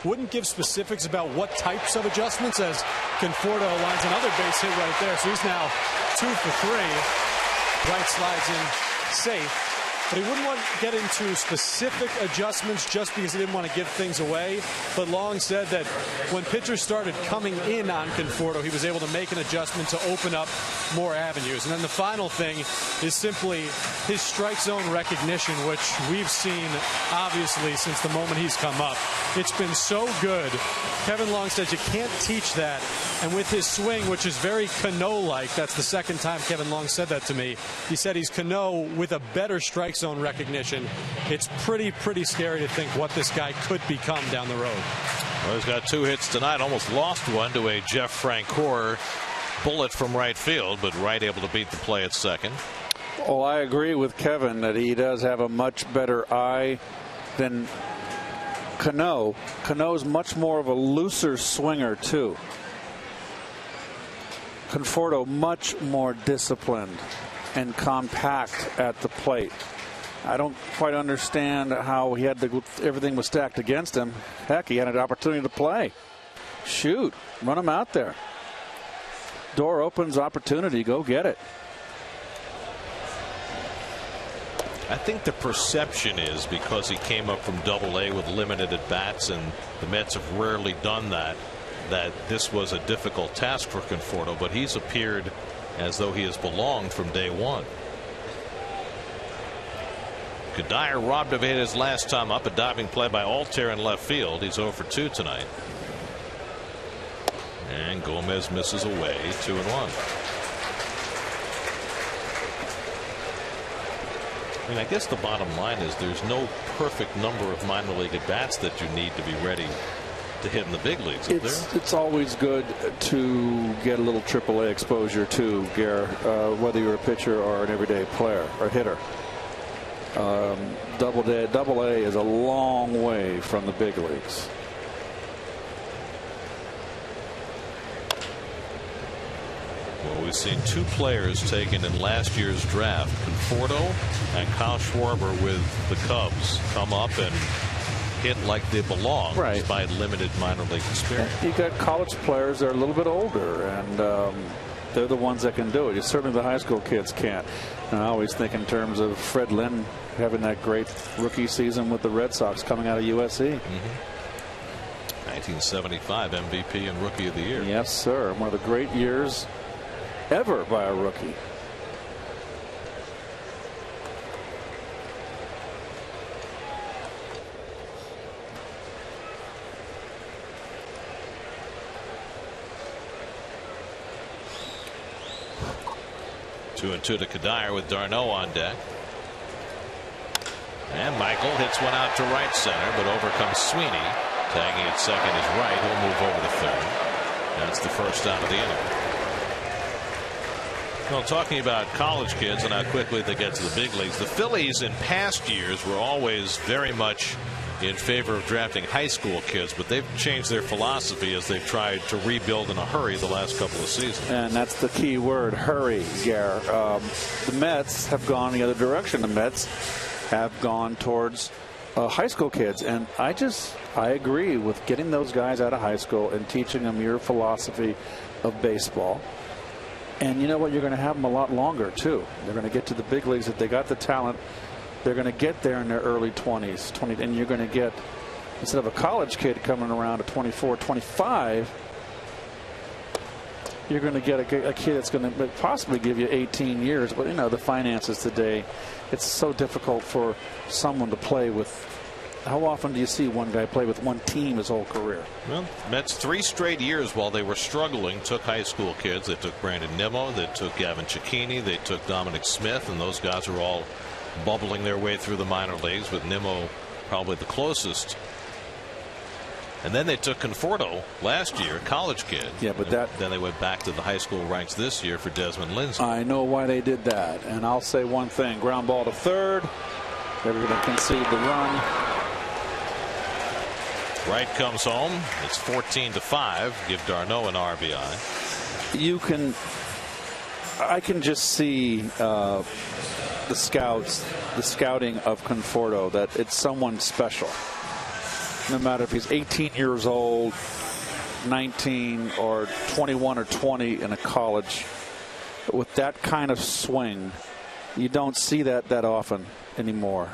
Wouldn't give specifics about what types of adjustments, as Conforto lines another base hit right there. So he's now 2 for 3. Right slides in safe. But he wouldn't want to get into specific adjustments just because he didn't want to give things away. But Long said that when pitchers started coming in on Conforto, he was able to make an adjustment to open up more avenues. And then the final thing is simply his strike zone recognition, which we've seen obviously since the moment he's come up. It's been so good. Kevin Long says you can't teach that. And with his swing, which is very Cano-like, that's the second time Kevin Long said that to me. He said he's Cano with a better strike zone recognition. It's pretty scary to think what this guy could become down the road. Well, he's got 2 hits tonight. Almost lost one to a Jeff Francoeur bullet from right field, but Wright able to beat the play at second. Oh, I agree with Kevin that he does have a much better eye than Cano. Cano's much more of a looser swinger too. Conforto much more disciplined and compact at the plate. I don't quite understand how he had to, everything was stacked against him. Heck, he had an opportunity to play. Shoot, run him out there. Door opens, opportunity, go get it. I think the perception is because he came up from Double-A with limited at bats, and the Mets have rarely done that, that this was a difficult task for Conforto, but he's appeared as though he has belonged from day one. Kadire robbed of it his last time up. A diving play by Altair in left field. He's 0 for 2 tonight. And Gomez misses away. 2-1. I mean, I guess the bottom line is there's no perfect number of minor league at bats that you need to be ready to hit in the big leagues. It's always good to get a little AAA exposure too, Gare, whether you're a pitcher or an everyday player or hitter. Double-A is a long way from the big leagues. Well, we've seen 2 players taken in last year's draft, Conforto and Kyle Schwarber with the Cubs, come up and hit like they belong, right, despite limited minor league experience. You got college players that are a little bit older, and they're the ones that can do it. Certainly the high school kids can't. And I always think in terms of Fred Lynn having that great rookie season with the Red Sox coming out of USC. 1975 MVP and Rookie of the Year. Yes, sir. One of the great years ever by a rookie. Two and two to Kadire with Darno on deck. And Michael hits one out to right center, but over comes Sweeney. Tagging at second is Wright. He'll move over to third. That's the first out of the inning. Well, talking about college kids and how quickly they get to the big leagues, the Phillies in past years were always very much in favor of drafting high school kids, but they've changed their philosophy as they've tried to rebuild in a hurry the last couple of seasons. And that's the key word, hurry, Gare. The Mets have gone the other direction. The Mets have gone towards high school kids, and I agree with getting those guys out of high school and teaching them your philosophy of baseball. And you know what? You're going to have them a lot longer, too. They're going to get to the big leagues. If they got the talent, they're going to get there in their early 20s. And you're going to get, instead of a college kid coming around at 24, 25, you're going to get a kid that's going to possibly give you 18 years. But, you know, the finances today, it's so difficult for someone to play with. How often do you see one guy play with one team his whole career? Well, Mets 3 straight years while they were struggling took high school kids. They took Brandon Nimmo, they took Gavin Cecchini, they took Dominic Smith, and those guys are all bubbling their way through the minor leagues, with Nimmo probably the closest. And then they took Conforto last year, college kid. Yeah, but then they went back to the high school ranks this year for Desmond Lindsay. I know why they did that, and I'll say one thing: ground ball to third. They're going to concede the run. Wright comes home. It's 14-5. Give Darno an RBI. I can just see the scouting of Conforto, that it's someone special. No matter if he's 18 years old, 19, or 21 or 20 in a college, with that kind of swing, you don't see that often anymore.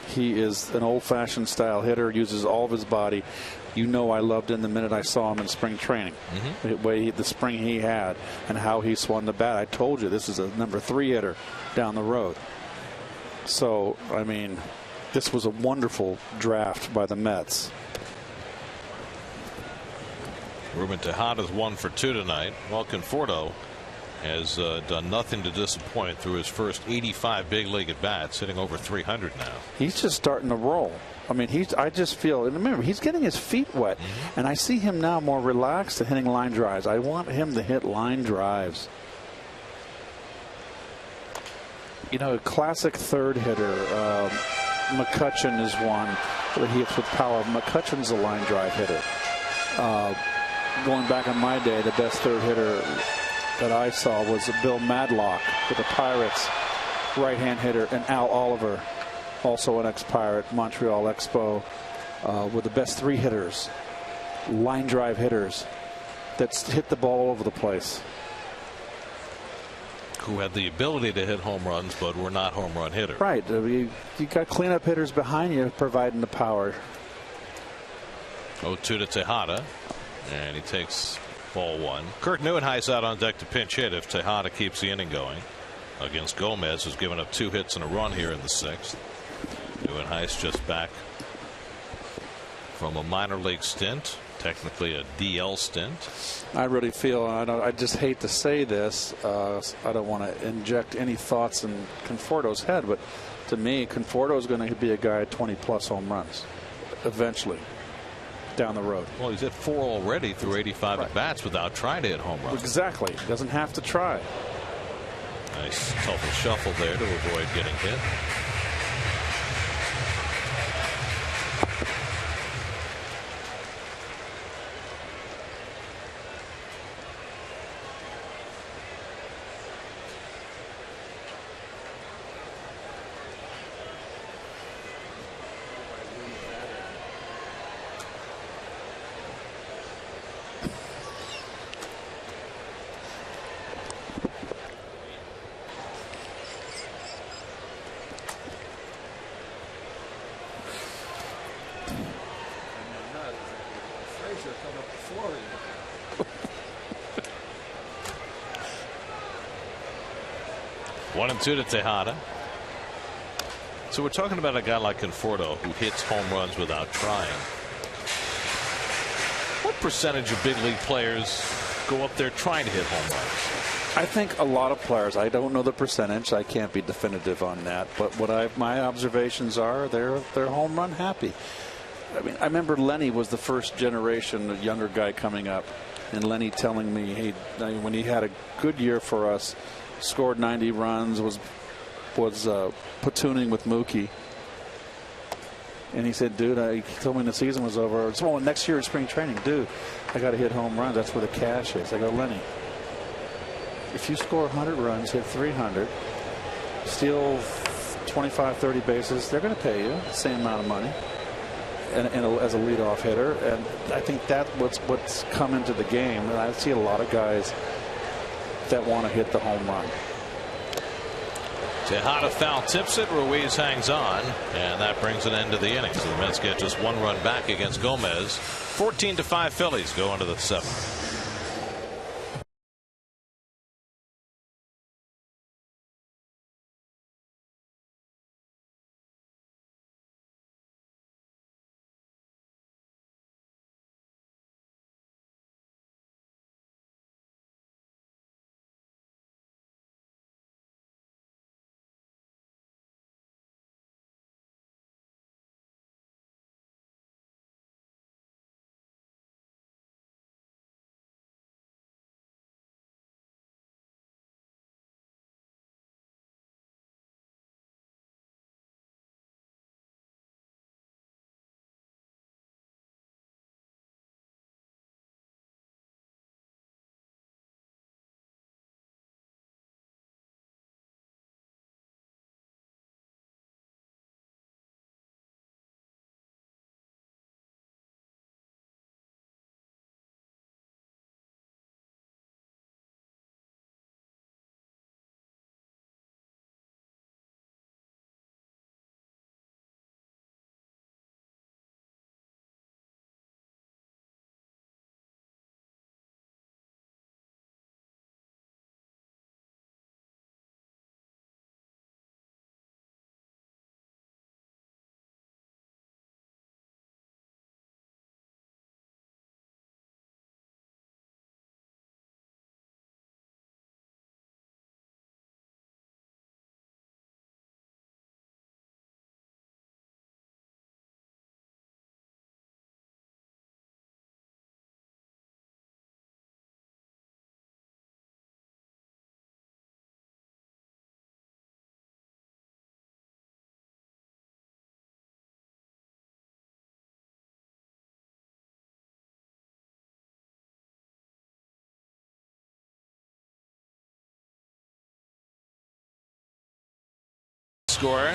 He is an old-fashioned style hitter, uses all of his body. You know, I loved him the minute I saw him in spring training. The spring he had and how he swung the bat. I told you, this is a number 3 hitter down the road. So, I mean, this was a wonderful draft by the Mets. Ruben Tejada's 1 for 2 tonight. Well, Conforto has done nothing to disappoint through his first 85 big league at bats, hitting over 300 now. He's just starting to roll. I mean, I just feel, and remember, he's getting his feet wet, and I see him now more relaxed and hitting line drives. I want him to hit line drives. You know, a classic third hitter. McCutchen is one that he hits with power. McCutchen's a line drive hitter. Going back in my day, the best third hitter that I saw was Bill Madlock with the Pirates, right-hand hitter, and Al Oliver, also an ex-Pirate, Montreal Expo, were the best 3 hitters, line drive hitters that hit the ball all over the place. Who had the ability to hit home runs, but were not home run hitters. Right. You got cleanup hitters behind you providing the power. 0-2 to Tejada, and he takes ball 1. Kirk Neuenhuis out on deck to pinch hit if Tejada keeps the inning going against Gomez, who's given up 2 hits and a run here in the 6th. Neuenhuis just back from a minor league stint, technically a DL stint. I really feel, I just hate to say this, I don't want to inject any thoughts in Conforto's head, but to me, Conforto is going to be a guy at 20+ home runs eventually down the road. Well, he's hit 4 already through 85 at bats without trying to hit home runs. Exactly. Doesn't have to try. Nice tough shuffle there to avoid getting hit. One and 2 to Tejada. So we're talking about a guy like Conforto who hits home runs without trying. What percentage of big league players go up there trying to hit home runs? I think a lot of players. I don't know the percentage. I can't be definitive on that. But what my observations are, they're home run happy. I mean, I remember Lenny was the first generation, a younger guy coming up, and Lenny telling me, hey, when he had a good year for us, scored 90 runs, was platooning with Mookie. And he said, dude, he told me the season was over. It's, well, next year in spring training, dude, I got to hit home runs. That's where the cash is. I go, Lenny, if you score 100 runs, hit 300, steal 25, 30 bases, they're going to pay you the same amount of money and as a leadoff hitter. And I think that's what's come into the game. And I see a lot of guys that want to hit the home run. Tejada foul tips it. Ruiz hangs on, and that brings an end to the inning. So the Mets get just one run back against Gomez. 14-5 Phillies go into the 7th. Score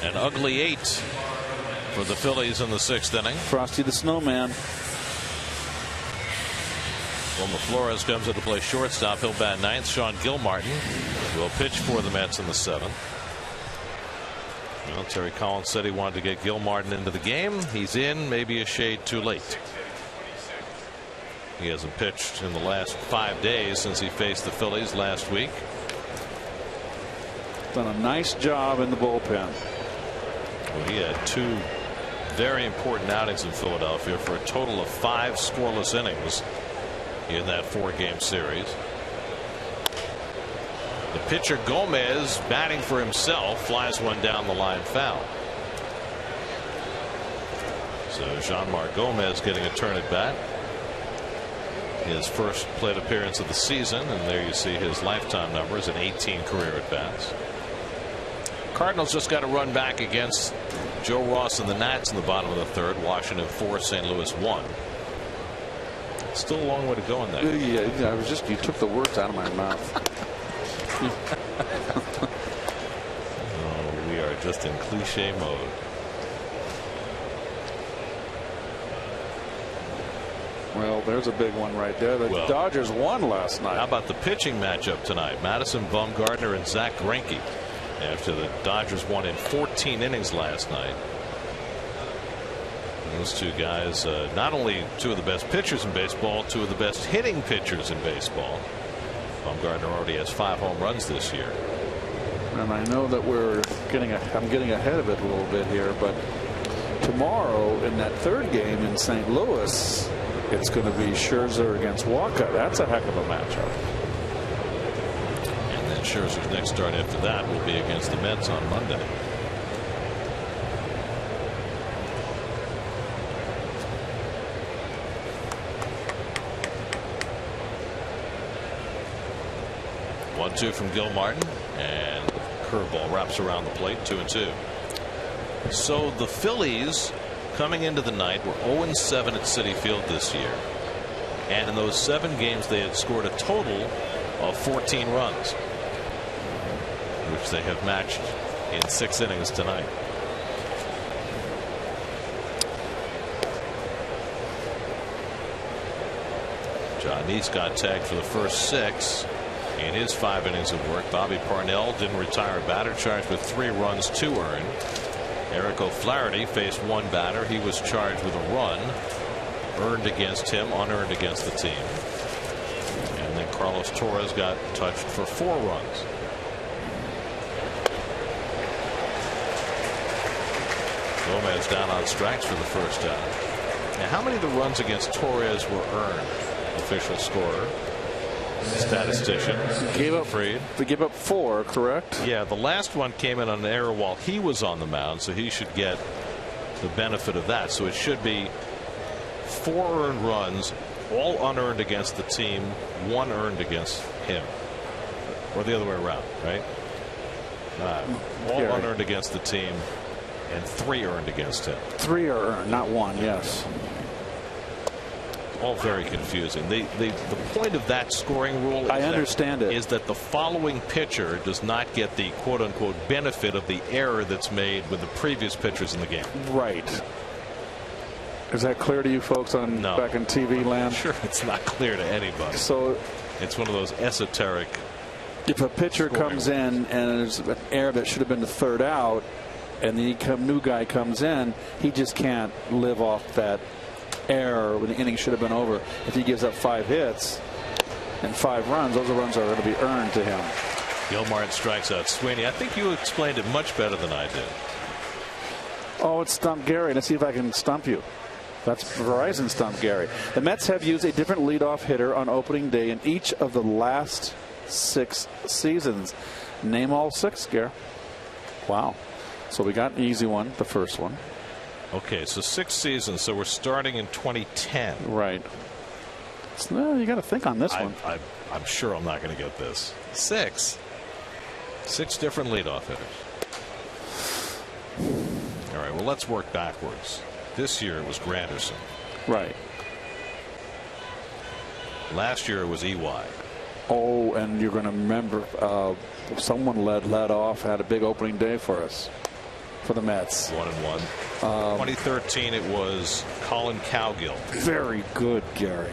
an ugly 8 for the Phillies in the 6th inning. Frosty the Snowman. Wilmer Flores comes in to play shortstop. He'll bat 9th. Sean Gilmartin will pitch for the Mets in the 7th. Well, Terry Collins said he wanted to get Gilmartin into the game. He's in, maybe a shade too late. He hasn't pitched in the last 5 days since he faced the Phillies last week. Done a nice job in the bullpen. Well, he had 2 very important outings in Philadelphia for a total of 5 scoreless innings in that 4-game series. The pitcher Gomez, batting for himself, flies one down the line foul. So Jeanmar Gomez getting a turn at bat. His first plate appearance of the season, and there you see his lifetime numbers at 18 career at bats. Cardinals just got a run back against Joe Ross and the Nats in the bottom of the 3rd. Washington 4, St. Louis 1. Still a long way to go in that. Yeah, I was just, you took the words out of my mouth. Oh, we are just in cliche mode. Well, there's a big one right there. The Dodgers won last night. How about the pitching matchup tonight? Madison Bumgarner and Zach Greinke. After the Dodgers won in 14 innings last night. Those 2 guys, not only 2 of the best pitchers in baseball, 2 of the best hitting pitchers in baseball. Bumgarner already has 5 home runs this year. And I know that I'm getting ahead of it a little bit here, but tomorrow in that 3rd game in St. Louis, it's going to be Scherzer against Walker. That's a heck of a matchup. Scherzer's next start after that will be against the Mets on Monday. One-two from Gilmartin, and curveball wraps around the plate. 2-2. So the Phillies coming into the night were 0-7 at Citi Field this year. And in those 7 games they had scored a total of 14 runs, which they have matched in 6 innings tonight. John Neese got tagged for the first 6 in his 5 innings of work. Bobby Parnell didn't retire a batter, charged with 3 runs, 2 earned. Eric O'Flaherty faced 1 batter. He was charged with a run, earned against him, unearned against the team. And then Carlos Torres got touched for 4 runs. Gomez down on strikes for the first out. Now, how many of the runs against Torres were earned? Official scorer, statistician. They gave up 4, correct? Yeah, the last one came in on an error while he was on the mound, so he should get the benefit of that. So it should be 4 earned runs, all unearned against the team, 1 earned against him, or the other way around, right? All unearned against the team and 3 earned against him. 3 are earned, not 1. Yes. All very confusing. The point of that scoring rule, is that the following pitcher does not get the quote unquote benefit of the error that's made with the previous pitchers in the game. Right. Is that clear to you folks on back in TV land? Sure, it's not clear to anybody. So it's one of those esoteric. If a pitcher comes in and there's an error that should have been the 3rd out, and the new guy comes in, he just can't live off that error when the inning should have been over. If he gives up 5 hits and 5 runs, those runs are going to be earned to him. Gilmartin strikes out Sweeney. I think you explained it much better than I did. Oh, it's Stump Gary. Let's see if I can stump you. That's Verizon Stump Gary. The Mets have used a different leadoff hitter on opening day in each of the last 6 seasons. Name all 6, Gary. Wow. So we got an easy one, the first one. Okay, so 6 seasons. So we're starting in 2010. Right. So, you got to think on this one. I'm sure I'm not going to get this. 6 different leadoff hitters. All right. Well, let's work backwards. This year it was Granderson. Right. Last year it was EY. Oh, and you're going to remember someone led off, had a big opening day for us. For the Mets. 1-1. 2013 it was Colin Cowgill. Very good, Gary.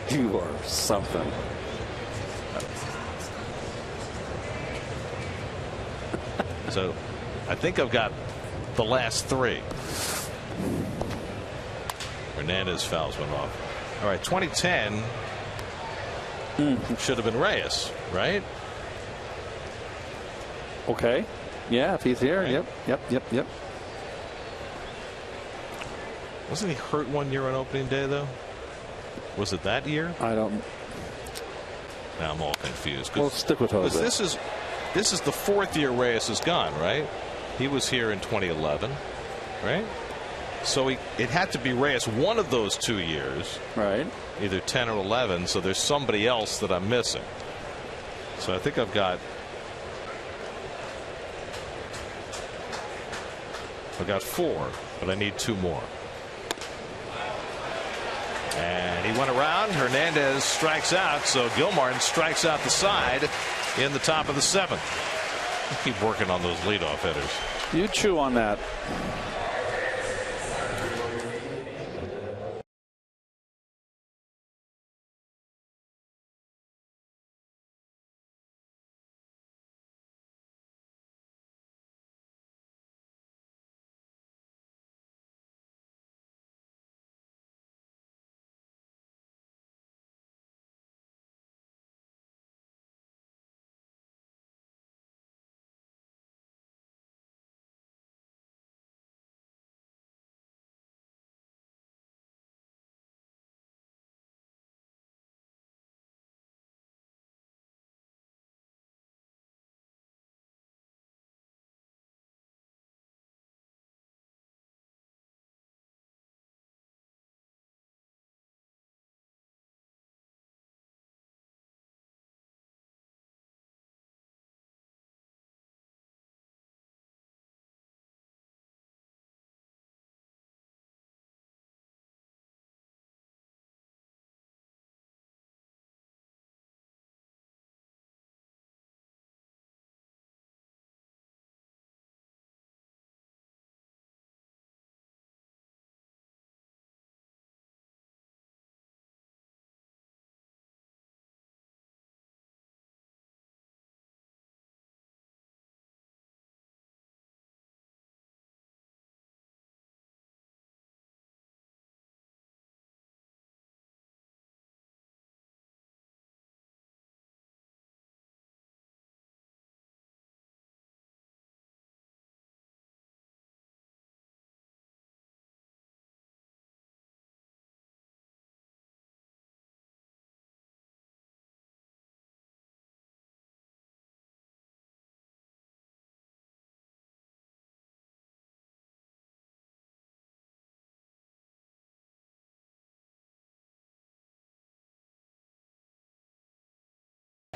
You are something. So I think I've got the last 3. Hernandez fouls one off. All right, 2010 should have been Reyes, right? Okay. Yeah, if he's here. Right. Yep. Wasn't he hurt one year on opening day, though? Was it that year? I don't. Now I'm all confused. We'll stick with Jose. This is the 4th year Reyes is gone, right? He was here in 2011, right? So it had to be Reyes one of those 2 years, right? Either 10 or 11. So there's somebody else that I'm missing. So I think I've got 4, but I need 2 more. And he went around. Hernandez strikes out, so Gilmartin strikes out the side in the top of the 7th. Keep working on those leadoff hitters. You chew on that.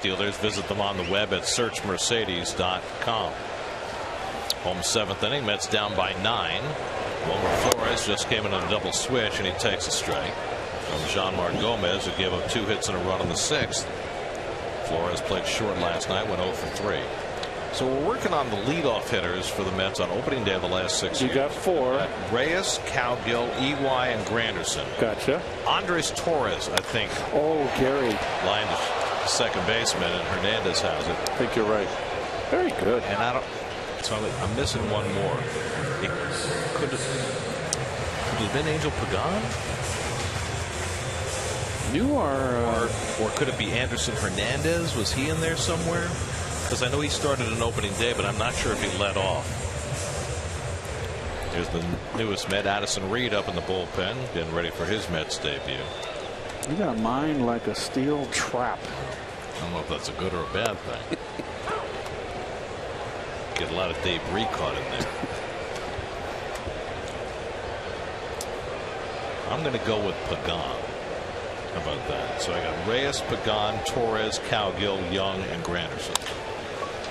dealers. Visit them on the web at searchmercedes.com. Home 7th inning. Mets down by 9. Wilmer Flores just came in on a double switch, and he takes a strike from Jeanmar Gomez, who gave up 2 hits and a run in the 6th. Flores played short last night, went 0 for 3. So we're working on the leadoff hitters for the Mets on opening day of the last 6 years. You got 4. Reyes, Cowgill, EY, and Granderson. Gotcha. Andres Torres, I think. Oh, Gary. Lined to second baseman, and Hernandez has it. I think you're right. Very good. And so I'm missing one more. It could have been Angel Pagan? Or could it be Anderson Hernandez? Was he in there somewhere? Because I know he started an opening day, but I'm not sure if he led off. Here's the newest Met, Addison Reed, up in the bullpen, getting ready for his Mets debut. You got a mind like a steel trap. I don't know if that's a good or a bad thing. Get a lot of debris caught in there. I'm going to go with Pagan. How about that? So I got Reyes, Pagan, Torres, Cowgill, Young, and Granderson.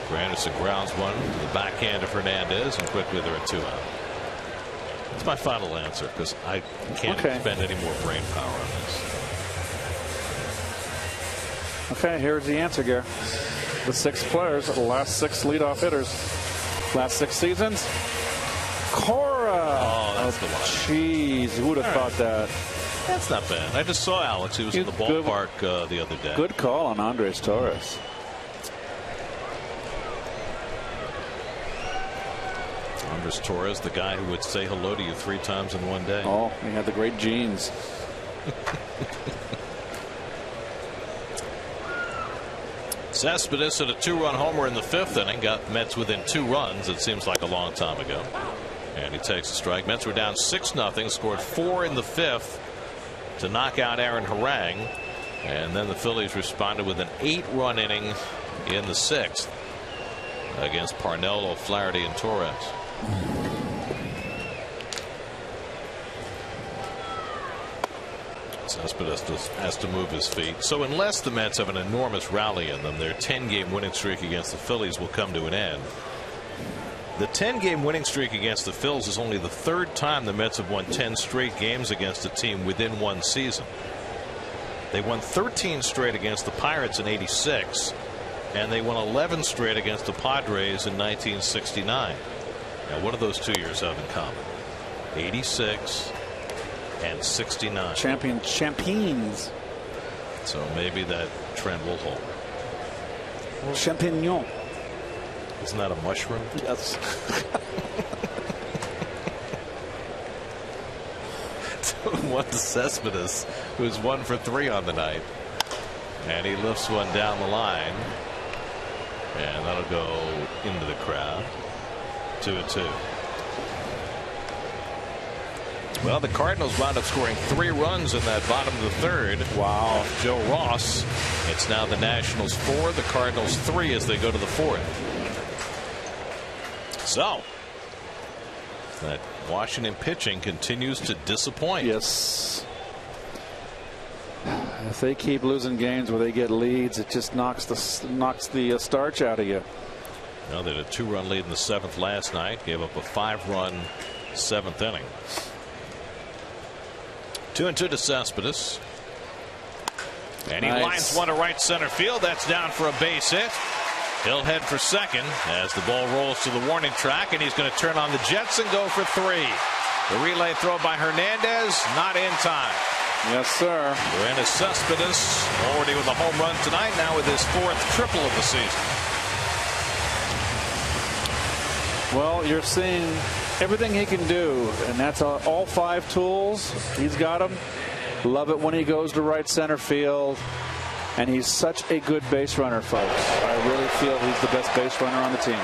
Granderson grounds one to the backhand of Hernandez, and quickly they're at 2 out. That's my final answer, because I can't spend any more brain power on this. Okay, here's the answer, Gary. The 6 players, the last 6 leadoff hitters, last 6 seasons. Cora. Oh, that's the one. Jeez, who would have thought that? That's not bad. I just saw Alex. He was in the ballpark the other day. Good call on Andres Torres. Andres Torres, the guy who would say hello to you 3 times in one day. Oh, he had the great genes. Cespedes hit a 2-run homer in the 5th inning, got Mets within 2 runs. It seems like a long time ago. And he takes a strike. Mets were down 6-0, scored 4 in the 5th to knock out Aaron Harang. And then the Phillies responded with an 8-run inning in the 6th against Parnell, O'Flaherty, and Torres. Cespedes has to move his feet. So unless the Mets have an enormous rally in them, their 10-game winning streak against the Phillies will come to an end. The 10-game winning streak against the Phils is only the 3rd time the Mets have won 10 straight games against a team within one season. They won 13 straight against the Pirates in '86, and they won 11 straight against the Padres in 1969. Now, what do those 2 years have in common? 86 and 69. Champions. So maybe that trend will hold. Champignon. Isn't that a mushroom? Yes. One to Cespedes, who's 1 for 3 on the night. And he lifts one down the line. And that'll go into the crowd. 2-2. Well, the Cardinals wound up scoring 3 runs in that bottom of the 3rd. Wow. Joe Ross. It's now the Nationals 4, the Cardinals 3 as they go to the 4th. So that Washington pitching continues to disappoint. Yes. If they keep losing games where they get leads, it just knocks the starch out of you. Well, they had a 2-run lead in the 7th last night. Gave up a 5-run 7th inning. 2-2 to Cespedes. And he lines one to right center field. That's down for a base hit. He'll head for second as the ball rolls to the warning track, and he's going to turn on the jets and go for 3. The relay throw by Hernandez, not in time. Yes, sir. Yoenis Cespedes already with a home run tonight, now with his 4th triple of the season. Well, you're seeing everything he can do, and that's all 5 tools. He's got them. Love it when he goes to right center field. And he's such a good base runner, folks. I really feel he's the best base runner on the team.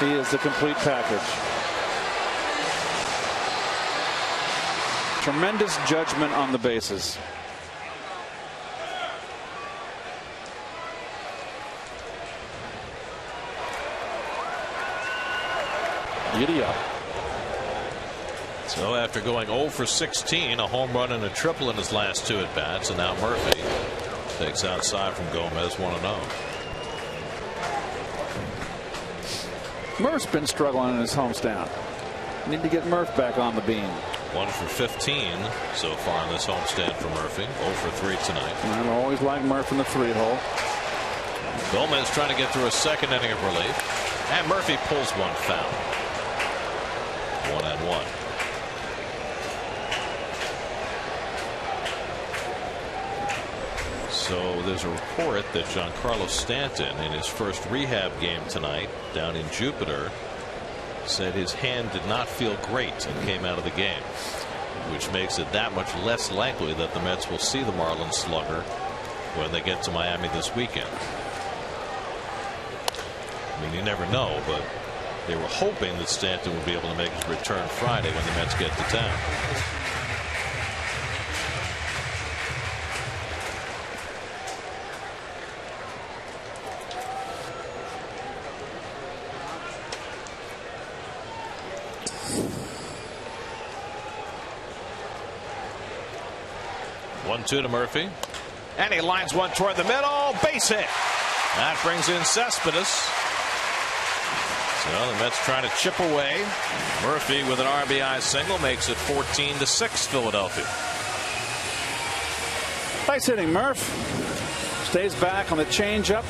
He is the complete package. Tremendous judgment on the bases. Giddy up. So after going 0 for 16, a home run and a triple in his last 2 at-bats, and now Murphy Takes outside from Gomez, 1-0. Murph's been struggling in his homestand. Need to get Murph back on the beam. 1 for 15 so far in this homestand for Murphy. 0 for 3 tonight. I've always liked Murph in the 3-hole. Gomez trying to get through a second inning of relief. And Murphy pulls one foul. 1-1. So there's a report that Giancarlo Stanton, in his first rehab game tonight down in Jupiter, said his hand did not feel great and came out of the game, which makes it that much less likely that the Mets will see the Marlins slugger when they get to Miami this weekend. I mean, you never know, but they were hoping that Stanton would be able to make his return Friday when the Mets get to town. One-two to Murphy, and he lines one toward the middle. Base hit. That brings in Cespedes. So the Mets trying to chip away. Murphy with an RBI single makes it 14-6 Philadelphia. Nice hitting, Murph. Stays back on the changeup.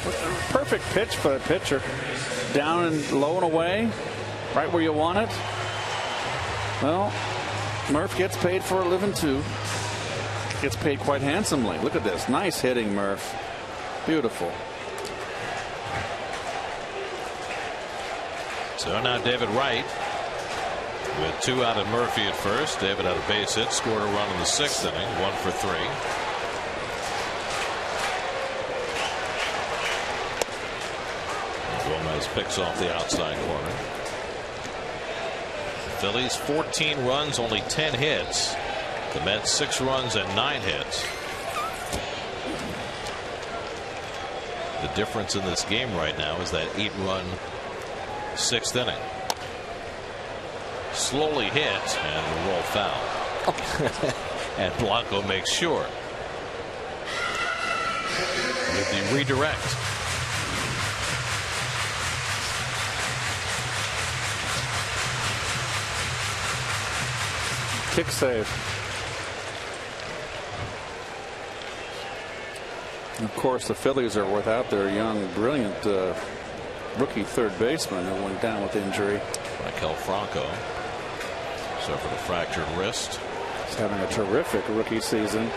Perfect pitch for a pitcher. Down and low and away, right where you want it. Well, Murph gets paid for a living too. Gets paid quite handsomely. Look at this. Nice hitting, Murph. Beautiful. So now David Wright with 2 out of Murphy at first. David had a base hit, scored a run in the 6th inning, 1 for 3. Gomez picks off the outside corner. Phillies 14 runs, only 10 hits. The Mets 6 runs and 9 hits. The difference in this game right now is that 8-run 6th inning. Slowly hit and roll foul. And Blanco makes sure with the redirect. Kick save. Of course, the Phillies are without their young, brilliant rookie third baseman who went down with injury. Raquel Franco suffered a fractured wrist. He's having a terrific rookie season.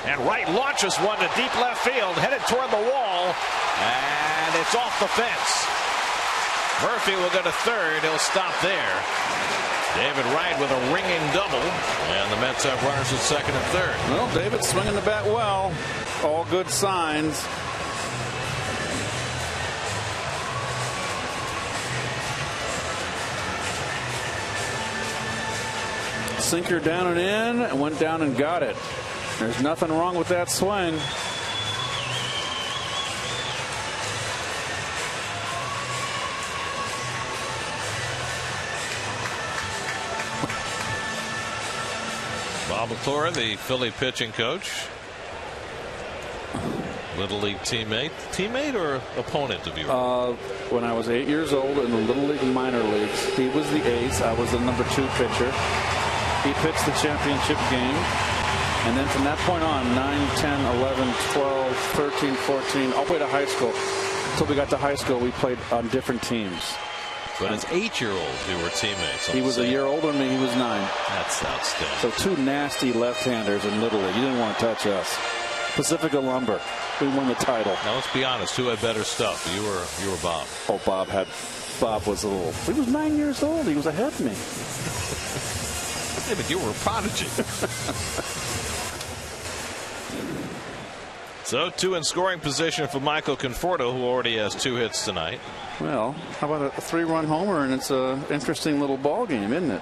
And Wright launches one to deep left field, headed toward the wall, and it's off the fence. Murphy will go to third. He'll stop there. David Wright with a ringing double, and the Mets have runners at second and third. Well, David's swinging the bat well. All good signs. Sinker down and in, and went down and got it. There's nothing wrong with that swing. Bob LaTorre, the Philly pitching coach. Little League teammate or opponent of yours? When I was 8 years old in the Little League minor leagues, he was the ace. I was the number 2 pitcher. He pitched the championship game. And then from that point on, 9, 10, 11, 12, 13, 14, all the way to high school. Until we got to high school, we played on different teams. But as 8-year-olds, you were teammates. He was a year older than me. He was 9. That's outstanding. So 2 nasty left-handers in Little League. You didn't want to touch us. Pacifica Lumber. We won the title. Now let's be honest. Who had better stuff? You were Bob. Oh, Bob was a little. He was 9 years old. He was ahead of me. Yeah, but you were a prodigy. So 2 in scoring position for Michael Conforto, who already has 2 hits tonight. Well, how about a 3-run homer, and it's an interesting little ball game, isn't it?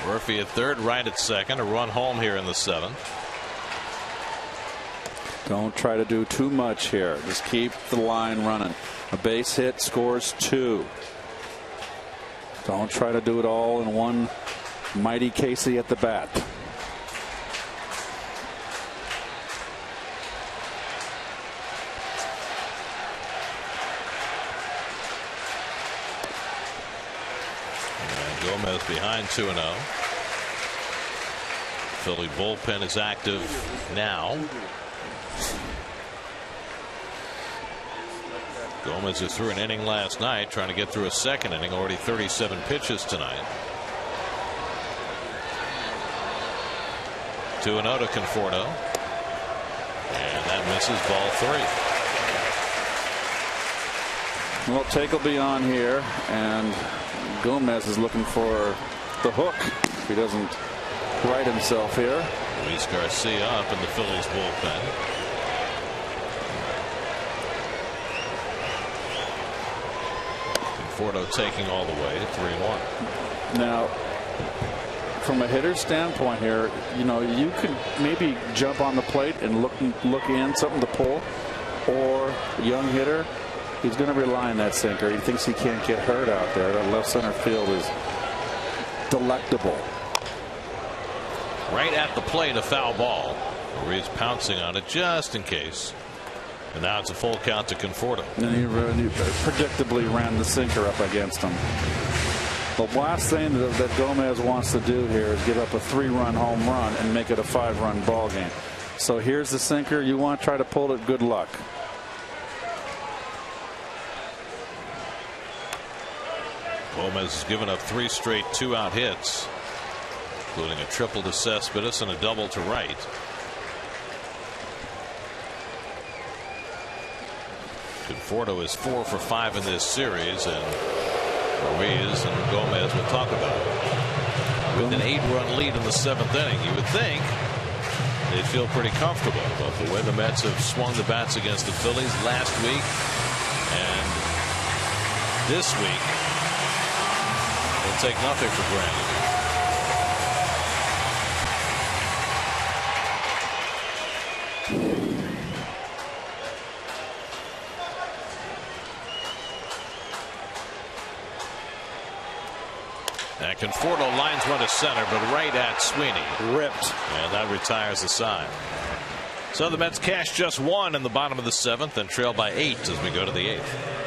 Murphy at third, Wright at second, a run home here in the 7th. Don't try to do too much here. Just keep the line running. A base hit scores 2. Don't try to do it all in one mighty Casey at the bat. And Gomez behind 2-0. Philly bullpen is active now. Gomez is through an inning last night, trying to get through a second inning. Already 37 pitches tonight. 2-0 to Conforto. And that misses, ball 3. Well, take will be on here, and Gomez is looking for the hook. If he doesn't right himself here. Luis Garcia up in the Phillies bullpen. Conforto taking all the way, 3-1. Now, from a hitter's standpoint here, you know, you could maybe jump on the plate and look in, something to pull, or young hitter, he's going to rely on that sinker. He thinks he can't get hurt out there. The left center field is delectable. Right at the plate, a foul ball. Ruiz pouncing on it just in case. And now it's a full count to Conforto. And he predictably ran the sinker up against him. The last thing that Gomez wants to do here is give up a 3-run home run and make it a 5-run ball game. So here's the sinker. You want to try to pull it. Good luck. Gomez has given up 3 straight 2-out hits, including a triple to Cespedes and a double to Wright. Conforto is 4 for 5 in this series, and Ruiz and Gomez will talk about it. With an 8-run lead in the 7th inning, you would think they'd feel pretty comfortable, but the way the Mets have swung the bats against the Phillies last week and this week, they'll take nothing for granted. And Conforto lines one to center, but right at Sweeney. Ripped. And that retires the side. So the Mets cash just 1 in the bottom of the 7th and trail by 8 as we go to the 8th.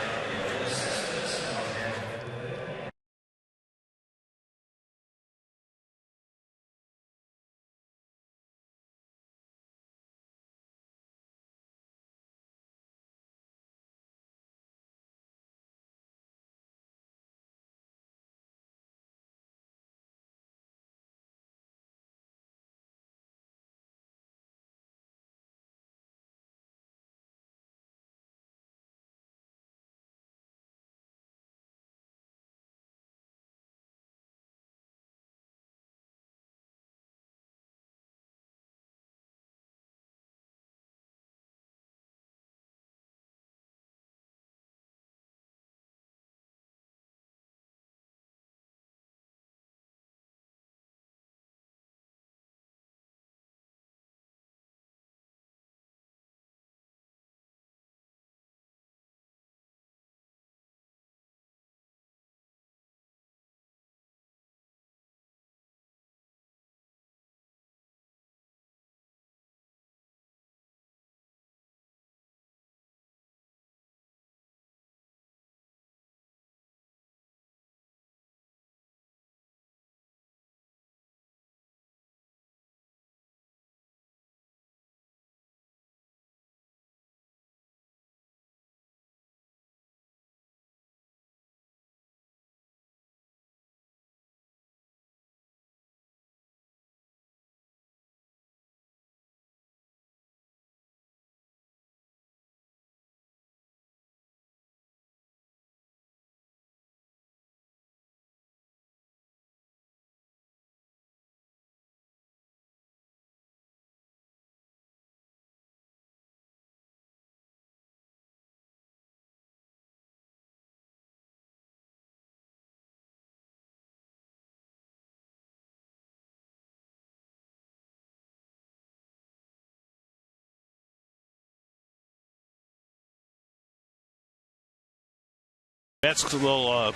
Mets will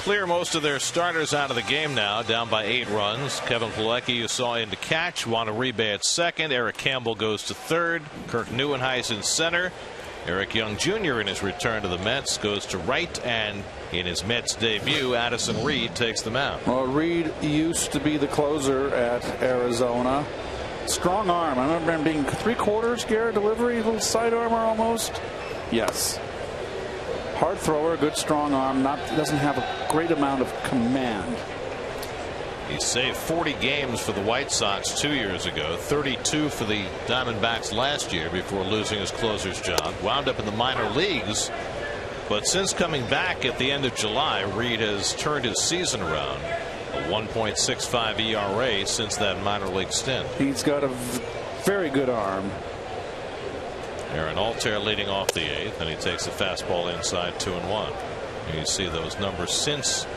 clear most of their starters out of the game now, down by 8 runs. Kevin Plawecki, you saw in to catch. Juan Uribe at second. Eric Campbell goes to third. Kirk Neuenhuis in center. Eric Young Jr. in his return to the Mets goes to right, and in his Mets debut, Addison Reed takes the mound. Well, Reed used to be the closer at Arizona. Strong arm. I remember him being 3/4 Garrett delivery, a little side armor almost. Yes. Hard thrower, good strong arm. Doesn't have a great amount of command. He saved 40 games for the White Sox 2 years ago, 32 for the Diamondbacks last year before losing his closer's job. Wound up in the minor leagues, but since coming back at the end of July, Reed has turned his season around. A 1.65 ERA since that minor league stint. He's got a very good arm. Aaron Altair leading off the 8th, and he takes the fastball inside 2-1. And you see those numbers since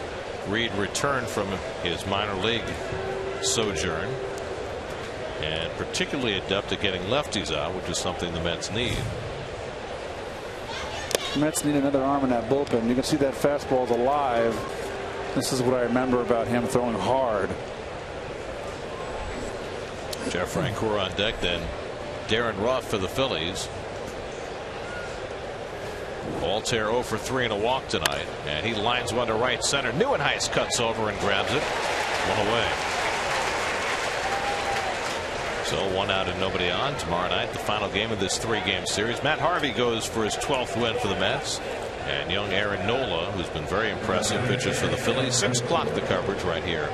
Reed returned from his minor league sojourn, and particularly adept at getting lefties out, which is something the Mets need. The Mets need another arm in that bullpen. You can see that fastball is alive. This is what I remember about him throwing hard. Jeff Francoeur on deck, then Darren Ruff for the Phillies. Altair 0 for 3 and a walk tonight, and he lines one to right center. Neuenhuis cuts over and grabs it. One away. So 1 out and nobody on. Tomorrow night, the final game of this 3-game series. Matt Harvey goes for his 12th win for the Mets, and young Aaron Nola, who's been very impressive, pitches for the Phillies. 6 o'clock the coverage right here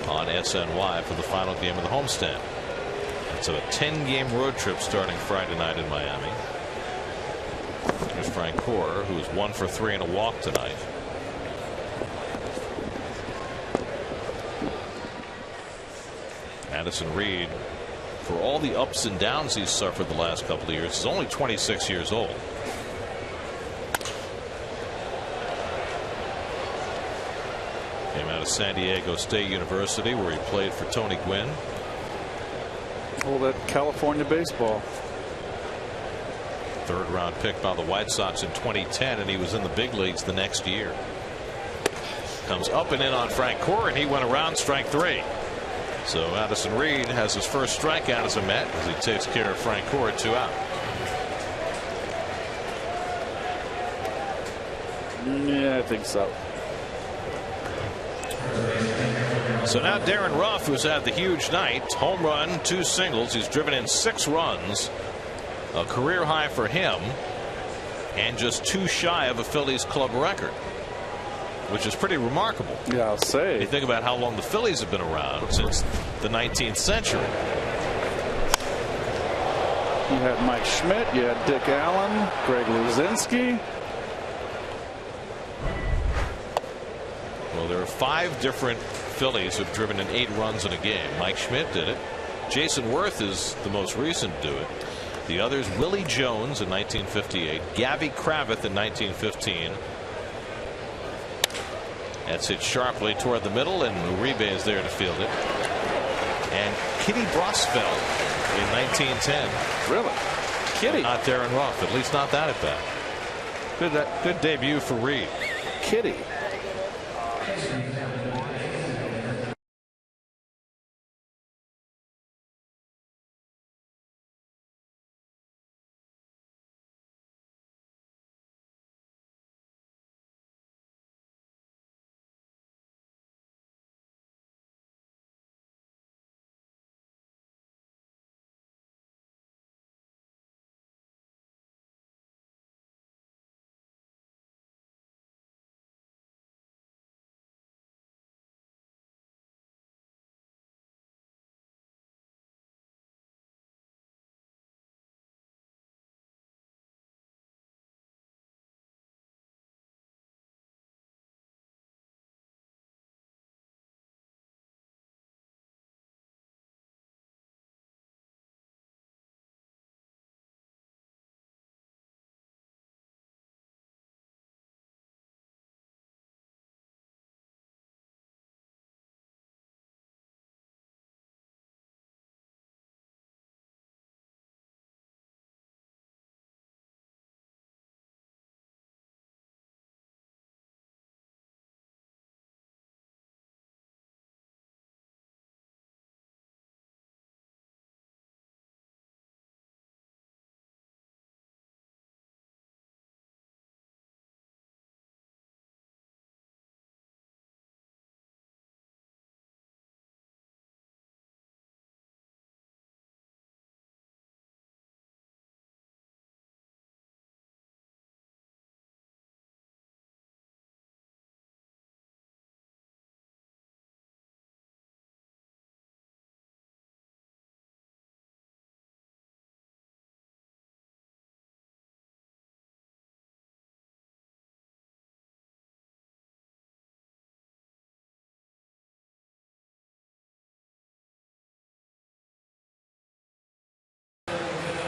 on SNY for the final game of the homestand. It's a 10-game road trip starting Friday night in Miami. There's Francoeur, who's 1 for 3 and a walk tonight. Addison Reed, for all the ups and downs he's suffered the last couple of years, is only 26 years old. Came out of San Diego State University, where he played for Tony Gwynn. Oh, that California baseball. 3rd round pick by the White Sox in 2010, and he was in the big leagues the next year. Comes up and in on Francoeur, and he went around strike 3. So Addison Reed has his first strikeout as a Met as he takes care of Francoeur, 2 out. Yeah, I think so. So now Darren Ruff, who's had the huge night, home run, 2 singles. He's driven in 6 runs, a career high for him, and just 2 shy of a Phillies club record, which is pretty remarkable. Yeah, I'll say. You think about how long the Phillies have been around, since the 19th century. You had Mike Schmidt, you had Dick Allen, Greg Luzinski. Well, there are 5 different Phillies who've driven in 8 runs in a game. Mike Schmidt did it. Jason Worth is the most recent to do it. The others, Willie Jones in 1958, Gabby Cravath in 1915. That's hit sharply toward the middle, and Uribe is there to field it. And Kitty Brosfeld in 1910. Really? Kitty. Not Darren Ruff, at least not that at bat. Good debut for Reed. Kitty.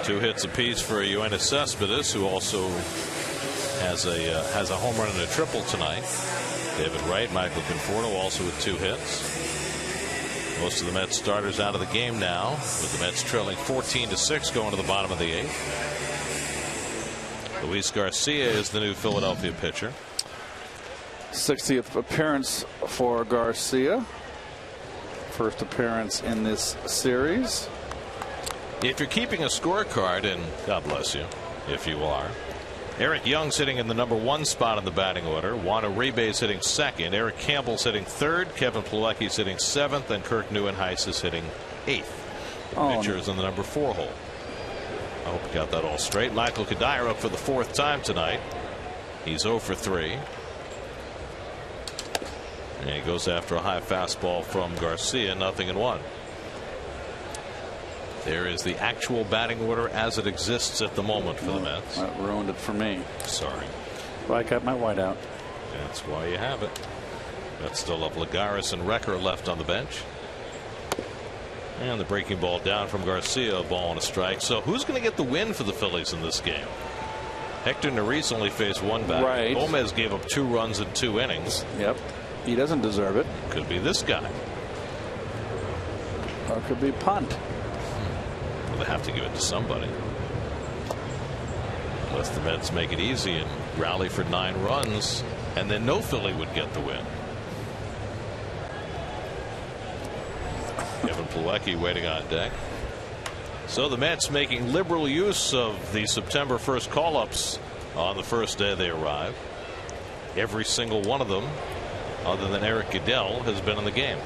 2 hits apiece for Yoenis Cespedes, who also has a home run and a triple tonight. David Wright, Michael Conforto also with 2 hits. Most of the Mets starters out of the game now, with the Mets trailing 14-6 going to the bottom of the 8th. Luis Garcia is the new Philadelphia pitcher. 60th appearance for Garcia. First appearance in this series. If you're keeping a scorecard, and God bless you if you are, Eric Young's sitting in the number 1 spot in the batting order. Juan Uribe's hitting 2nd. Eric Campbell's hitting 3rd. Kevin Plawecki's hitting 7th. And Kirk Neuenhuis is hitting 8th. The pitcher is in the number 4 hole. I hope you got that all straight. Michael Kadire up for the 4th time tonight. He's 0 for 3. And he goes after a high fastball from Garcia. 0-1. There is the actual batting order as it exists at the moment for the Mets. That ruined it for me. Sorry. Well, I got my whiteout. That's why you have it. Mets still have Lagares and Recker left on the bench. And the breaking ball down from Garcia, a ball and a strike. So who's going to get the win for the Phillies in this game? Hector Neris only faced 1 batter. Right. Gomez gave up 2 runs in 2 innings. Yep. He doesn't deserve it. Could be this guy. Or it could be punt. Well, they have to give it to somebody. Unless the Mets make it easy and rally for 9 runs, and then no Philly would get the win. Kevin Plawecki waiting on deck. So the Mets making liberal use of the September 1st call-ups on the first day they arrive. Every single one of them, other than Eric Goodell, has been in the game.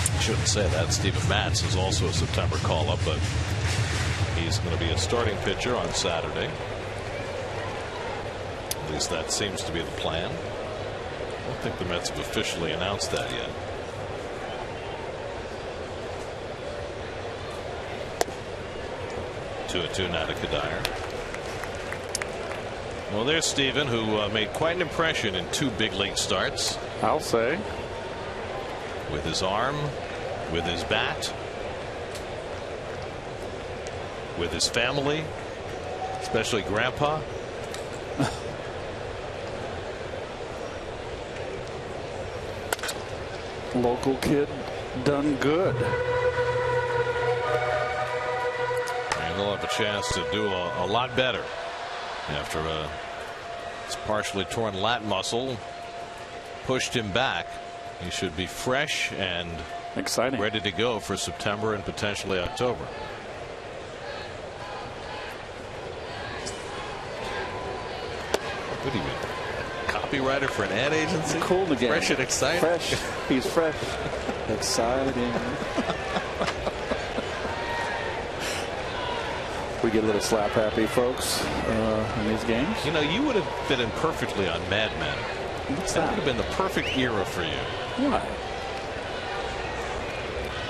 I shouldn't say that. Steven Matz is also a September call-up, but he's going to be a starting pitcher on Saturday. At least that seems to be the plan. I don't think the Mets have officially announced that yet. Two now to Kadire. Well, there's Steven, who made quite an impression in 2 big league starts. I'll say. With his arm, with his bat, with his family, especially Grandpa. Local kid done good. And he'll have a chance to do a lot better after his partially torn lat muscle pushed him back. He should be fresh and exciting, ready to go for September and potentially October. What do you mean? Copywriter for an ad agency? Cool again. Fresh and exciting? Fresh. He's fresh. Exciting. We get a little slap happy, folks, in these games. You know, you would have fit in perfectly on Mad Men. What's that that? would have been the perfect era for you. Why?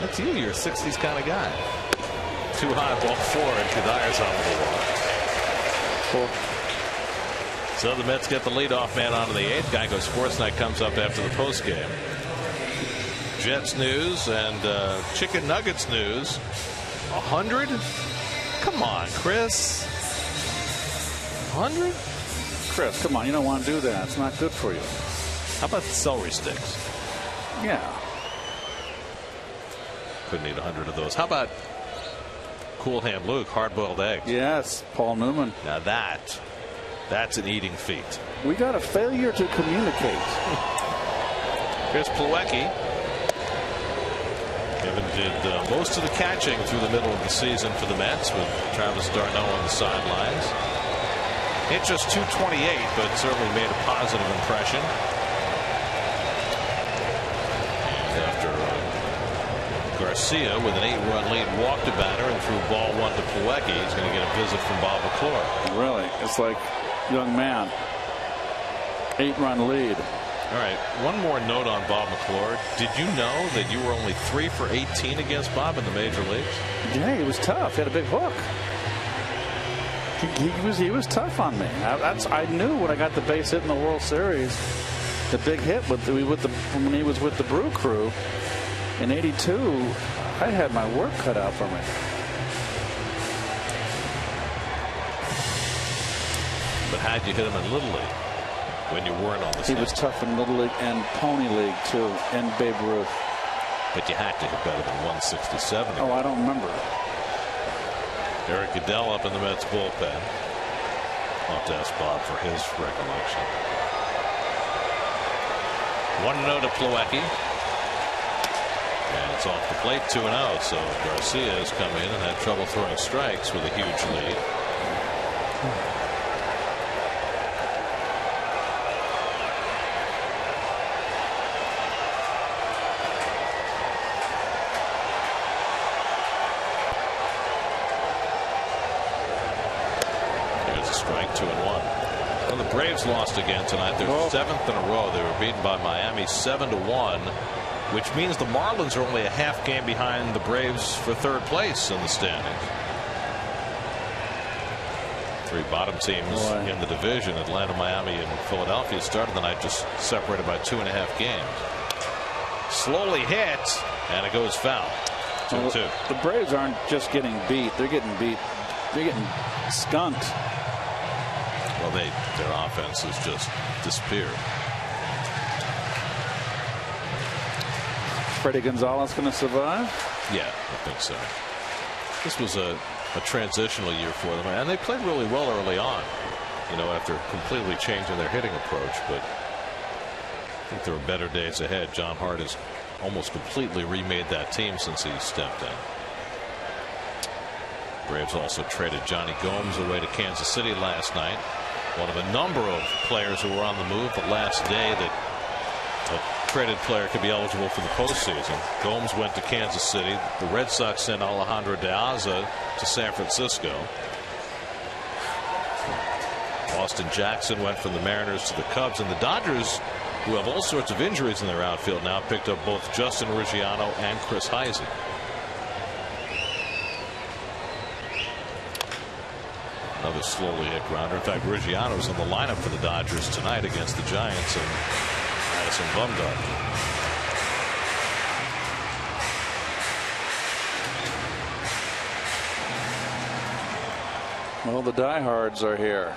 That's you. You're a 60s kind of guy. 2 high, ball 4, and Kadire's on the wall. Cool. So the Mets get the leadoff man onto the 8th. Geico Sports Night comes up after the postgame. Jets news and Chicken Nuggets news. 100? Come on, Chris. 100? Chris, come on. You don't want to do that. It's not good for you. How about the celery sticks? Yeah. Couldn't eat 100 of those. How about Cool Hand Luke, hard-boiled eggs? Yes, Paul Newman. Now that's an eating feat. We got a failure to communicate. Here's Plawecki. Kevin did most of the catching through the middle of the season for the Mets, with Travis d'Arnaud on the sidelines. Hit just .228, but certainly made a positive impression. And after Garcia with an 8-run lead walked a batter and threw ball 1 to Plawecki, he's going to get a visit from Bob McClure. Really? It's like, young man, 8-run lead. All right, one more note on Bob McClure. Did you know that you were only 3 for 18 against Bob in the major leagues? Yeah, he was tough. He had a big hook. He was tough on me. I knew when I got the base hit in the World Series the big hit when he was with the Brew Crew in '82. I had my work cut out for me. But how'd you hit him in Little League when you weren't on the He team? was tough in Little League and Pony League too, and Babe Ruth. But you had to hit better than 167. Oh, I don't remember. Eric Goodell up in the Mets bullpen. I'll have to ask Bob for his recollection. 1-0 to Plawecki. And it's off the plate, 2-0. So Garcia has come in and had trouble throwing strikes with a huge lead. There's a strike, 2-1. Well, the Braves lost again tonight. Their 7th in a row. They were beaten by Miami 7-1. Which means the Marlins are only a half game behind the Braves for 3rd place in the standings. 3 bottom teams in the division, Atlanta, Miami, and Philadelphia, started the night just separated by 2.5 games. Slowly hit, and it goes foul. 2-2. The Braves aren't just getting beat; they're getting beat. They're getting skunked. Well, their offense has just disappeared. Freddie Gonzalez going to survive? Yeah, I think so. This was a transitional year for them, and they played really well early on, you know, after completely changing their hitting approach. But I think there are better days ahead. John Hart has almost completely remade that team since he stepped in. Braves also traded Johnny Gomes away to Kansas City last night. One of a number of players who were on the move the last day that a traded player could be eligible for the postseason. Gomes went to Kansas City. The Red Sox sent Alejandro De Aza to San Francisco. Austin Jackson went from the Mariners to the Cubs, and the Dodgers, who have all sorts of injuries in their outfield now, picked up both Justin Ruggiano and Chris Heisey. Another slowly hit grounder. In fact, Ruggiano's in the lineup for the Dodgers tonight against the Giants and Madison Bumgarner. Well, the diehards are here.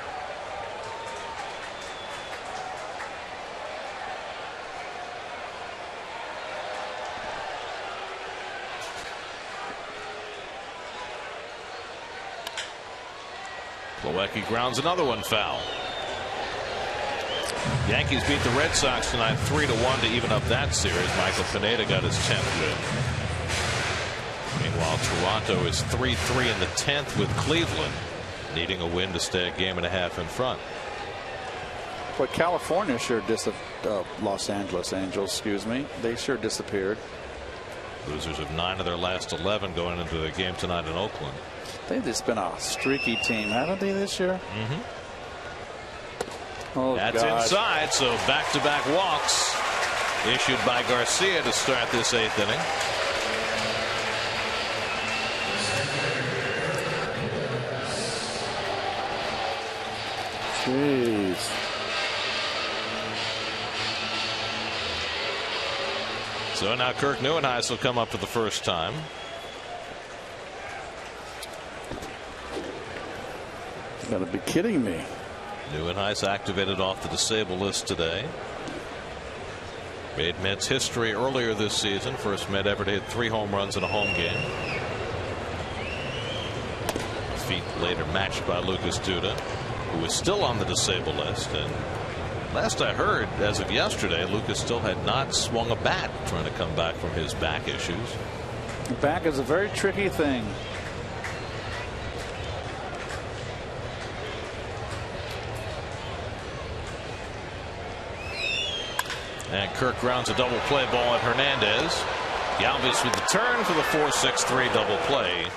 Plawecki grounds another one foul. Yankees beat the Red Sox tonight 3-1 to even up that series. Michael Pineda got his 10th win. Meanwhile, Toronto is 3-3 in the 10th with Cleveland, needing a win to stay a game and a half in front. But California sure Los Angeles Angels, excuse me, they sure disappeared. Losers of 9 of their last 11 going into the game tonight in Oakland. They've just been a streaky team, haven't they, this year? Mm-hmm. Oh, that's God. Inside, so back-to-back walks issued by Garcia to start this 8th inning. Jeez. So now Kirk Neuenhuis will come up for the first time. You gotta be kidding me. Neuenhuis activated off the disabled list today. Made Mets history earlier this season. First Met ever to hit 3 home runs in a home game. Feat later matched by Lucas Duda, who is still on the disabled list. And last I heard, as of yesterday, Lucas still had not swung a bat trying to come back from his back issues. The back is a very tricky thing. And Kirk grounds a double play ball at Hernandez. Galvis with the turn for the 4-6-3 double play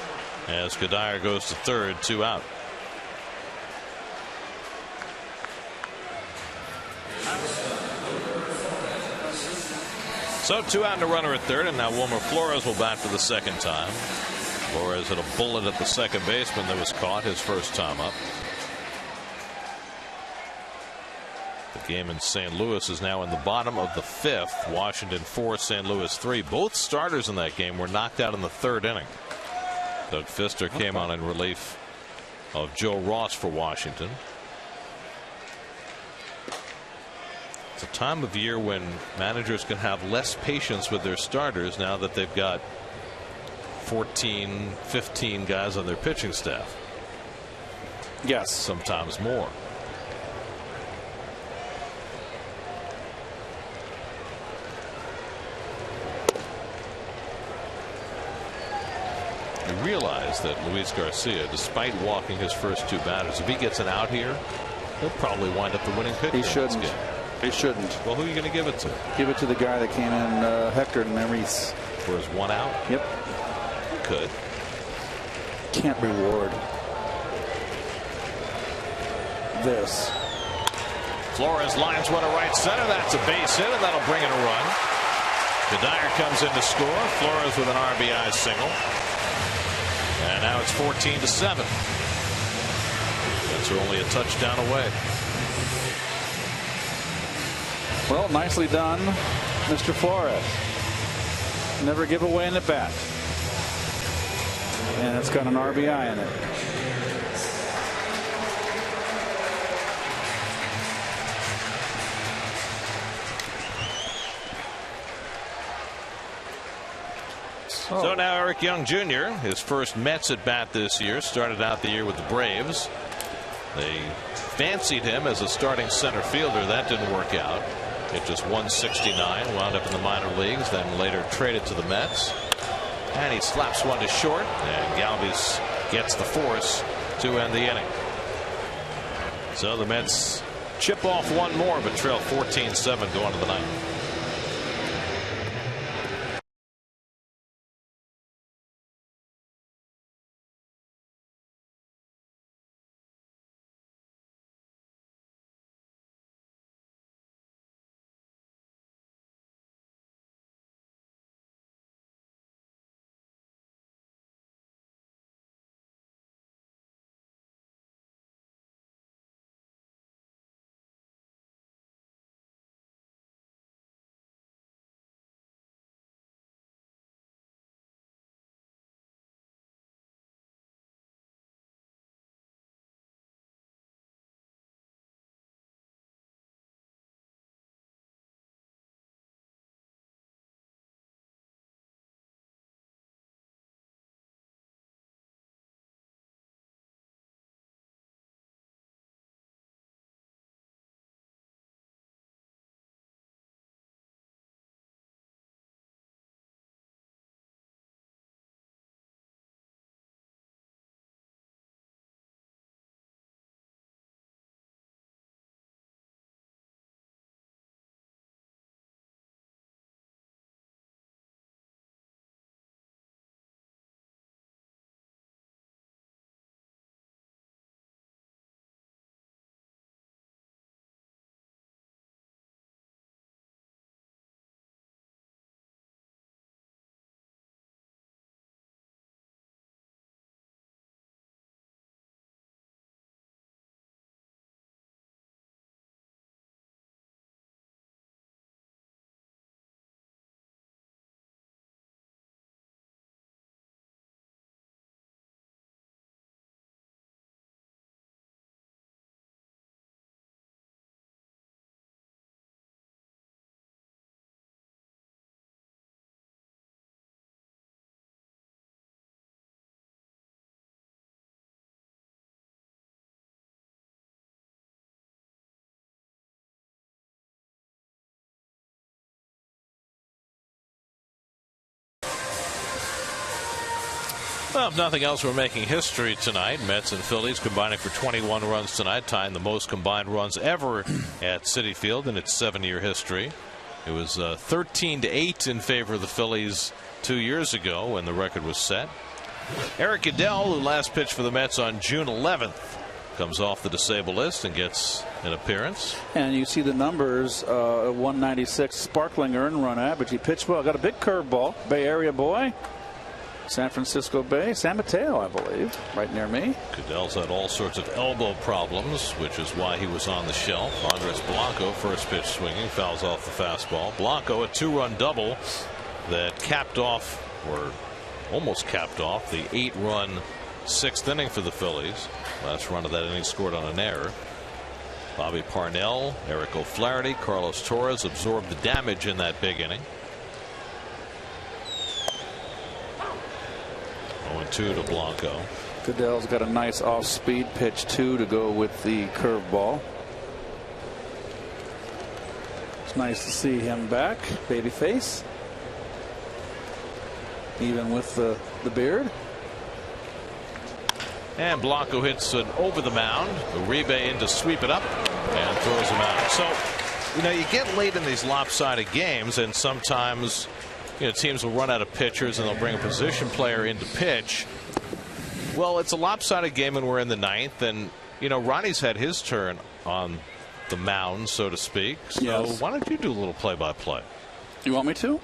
as Kadire goes to third, 2 out. So 2 out and a runner at third, and now Wilmer Flores will bat for the second time. Flores had a bullet at the second baseman that was caught his first time up. The Game in St. Louis is now in the bottom of the 5th. Washington 4, St. Louis 3. Both starters in that game were knocked out in the 3rd inning. Doug Fister came on in relief of Joe Ross for Washington. It's a time of year when managers can have less patience with their starters now that they've got 14, 15 guys on their pitching staff. Yes. Sometimes more. You realize that Luis Garcia, despite walking his first 2 batters, if he gets an out here, he'll probably wind up the winning pitcher. He shouldn't. He shouldn't. Well, who are you going to give it to? Give it to the guy that came in, Hector Neris. For his 1 out? Yep. Could. Can't reward this. Flores lines one to right center. That's a base hit, and that'll bring in a run. Dyer comes in to score. Flores with an RBI single. And now it's 14-7. Mets are only a touchdown away. Well, nicely done, Mr. Flores. Never give away an at bat. And it's got an RBI in it. So now Eric Young Jr., his first Mets at bat this year, started out the year with the Braves. They fancied him as a starting center fielder. That didn't work out. Hit just 169, wound up in the minor leagues, then later traded to the Mets. And he slaps one to short, and Galvis gets the force to end the inning. So the Mets chip off one more, but trail 14-7 going to the 9th. Well, if nothing else, we're making history tonight. Mets and Phillies combining for 21 runs tonight, tying the most combined runs ever at Citi Field in its 7-year history. It was 13-8 in favor of the Phillies 2 years ago when the record was set. Eric Goodell, who last pitched for the Mets on June 11th, comes off the disabled list and gets an appearance. And you see the numbers, 196 sparkling earned run average. He pitched well, got a big curveball, Bay Area boy. San Francisco Bay, San Mateo, I believe, right near me. Goodell's had all sorts of elbow problems, which is why he was on the shelf. Andres Blanco, first pitch swinging, fouls off the fastball. Blanco, a 2-run double that capped off, or almost capped off, the 8-run 6th inning for the Phillies. Last run of that inning scored on an error. Bobby Parnell, Eric O'Flaherty, Carlos Torres absorbed the damage in that big inning. 0-2 to Blanco. Goodell's got a nice off-speed pitch too to go with the curveball. It's nice to see him back, babyface, even with the beard. And Blanco hits an over the mound. Uribe in to sweep it up and throws him out. So, you know, you get late in these lopsided games, and sometimes, you know, teams will run out of pitchers and they'll bring a position player in to pitch. Well, it's a lopsided game and we're in the 9th, and, you know, Ronnie's had his turn on the mound, so to speak. So yes. Why don't you do a little play-by-play? You want me to?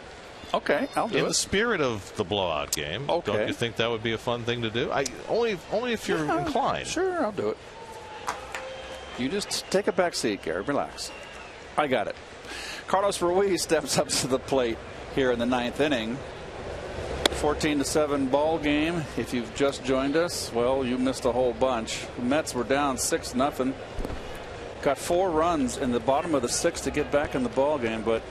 Okay, I'll do it. In the spirit of the blowout game, okay. Don't you think that would be a fun thing to do? Only if you're inclined. Sure, I'll do it. You just take a back seat, Gary. Relax. I got it. Carlos Ruiz steps up to the plate here in the 9th inning. 14-7 ball game. If you've just joined us, well, you missed a whole bunch. The Mets were down 6-0. Got 4 runs in the bottom of the 6th to get back in the ball game, but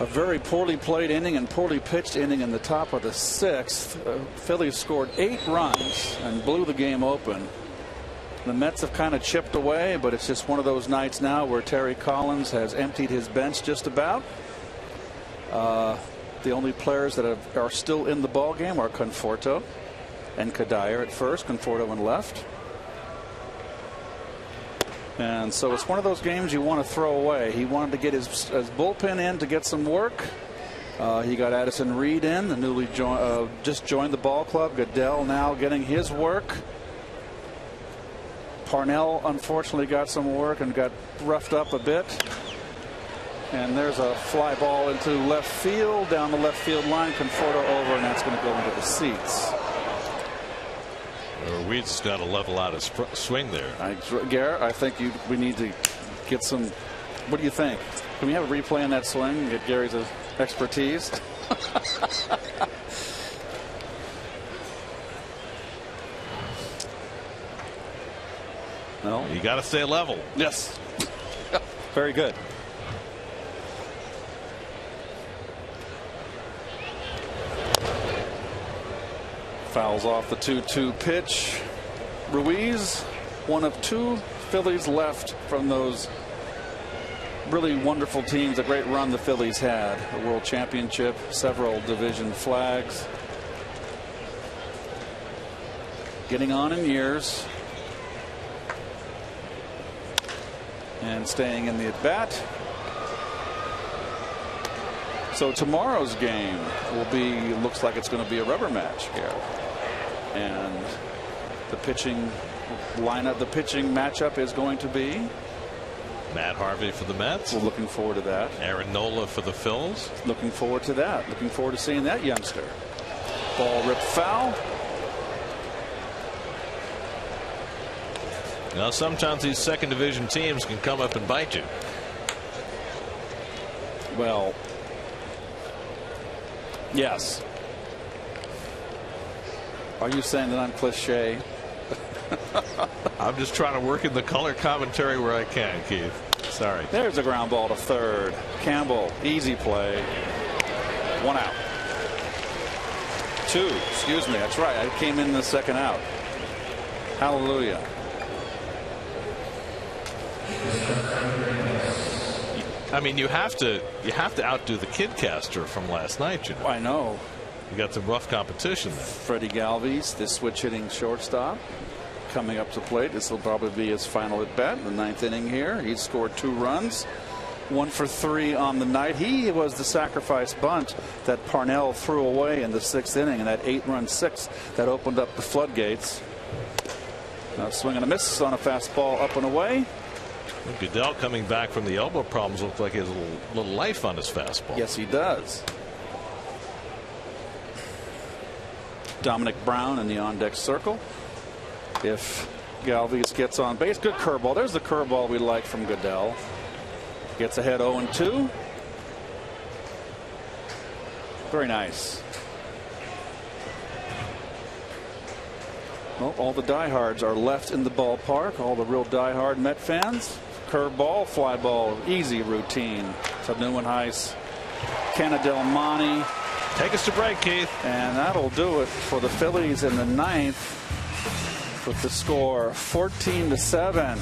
a very poorly played inning and poorly pitched inning in the top of the 6th. Phillies scored 8 runs and blew the game open. The Mets have kind of chipped away, but it's just one of those nights now where Terry Collins has emptied his bench just about. The only players that are still in the ball game are Conforto and Kadire at first. Conforto in left. And so it's one of those games you want to throw away. He wanted to get his bullpen in to get some work. He got Addison Reed in, the newly just joined the ball club. Goodell now getting his work. Parnell unfortunately got some work and got roughed up a bit. And there's a fly ball into left field, down the left field line. Conforto over, and that's going to go into the seats. Ruiz got to level out his swing there. Garrett, I think we need to get some. What do you think? Can we have a replay on that swing and get Gary's expertise? No. You got to stay level. Yes. Very good. Fouls off the 2-2 pitch. Ruiz, one of 2 Phillies left from those really wonderful teams. A great run the Phillies had. A world championship, several division flags. Getting on in years. And staying in the at-bat. So tomorrow's game will be, looks like it's going to be a rubber match here. And the pitching lineup, the pitching matchup is going to be Matt Harvey for the Mets. We're looking forward to that. Aaron Nola for the Phils. Looking forward to that. Looking forward to seeing that youngster. Ball ripped foul. Now sometimes these second division teams can come up and bite you. Well, yes. Are you saying that I'm cliche? I'm just trying to work in the color commentary where I can, Keith. Sorry. There's a ground ball to third. Campbell, easy play. 1 out. 2, excuse me. That's right. I came in the second out. Hallelujah. I mean, you have to outdo the kidcaster from last night, you know. I know. You got some rough competition there. Freddie Galvis, the switch hitting shortstop, coming up to plate. This will probably be his final at bat in the 9th inning here. He scored 2 runs, 1 for 3 on the night. He was the sacrifice bunt that Parnell threw away in the 6th inning, and that 8-run 6 that opened up the floodgates. Now swing and a miss on a fastball up and away. Goodell coming back from the elbow problems looks like he has a little life on his fastball. Yes, he does. Dominic Brown in the on-deck circle. If Galvis gets on base, good curveball. There's the curveball we like from Goodell. Gets ahead 0-2. Very nice. Well, all the diehards are left in the ballpark. All the real diehard Met fans. Curveball, fly ball, easy routine. So Neuenhuis, Canadelmani. Take us to break, Keith. And that'll do it for the Phillies in the 9th with the score 14-7.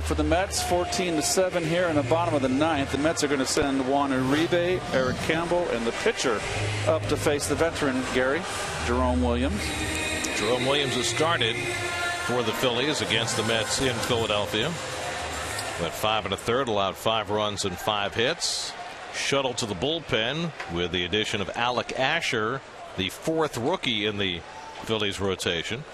For the Mets, 14-7 here in the bottom of the 9th. The Mets are going to send Juan Uribe, Eric Campbell, and the pitcher up to face the veteran, Gary, Jerome Williams. Jerome Williams has started for the Phillies against the Mets in Philadelphia. Went 5 1/3, allowed 5 runs and 5 hits. Shuttled to the bullpen with the addition of Alec Asher, the 4th rookie in the Phillies rotation.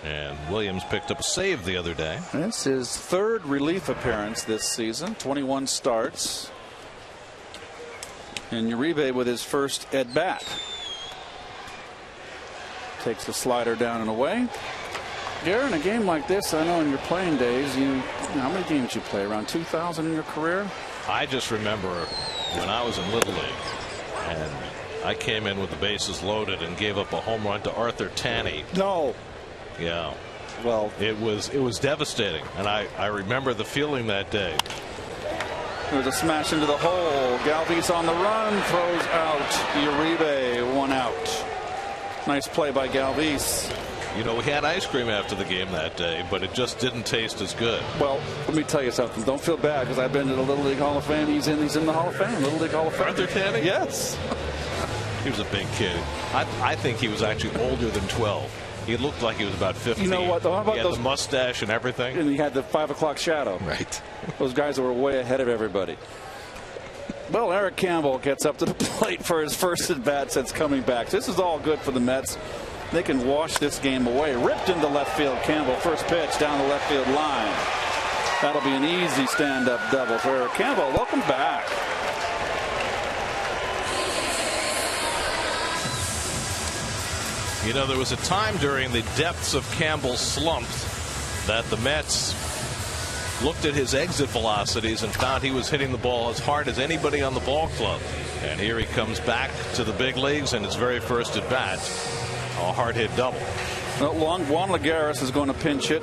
And Williams picked up a save the other day. It's his 3rd relief appearance this season, 21 starts. And Uribe with his first at bat. Takes the slider down and away. Gary, in a game like this, I know in your playing days, how many games did you play? Around 2,000 in your career? I just remember when I was in Little League and I came in with the bases loaded and gave up a home run to Arthur Taney. No. Yeah. Well, it was devastating, and I remember the feeling that day. There's a smash into the hole. Galvis on the run, throws out. Uribe, 1 out. Nice play by Galvis. You know, we had ice cream after the game that day, but it just didn't taste as good. Well, let me tell you something. Don't feel bad, because I've been to the Little League Hall of Fame. He's in the Hall of Fame. Little League Hall of Fame. Arthur Taney? Yes. He was a big kid. I think he was actually older than 12. He looked like he was about 15. You know what? How about he had the mustache and everything. And he had the 5 o'clock shadow. Right. Those guys were way ahead of everybody. Well, Eric Campbell gets up to the plate for his first at bat since coming back. This is all good for the Mets. They can wash this game away. Ripped into left field. Campbell, first pitch down the left field line. That'll be an easy stand-up double for Eric Campbell. Welcome back. You know, there was a time during the depths of Campbell's slump that the Mets looked at his exit velocities and found he was hitting the ball as hard as anybody on the ball club. And here he comes back to the big leagues in his very first at bat. A hard hit double. Well, Juan Lagares is going to pinch hit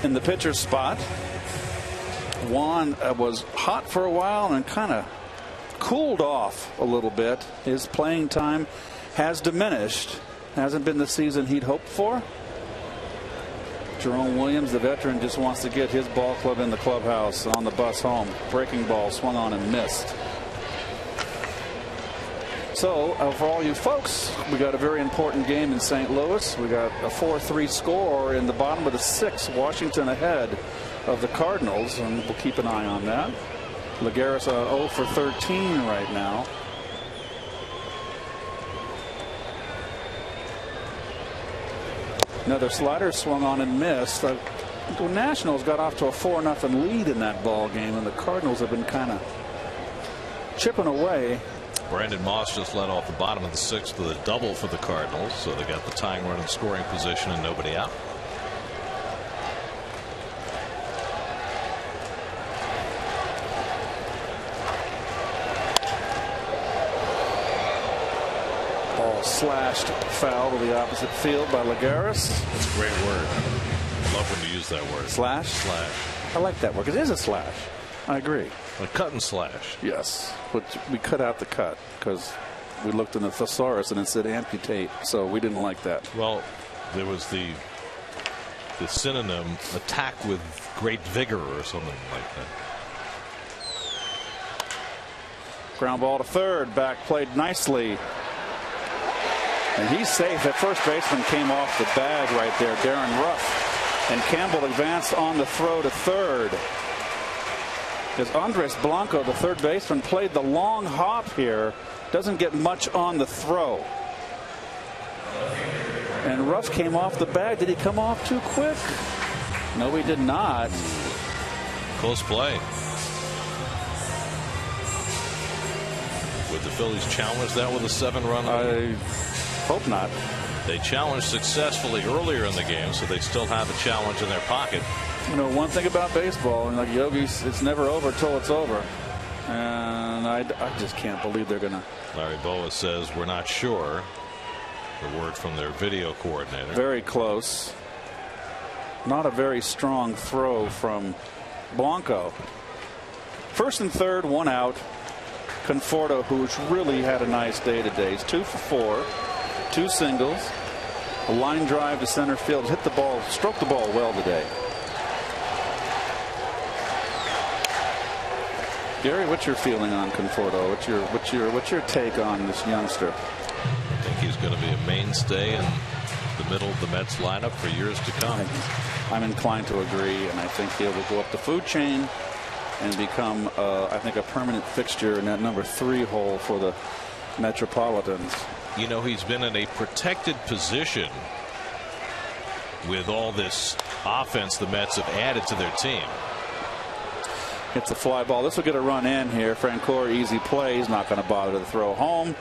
in the pitcher's spot. Juan was hot for a while and kind of cooled off a little bit. His playing time has diminished. Hasn't been the season he'd hoped for. Jerome Williams, the veteran, just wants to get his ball club in the clubhouse on the bus home. Breaking ball swung on and missed. So for all you folks, we got a very important game in St. Louis. We got a 4-3 score in the bottom of the 6th. Washington ahead of the Cardinals, and we'll keep an eye on that. Lagares 0 for 13 right now. Another slider swung on and missed. The Nationals got off to a 4-0 lead in that ball game, and the Cardinals have been kind of chipping away. Brandon Moss just led off the bottom of the 6th with a double for the Cardinals, so they got the tying run in scoring position and nobody out. Ball slashed foul to the opposite field by Lagares. That's a great word. I love when you use that word. Slash? Slash. I like that word because it is a slash. I agree. A cut and slash. Yes, but we cut out the cut because we looked in the thesaurus and it said amputate, so we didn't like that. Well, there was the synonym attack with great vigor or something like that. Ground ball to third. Back played nicely. And he's safe. That first baseman came off the bag right there, Darren Ruff. And Campbell advanced on the throw to third. As Andres Blanco, the third baseman, played the long hop here. Doesn't get much on the throw. And Ruff came off the bag. Did he come off too quick? No, he did not. Close play. Would the Phillies challenge that with a 7-run? I hope not. They challenged successfully earlier in the game, so they still have a challenge in their pocket. You know, one thing about baseball, and like Yogi's, it's never over till it's over. And I just can't believe they're going to. Larry Boa says we're not sure. The word from their video coordinator. Very close. Not a very strong throw from Blanco. First and third, one out. Conforto, who's really had a nice day today. He's 2 for 4. 2 singles. A line drive to center field. Hit the ball, stroked the ball well today. Gary, what's your feeling on Conforto? What's your take on this youngster? I think he's going to be a mainstay in the middle of the Mets lineup for years to come. I'm inclined to agree, and I think he will go up the food chain and become, I think, a permanent fixture in that number 3 hole for the Metropolitans. You know, he's been in a protected position with all this offense the Mets have added to their team. Hits a fly ball. This will get a run in here. Francoeur, easy play. He's not going to bother to throw home.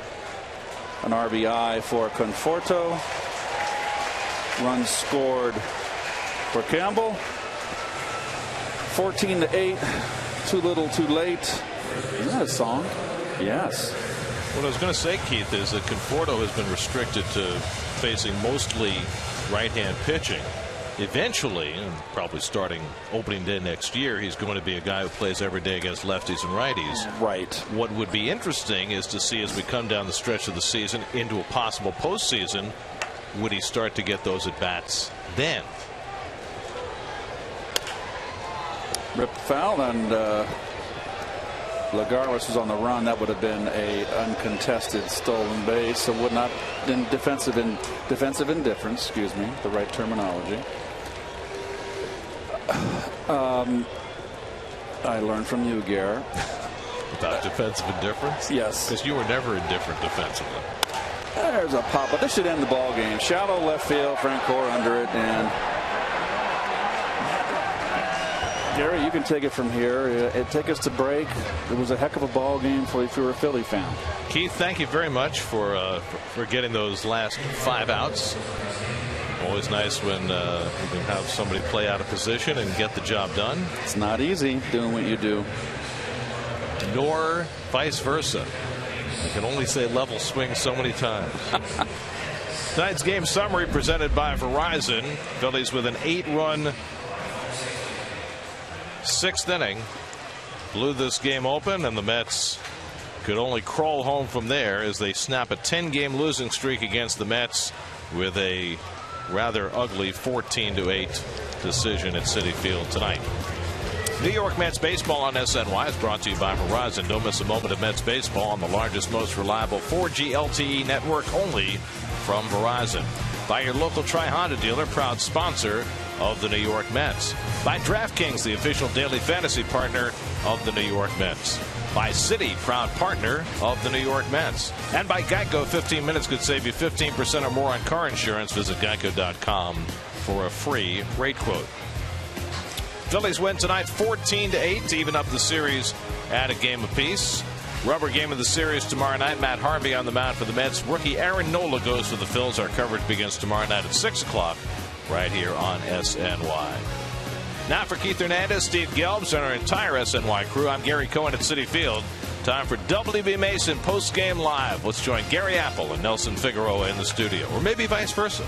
An RBI for Conforto. Runs scored for Campbell. 14-8. Too little, too late. Isn't that a song? Yes. What I was going to say, Keith, is that Conforto has been restricted to facing mostly right-hand pitching. Eventually, and probably starting opening day next year, he's going to be a guy who plays every day against lefties and righties. Right. What would be interesting is to see as we come down the stretch of the season into a possible postseason, would he start to get those at bats then? Ripped foul, and Lagares was on the run. That would have been a uncontested stolen base. So would not been defensive indifference. Excuse me, the right terminology. I learned from you, Gare. About defensive indifference? Yes. Because you were never indifferent defensively. There's a pop, but this should end the ball game. Shallow left field, Francoeur under it, and Gary, you can take it from here. Take us to break. It was a heck of a ball game if you were a Philly fan. Keith, thank you very much for getting those last 5 outs. Always nice when you can have somebody play out of position and get the job done. It's not easy doing what you do. Nor vice versa. I can only say level swing so many times. Tonight's game summary presented by Verizon. Phillies with an 8-run 6th inning blew this game open, and the Mets could only crawl home from there as they snap a 10-game losing streak against the Mets with a rather ugly 14-8 decision at Citi Field tonight. New York Mets baseball on SNY is brought to you by Verizon. Don't miss a moment of Mets baseball on the largest, most reliable 4G LTE network, only from Verizon. By your local Tri-Honda dealer, proud sponsor of the New York Mets. By DraftKings, the official daily fantasy partner of the New York Mets. By Citi, proud partner of the New York Mets. And by Geico, 15 minutes could save you 15% or more on car insurance. Visit geico.com for a free rate quote. Phillies win tonight 14-8 to even up the series at a game apiece. Rubber game of the series tomorrow night. Matt Harvey on the mound for the Mets. Rookie Aaron Nola goes for the Phils. Our coverage begins tomorrow night at 6 o'clock right here on SNY. Now for Keith Hernandez, Steve Gelbs, and our entire SNY crew, I'm Gary Cohen at Citi Field. Time for WB Mason postgame live. Let's join Gary Apple and Nelson Figueroa in the studio, or maybe vice versa.